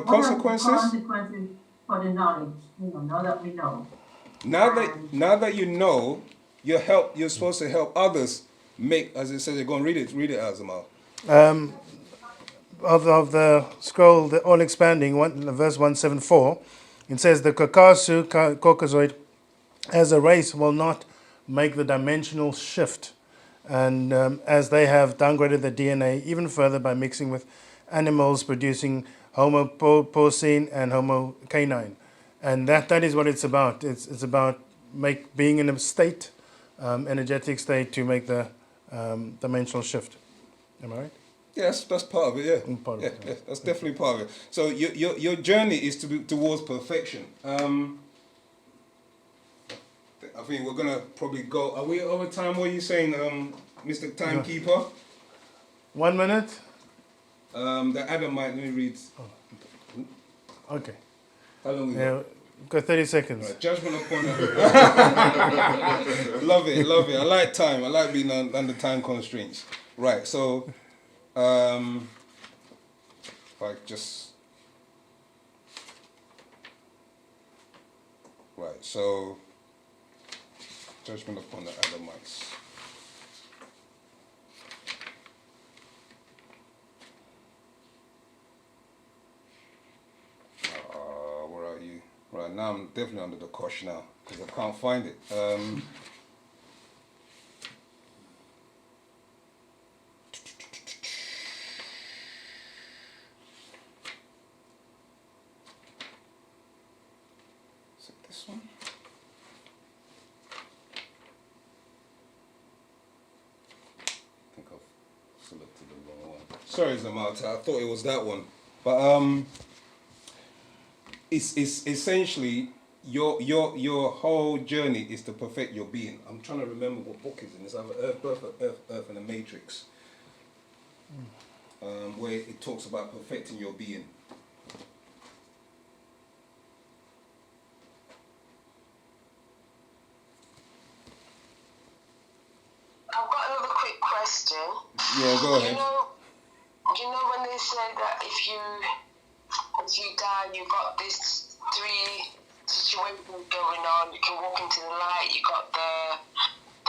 the consequences? consequences for the knowledge? Now that we know. Now that you know, you're supposed to help others make, as it says, you're going to read it, Azamal. Of the scroll, the all expanding, verse 174, it says the Kakasu Caucasoid as a race will not make the dimensional shift, and as they have downgraded the DNA even further by mixing with animals producing Homo porcine and Homo canine, and that is what it's about. It's about being in a state, energetic state to make the dimensional shift. Am I right? Yes, that's part of it. Yeah, Part of it, yeah, that's definitely part of it. So your journey is towards perfection. I think we're gonna probably go. Are we over time? What are you saying, Mr. Timekeeper? 1 minute. The Adamite. Let me read. Okay. How long we got? Yeah, got 30 seconds. Right, judgment upon that. Love it. I like time. I like being under time constraints. Right. So, like just right. So, judgment upon the Adamites. Where are you? Right now, I'm definitely under the kosh now because I can't find it. Is it this one? I think I've selected the wrong one. Sorry, Zamata. I thought it was that one, but it's essentially your whole journey is to perfect your being. I'm trying to remember what book is in this. Either Earth and the Matrix, where it talks about perfecting your being. I've got another quick question. Yeah, go ahead. You know when they say that if you die, you've got this 3 situations going on. You can walk into the light. You got the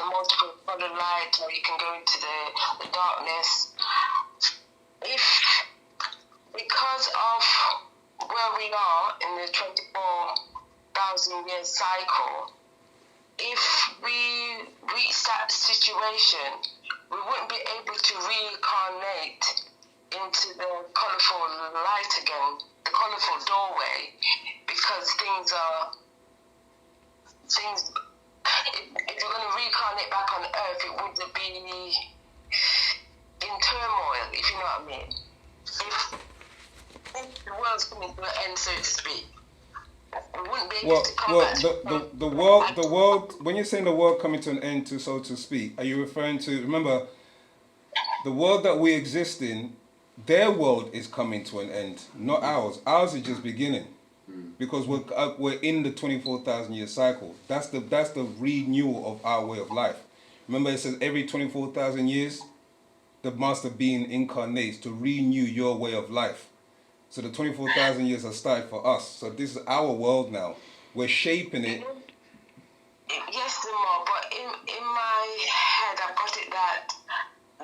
multiple color light, or you can go into the darkness. If because of where we are in the 24,000 year cycle, if we reach that situation, we wouldn't be able to reincarnate into the colourful light again, the colourful doorway, because if you're going to reincarnate back on Earth, it would be in turmoil, if you know what I mean. If the world's coming to an end, so to speak, we wouldn't be able to come back. The world. When you're saying the world coming to an end, so to speak, are you referring to? Remember, the world that we exist in, their world is coming to an end, not ours. Ours is just beginning, because we're in the 24,000 year cycle. That's the renewal of our way of life. Remember, it says every 24,000 years, the master being incarnates to renew your way of life. So the 24,000 years have started for us. So this is our world now. We're shaping it. Yes, Lamar, but in my head, I've got it that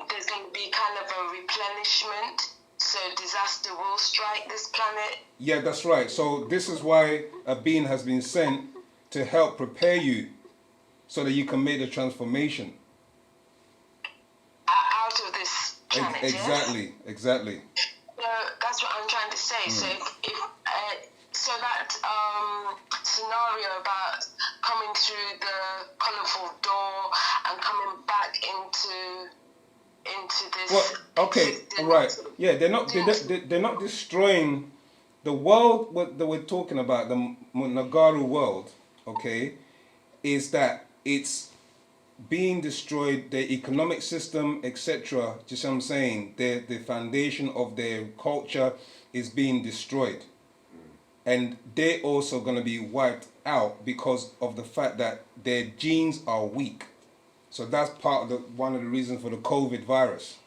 there's going to be kind of a replenishment. So disaster will strike this planet. Yeah, that's right. So this is why a being has been sent to help prepare you so that you can make the transformation. Out of this planet, Exactly. So that's what I'm trying to say. So so that scenario about coming through the colourful door and coming back into this. Well, okay, right. Yeah, they're not destroying the world. What that we're talking about, the Nagaru world, okay, is that it's being destroyed, their economic system, etc. Just what I'm saying, the foundation of their culture is being destroyed. And they're also going to be wiped out because of the fact that their genes are weak. So that's part of one of the reasons for the COVID virus.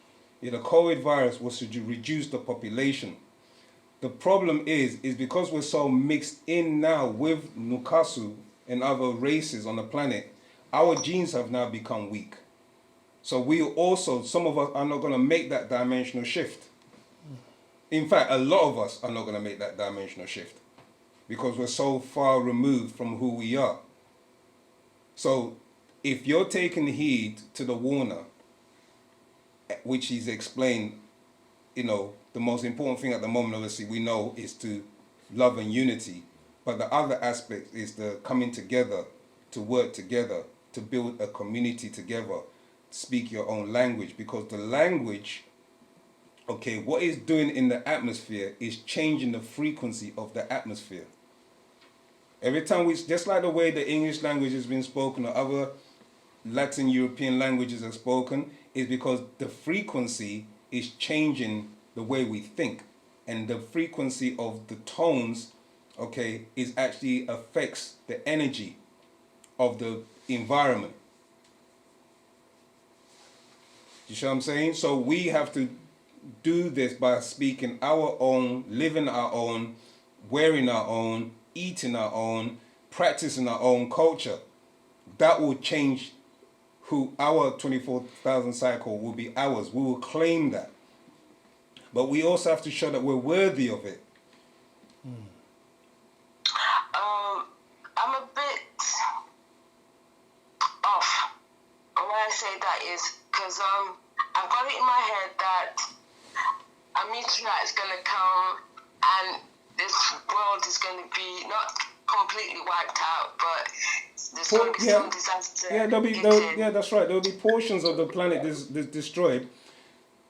Yeah, the COVID virus was to reduce the population. The problem is because we're so mixed in now with Nukasu and other races on the planet, our genes have now become weak. So we also, some of us are not going to make that dimensional shift. In fact, a lot of us are not going to make that dimensional shift because we're so far removed from who we are. So if you're taking heed to the warner, which he's explained, you know, the most important thing at the moment, obviously, we know is to love and unity. But the other aspect is the coming together, to work together, to build a community together, speak your own language. Because the language, okay, what it's doing in the atmosphere is changing the frequency of the atmosphere. Every time we, just like the way the English language has been spoken or other Latin European languages are spoken, is because the frequency is changing the way we think. And the frequency of the tones, okay, is actually affects the energy of the environment. You see what I'm saying? So we have to do this by speaking our own, living our own, wearing our own, eating our own, practicing our own culture. That will change who our 24,000 cycle will be ours. We will claim that. But we also have to show that we're worthy of it. I'm a bit off. And when I say that is because I've got it in my head that a meteorite is going to come and this world is going to be not completely wiped out, but there's going to be some disaster. Yeah, that's right. There'll be portions of the planet destroyed.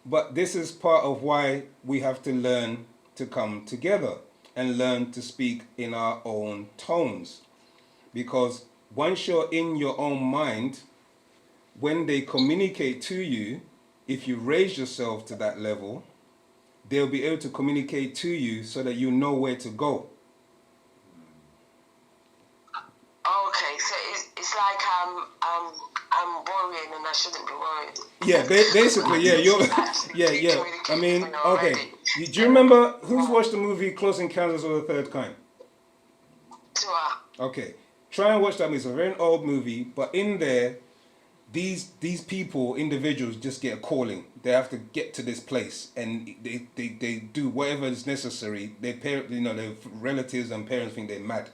But this is part of why we have to learn to come together and learn to speak in our own tones. Because once you're in your own mind, when they communicate to you, if you raise yourself to that level, they'll be able to communicate to you so that you know where to go. Okay, so it's like I'm worrying and I shouldn't be worried. Yeah, basically, yeah, you're, yeah. I mean, okay. Do you remember who's watched the movie Close Encounters of the Third Kind? Okay, try and watch that movie. It's a very old movie, but in there, these people, individuals, just get a calling. They have to get to this place, and they do whatever is necessary. Their their relatives and parents think they're mad,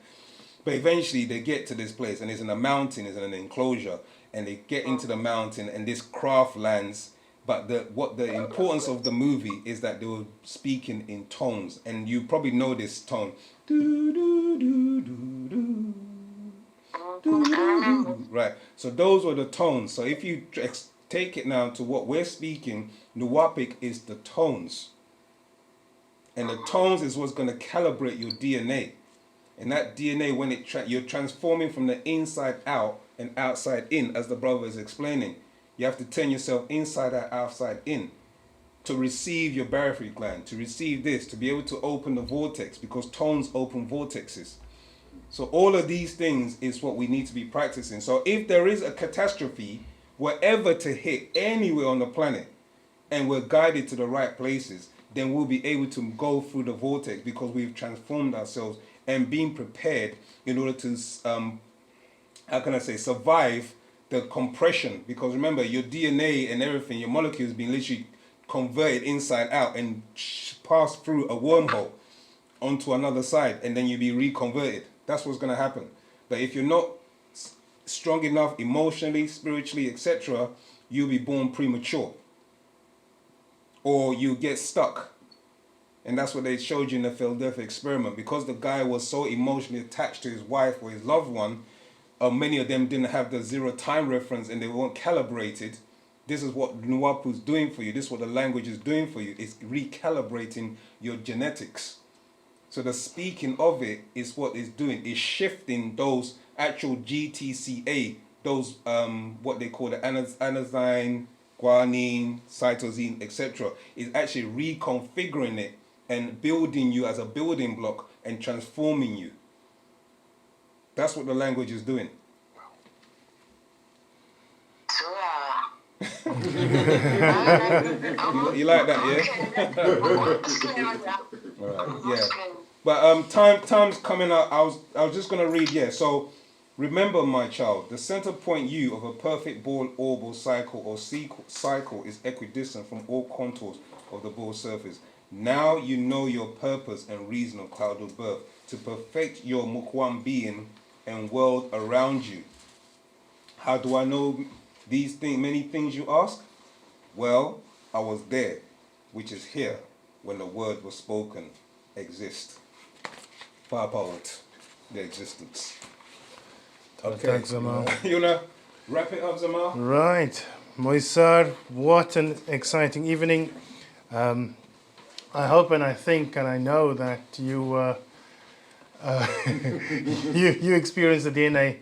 but eventually they get to this place, and it's in a mountain, it's in an enclosure, and they get into the mountain, and this craft lands. But the importance of the movie is that they were speaking in tones, and you probably know this tone. Right. So those were the tones. So if you take it now to what we're speaking, Nuwapic is the tones. And the tones is what's going to calibrate your DNA. And that DNA, when you're transforming from the inside out and outside in, as the brother is explaining, you have to turn yourself inside out, outside in, to receive your barytheric gland, to receive this, to be able to open the vortex, because tones open vortexes. So all of these things is what we need to be practicing. So if there is a catastrophe, wherever to hit, anywhere on the planet, and we're guided to the right places, then we'll be able to go through the vortex because we've transformed ourselves and been prepared in order to, survive the compression. Because remember, your DNA and everything, your molecules being literally converted inside out and pass through a wormhole onto another side, and then you'll be reconverted. That's what's going to happen. But if you're not strong enough emotionally, spiritually, etc., you'll be born premature. Or you get stuck. And that's what they showed you in the Philadelphia experiment. Because the guy was so emotionally attached to his wife or his loved one, many of them didn't have the zero time reference and they weren't calibrated. This is what Nwapu's doing for you. This is what the language is doing for you. It's recalibrating your genetics. So the speaking of it is what it's doing. It's shifting those actual GTCA, those what they call the adenosine, guanine, cytosine, etc. It's actually reconfiguring it and building you as a building block and transforming you. That's what the language is doing. You like that, yeah? All right, yeah. But time's coming up. I was just gonna read, yeah. So remember, my child, the center point U of a perfect ball orbal cycle or cycle is equidistant from all contours of the ball surface. Now you know your purpose and reason of cloudal birth, to perfect your Mukwan being and world around you. How do I know these things? Many things you ask? Well, I was there, which is here, when the word was spoken, exist. Power-powered, the existence. Okay. Thanks, Zamal. You wanna wrap it up, Zamal? Right. Moisar, what an exciting evening. I hope and I think and I know that you you experienced the DNA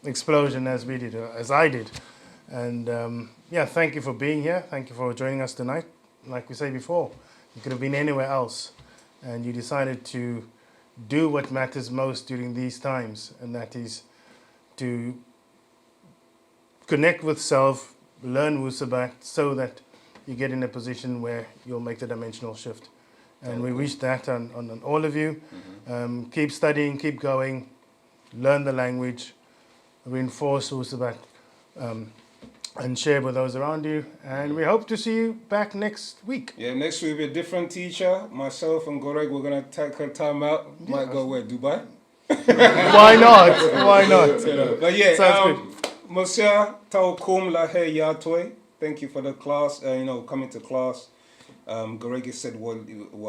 explosion as we did, as I did. And yeah, thank you for being here. Thank you for joining us tonight. Like we said before, you could have been anywhere else, and you decided to do what matters most during these times, and that is to connect with self, learn Wu-Sabat, so that you get in a position where you'll make the dimensional shift. And we wish that on all of you. Keep studying, keep going, learn the language, reinforce Wu-Sabat, and share with those around you. And we hope to see you back next week. Yeah, next week will be a different teacher. Myself and Goreg, we're going to take her time out. Might go where? Dubai? Why not? Why not? But yeah, Sounds good. Monsieur Taukum Lahe Yatoy, thank you for the class, coming to class. Goreg said what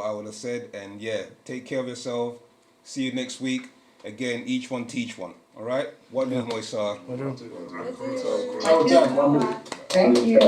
I would have said. And yeah, take care of yourself. See you next week. Again, each one teach one. All right? What do Moisar? Thank you.